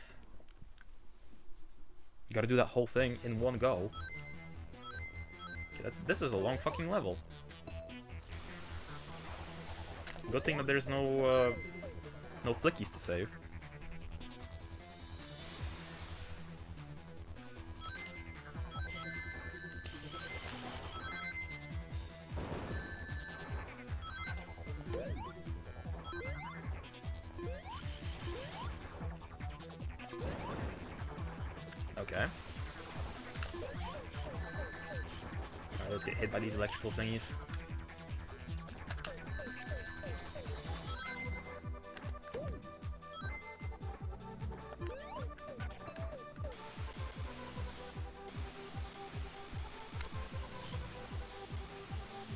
You gotta do that whole thing in one go. Okay, this is a long fucking level. Good thing that there's no flickies to save. Okay. Alright, let's get hit by these electrical thingies.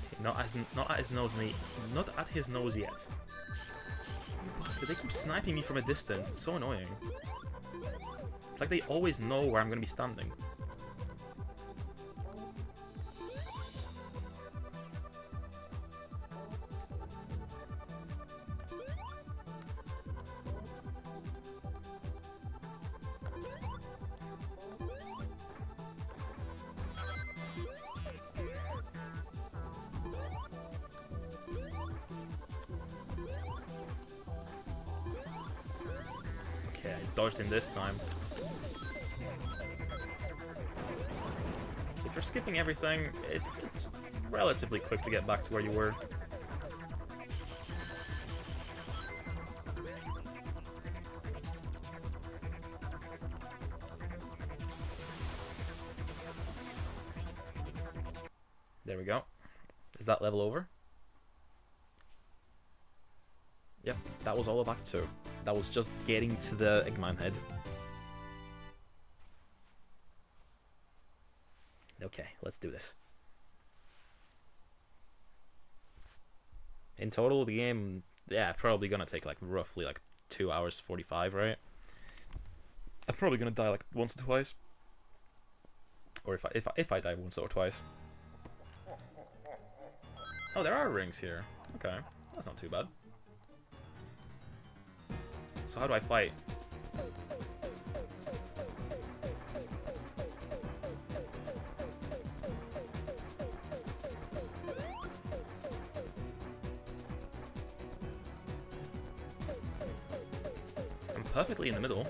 Okay, not at his nose yet. Bastard, they keep sniping me from a distance. It's so annoying. It's like they always know where I'm gonna be standing. Okay, I dodged in this time. If you're skipping everything, it's relatively quick to get back to where you were. There we go. Is that level over? Yep, that was all of Act 2. That was just getting to the Eggman head. Okay, let's do this. In total, the game, yeah, probably gonna take like roughly like 2 hours 45, right? I'm probably gonna die like once or twice, or if I die once or twice. Oh, there are rings here. Okay, that's not too bad. So how do I fight? I'm perfectly in the middle.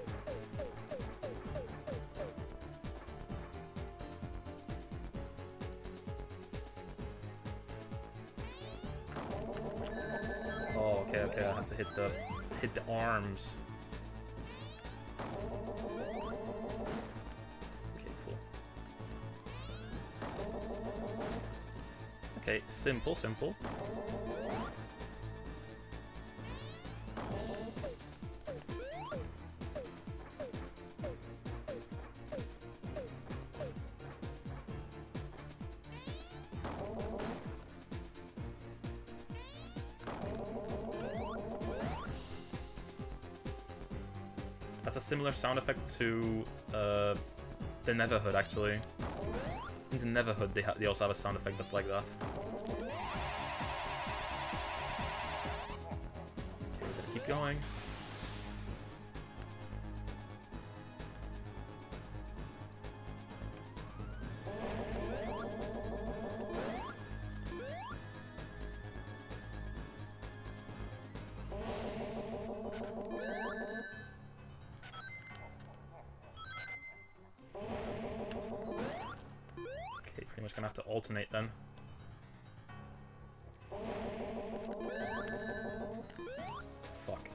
Oh, okay, I have to hit the arms. Okay, cool. Okay, simple. That's a similar sound effect to the Netherhood, actually. In the Netherhood, they also have a sound effect that's like that. Okay, we gotta keep going. Pretty much gonna have to alternate then. Fuck.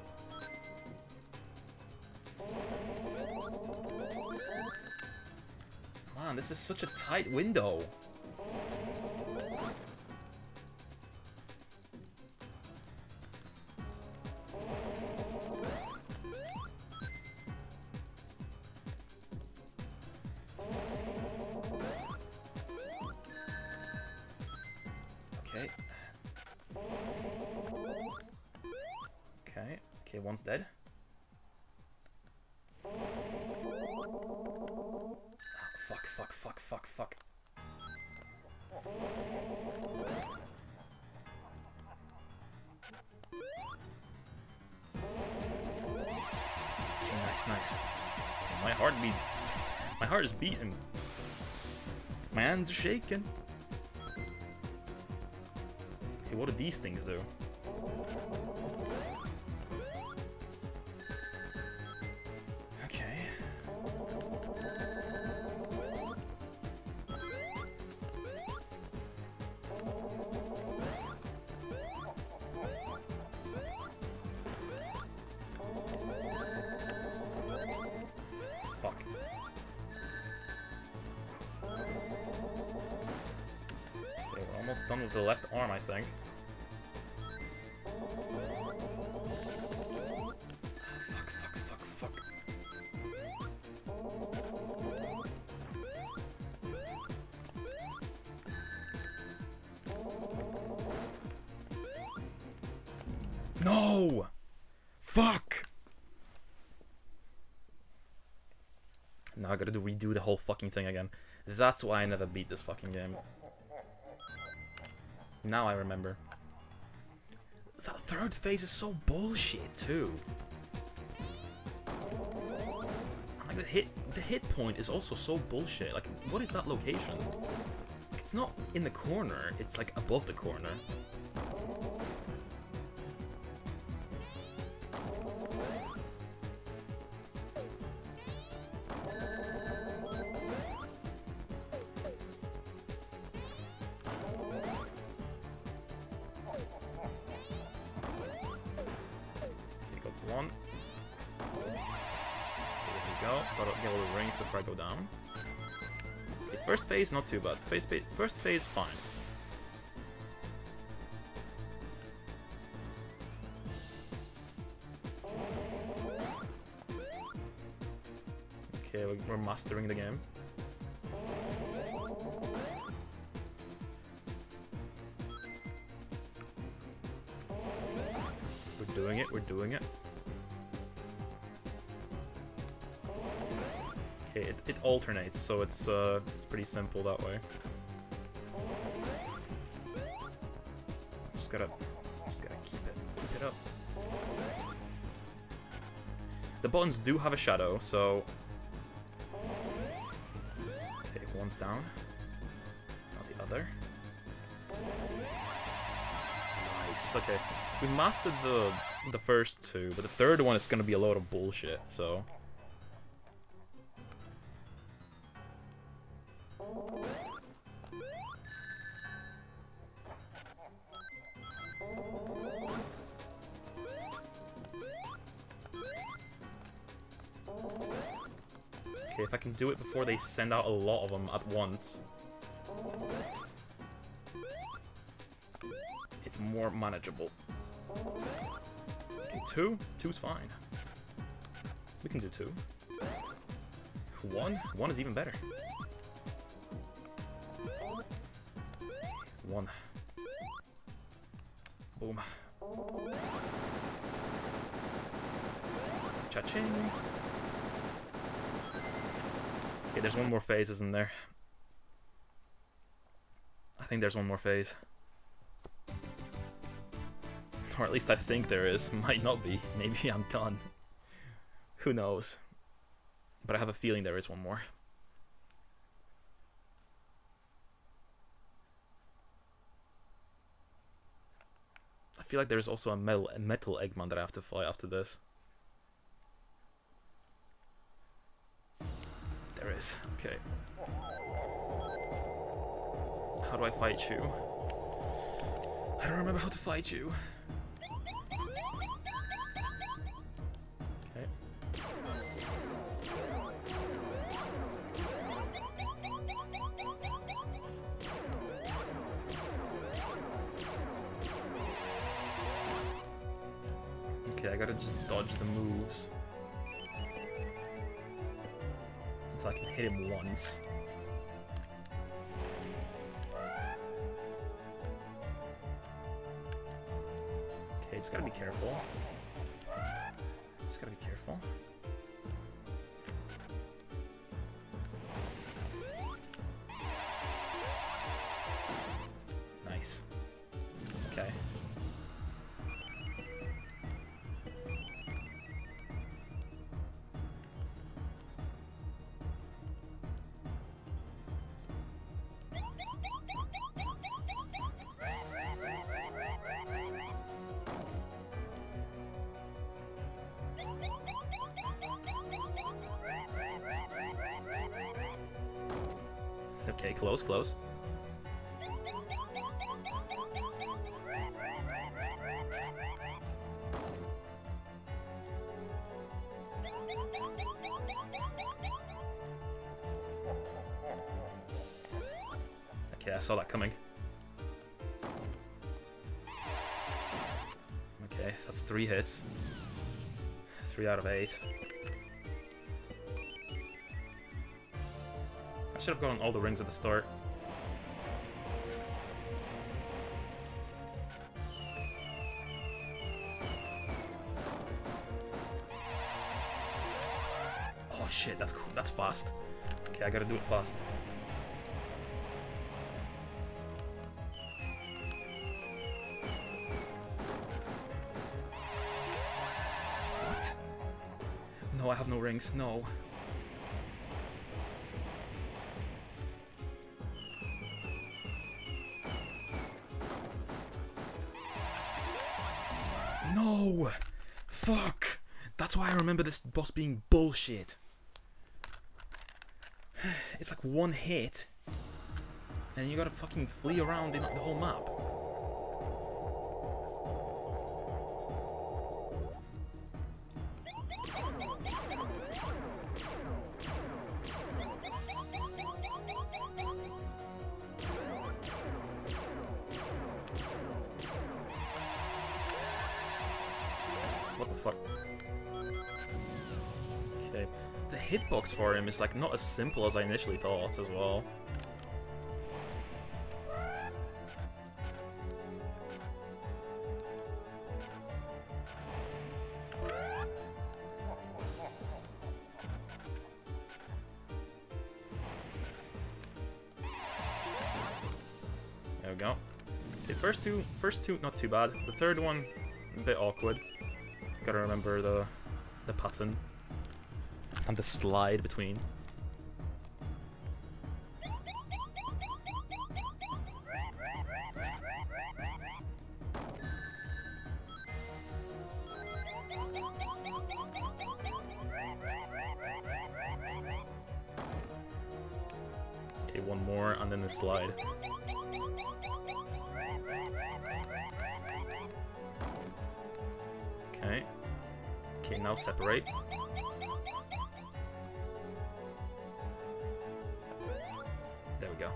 Man, this is such a tight window. Okay, one's dead. Oh, fuck. Okay, nice. My heart is beating. My hands are shaking. Okay, what do these things do? Almost done with the left arm, I think. Fuck. No! Fuck! Now I gotta redo the whole fucking thing again. That's why I never beat this fucking game. Now I remember. That third phase is so bullshit too. Like the hit point is also so bullshit. Like, what is that location? It's not in the corner, it's like above the corner. One. There we go. Gotta get all the rings before I go down. Okay, first phase, not too bad. First phase, fine. Okay, we're mastering the game. We're doing it, we're doing it. Okay, it alternates, so it's pretty simple that way. Just gotta keep it up. The buttons do have a shadow, so okay, one's down, now the other. Nice. Okay, we mastered the first two, but the third one is gonna be a load of bullshit. So. Okay, if I can do it before they send out a lot of them at once, it's more manageable. Okay, two? Two's fine. We can do two. One? One is even better. One. Boom. Cha-ching! Okay, there's one more phase, isn't there? I think there's one more phase. Or at least I think there is. Might not be. Maybe I'm done. Who knows? But I have a feeling there is one more. I feel like there's also a metal Eggman that I have to fight after this. There is. Okay. How do I fight you? I don't remember how to fight you. Okay. Okay, I gotta just dodge the moves. So I can hit him once. Okay, just gotta be careful. Just gotta be careful. Nice. Okay. Okay, close, close. Okay, I saw that coming. Okay, that's 3 hits. 3 out of 8. I should have gotten all the rings at the start. Oh shit, that's cool. That's fast. Okay, I gotta do it fast. What? No, I have no rings. No. No! Fuck! That's why I remember this boss being bullshit. It's like 1 hit, and you gotta fucking flee around in the whole map. What the fuck? Okay, the hitbox for him is like not as simple as I initially thought as well. There we go. Okay, first two, not too bad. The third one, a bit awkward. Gotta remember the pattern and the slide between. Okay, one more and then the slide. Okay. Okay, now separate. There we go.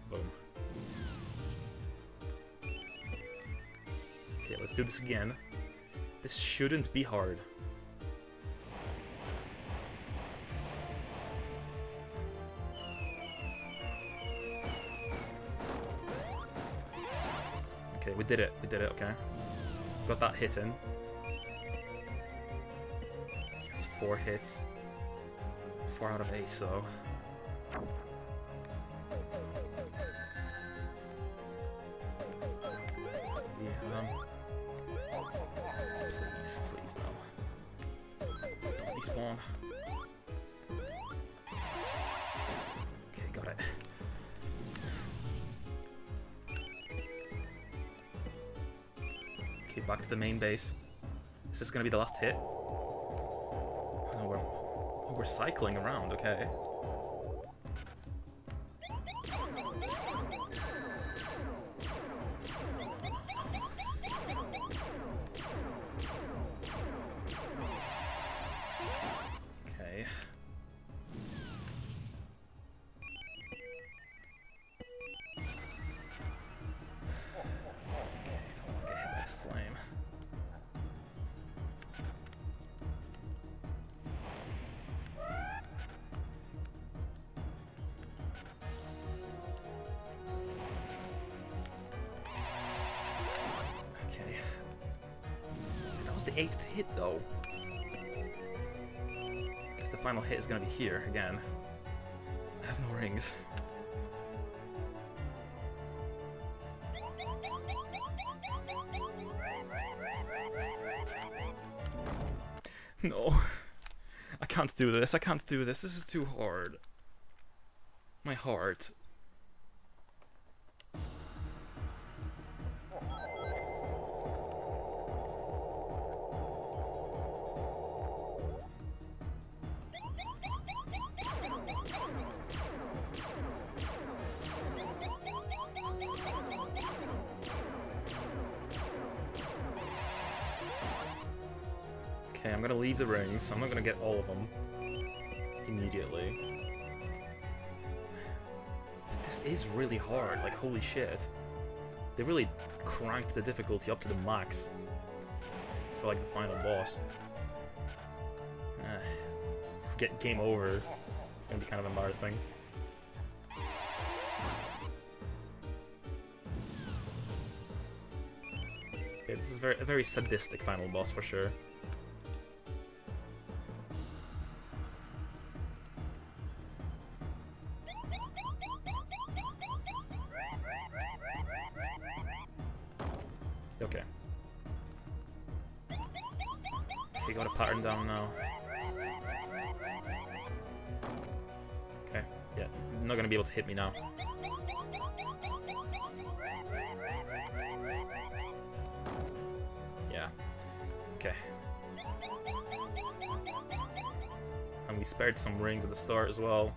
Boom. Okay, let's do this again. This shouldn't be hard. Okay, we did it, okay. Got that hit in. That's 4 hits. 4 out of 8, so. Please, no. Don't despawn. Okay, got it. Okay, back to the main base. Is this gonna be the last hit? Oh, no, we're cycling around, okay. Okay. Flame. Okay. That was the 8th hit though. Guess the final hit is gonna be here again. I have no rings. No. I can't do this. I can't do this. This is too hard. My heart. Okay, I'm gonna leave the rings. I'm not gonna get all of them immediately. But this is really hard, like holy shit. They really cranked the difficulty up to the max for like the final boss. Get game over. It's gonna be kind of embarrassing. Okay, this is a very sadistic final boss for sure. Okay. Okay, got a pattern down now. Okay, yeah, not gonna be able to hit me now. Yeah. Okay. And we spared some rings at the start as well.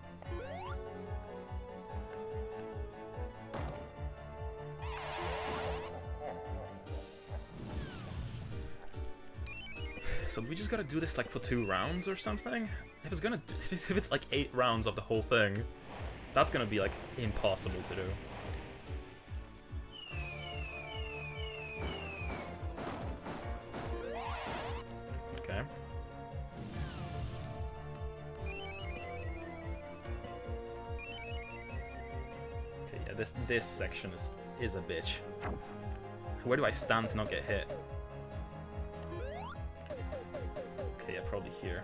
So we just gotta do this like for 2 rounds or something? If it's like 8 rounds of the whole thing, that's gonna be like impossible to do. this section is a bitch. Where do I stand to not get hit? Okay, yeah, probably here.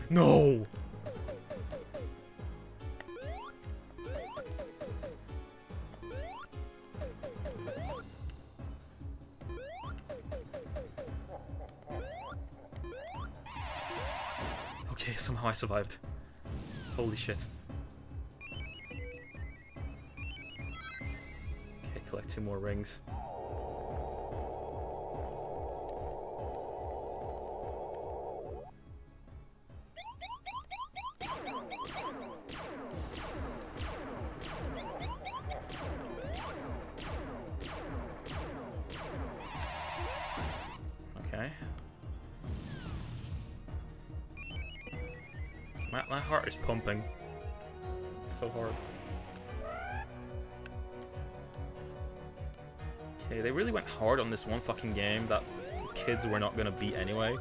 No! Okay, somehow I survived. Holy shit. Okay, collect 2 more rings. Okay. My heart is pumping. It's so hard. Okay, they really went hard on this one fucking game that kids were not gonna beat anyway,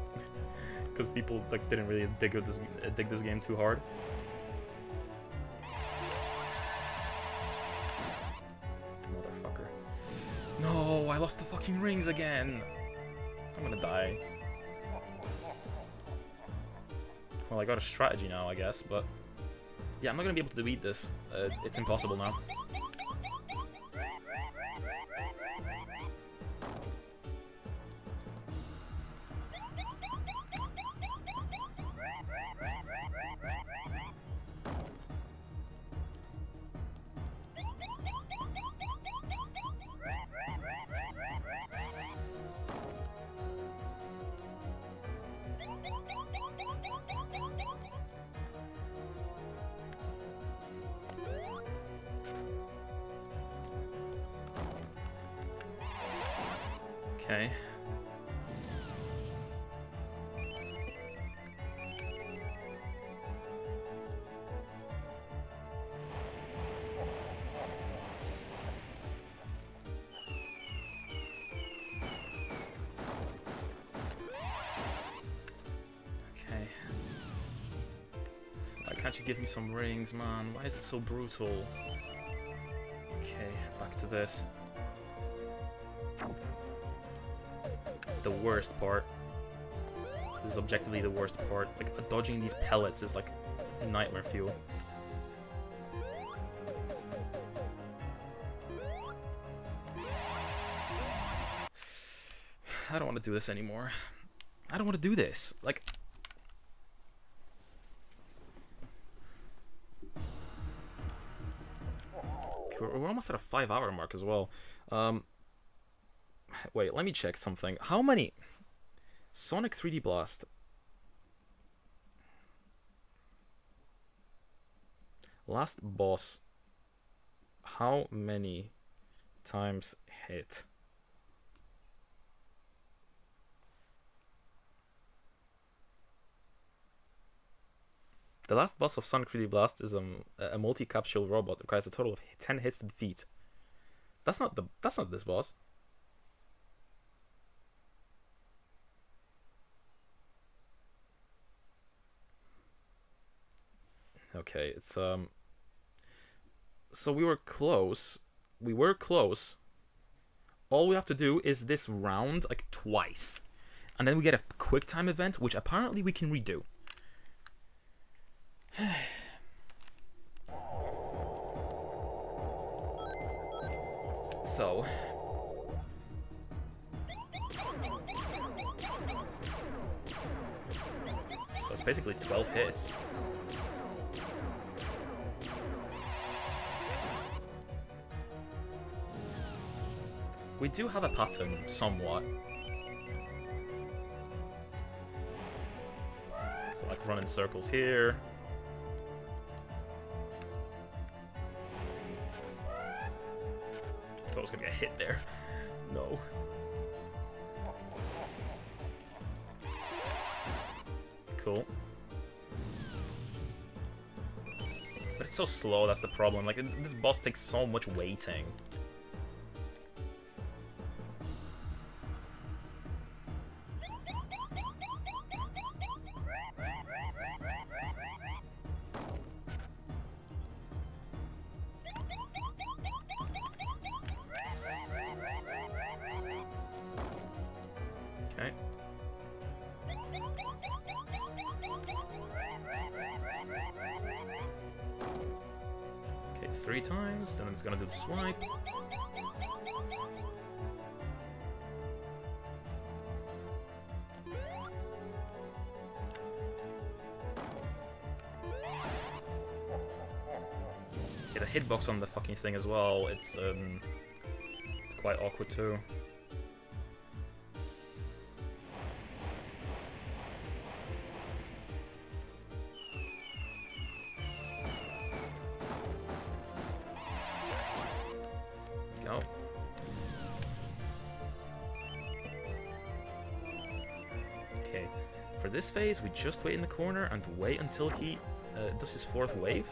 because people like didn't really dig this game too hard. Motherfucker! No, I lost the fucking rings again. I'm gonna die. Well, I got a strategy now, I guess, but yeah, I'm not gonna be able to defeat this. It's impossible now. Okay. Okay. Why can't you give me some rings, man? Why is it so brutal? Okay, back to this. The worst part. This is objectively the worst part. Like, dodging these pellets is like nightmare fuel. I don't want to do this anymore. I don't want to do this. Like, we're almost at a 5-hour mark as well. Wait, let me check something. How many? Sonic 3D Blast. Last boss. How many times hit? The last boss of Sonic 3D Blast is a multi-capsule robot. Requires a total of 10 hits to defeat. That's not this boss. Okay, it's so we were close. We were close. All we have to do is this round like twice. And then we get a quick time event, which apparently we can redo. So it's basically 12 hits. We do have a pattern, somewhat. So, like, run in circles here. I thought I was gonna get hit there. No. Cool. But it's so slow, that's the problem. Like, this boss takes so much waiting. 3 times, then it's gonna do the swipe. Okay, the hitbox on the fucking thing as well, it's quite awkward too. Go. Okay, for this phase, we just wait in the corner and wait until he does his 4th wave.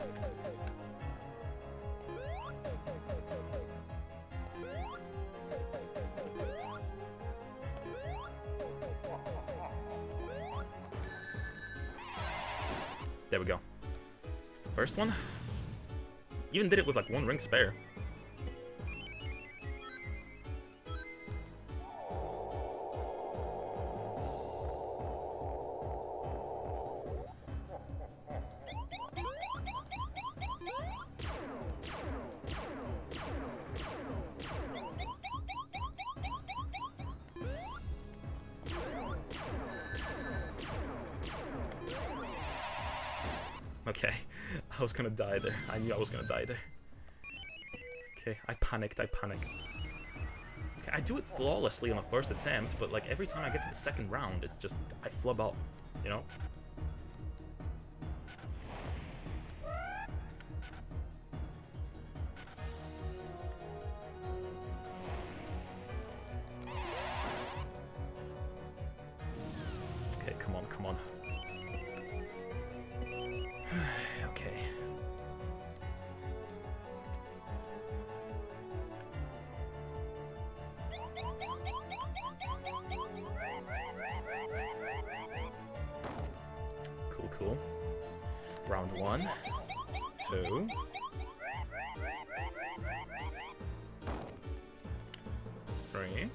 There we go. It's the first one. Even did it with like 1 ring spare. Okay, I was gonna die there. I knew I was gonna die there. Okay, I panicked. Okay, I do it flawlessly on the first attempt, but like every time I get to the second round, it's just, I flub up, you know? Okay, come on. Okay. Cool. Round 1, 2. 3.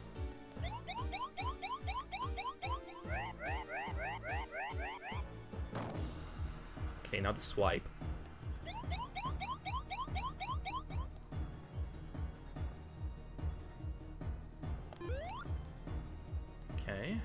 Okay, now the swipe. Okay.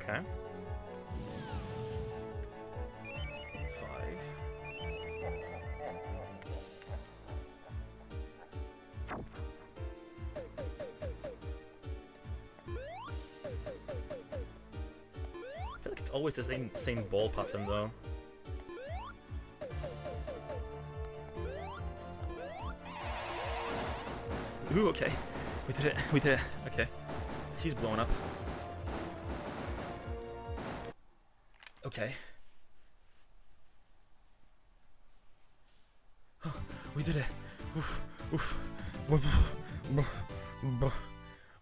Okay. 5. I feel like it's always the same ball pattern though. Ooh, okay. We did it. Okay. He's blown up. Okay. Oh, we did it. Oof.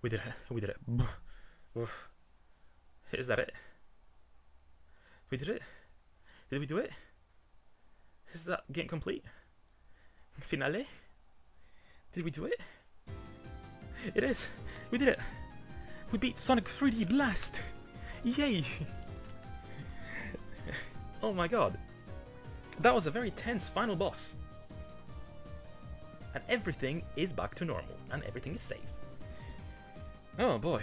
We did it. Oof. Is that it? We did it? Did we do it? Is that game complete? Finale? Did we do it? It is. We did it. We beat Sonic 3D Blast. Yay. Oh my god. That was a very tense final boss. And everything is back to normal. And everything is safe. Oh boy.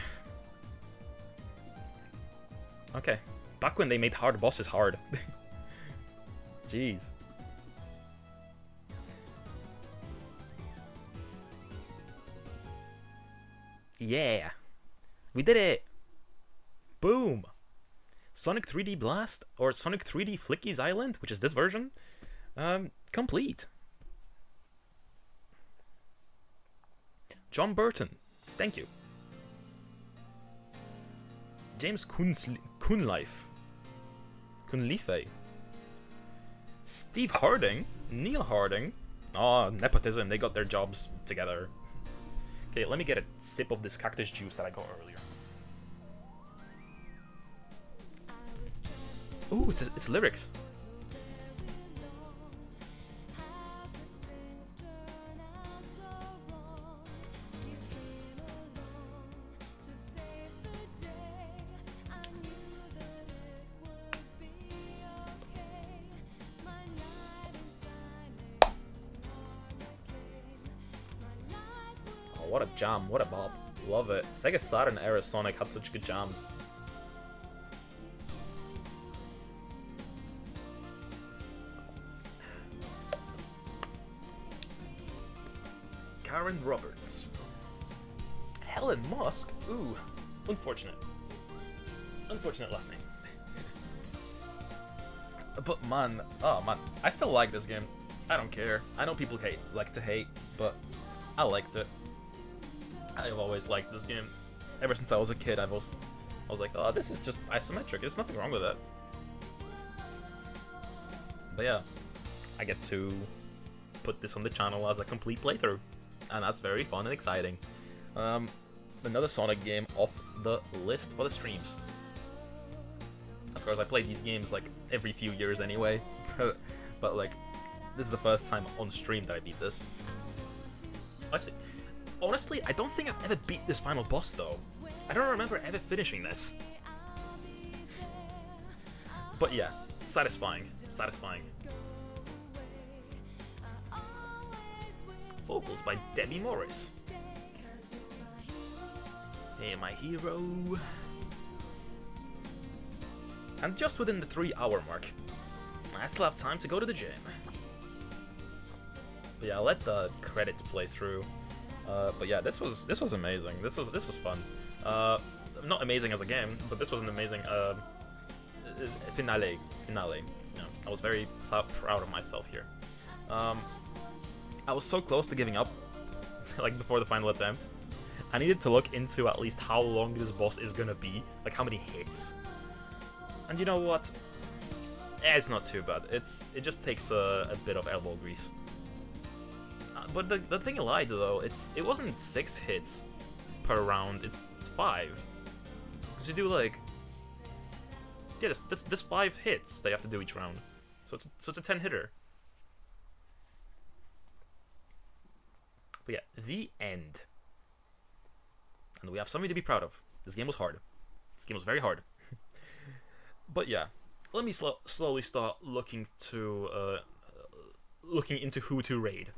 Okay. Back when they made hard bosses hard. Jeez. Yeah. We did it. Boom. Sonic 3D Blast, or Sonic 3D Flicky's Island, which is this version, complete. John Burton, thank you. James Kunlife. Steve Harding, Neil Harding. Oh, nepotism, they got their jobs together. Okay, let me get a sip of this cactus juice that I got earlier. Ooh, it's lyrics. Oh, what a jam, what a bop. Love it. Sega Saturn era Sonic had such good jams. Karen Roberts. Helen Musk? Ooh, unfortunate. Unfortunate last name. But man, oh man, I still like this game. I don't care. I know people like to hate, but I liked it. I've always liked this game. Ever since I was a kid, I was like, oh, this is just isometric. There's nothing wrong with it. But yeah, I get to put this on the channel as a complete playthrough, and that's very fun and exciting. Another Sonic game off the list for the streams. Of course, I play these games like every few years anyway, but like, this is the first time on stream that I beat this. Actually, honestly, I don't think I've ever beat this final boss though. I don't remember ever finishing this. But yeah, satisfying, satisfying. Vocals by Debbie Morris. Hey, my hero. And just within the 3-hour mark, I still have time to go to the gym. But yeah, I'll let the credits play through. But yeah, this was amazing. This was fun. Not amazing as a game, but this was an amazing finale. Yeah, I was very proud of myself here. I was so close to giving up, like before the final attempt. I needed to look into at least how long this boss is gonna be, like how many hits. And you know what? It's not too bad. It just takes a bit of elbow grease. But the thing I lied though, it wasn't 6 hits per round. It's 5. Cause you do like, yeah, this 5 hits that you have to do each round. So it's a 10-hitter. But yeah, the end. And we have something to be proud of. This game was hard. This game was very hard. But yeah, let me slowly start looking into who to raid.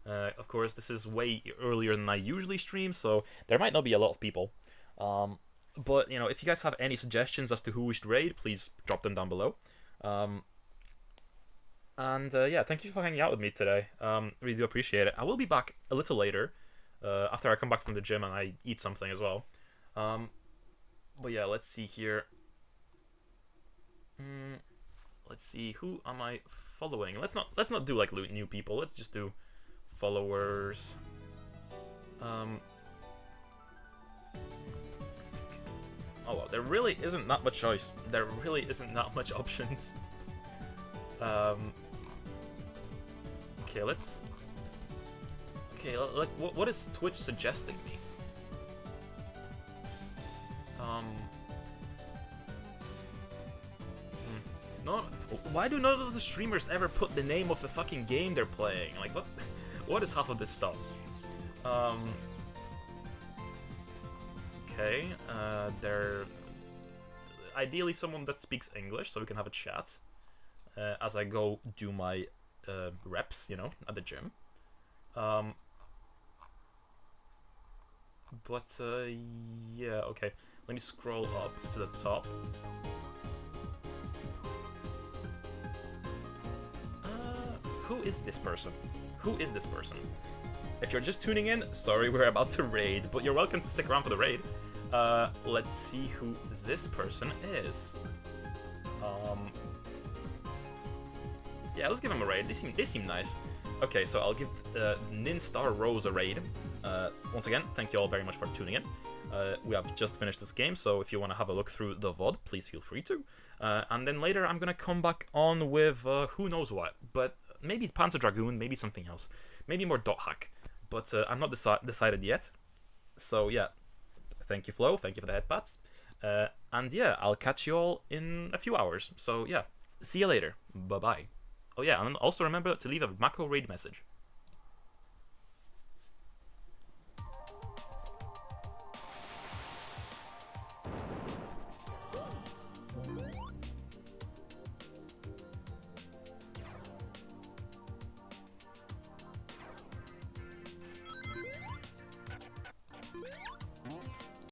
Of course, this is way earlier than I usually stream, so there might not be a lot of people. But you know, if you guys have any suggestions as to who we should raid, please drop them down below. Yeah, thank you for hanging out with me today. Really do appreciate it. I will be back a little later, after I come back from the gym and I eat something as well. But yeah, let's see here. Let's see, who am I following? Let's not do like new people. Let's just do followers. Oh well, there really isn't that much choice. There really isn't that much options. Okay, let's. Okay, what is Twitch suggesting me? No, why do none of the streamers ever put the name of the fucking game they're playing? Like, what is half of this stuff? Okay, they're ideally someone that speaks English, so we can have a chat as I go do my reps, you know, at the gym. Yeah, okay. Let me scroll up to the top. Who is this person? Who is this person? If you're just tuning in, sorry, we're about to raid, but you're welcome to stick around for the raid. Let's see who this person is. Yeah, let's give him a raid. They seem nice. Okay, so I'll give Ninstar Rose a raid. Once again, thank you all very much for tuning in. We have just finished this game, so if you want to have a look through the VOD, please feel free to. And then later I'm gonna come back on with who knows what, but maybe Panzer Dragoon, maybe something else, maybe more dot hack, but I'm not decided yet. So yeah, thank you Flo, thank you for the headpats, And yeah, I'll catch you all in a few hours. So yeah, see you later. Bye bye. Oh yeah, and also remember to leave a macro raid message.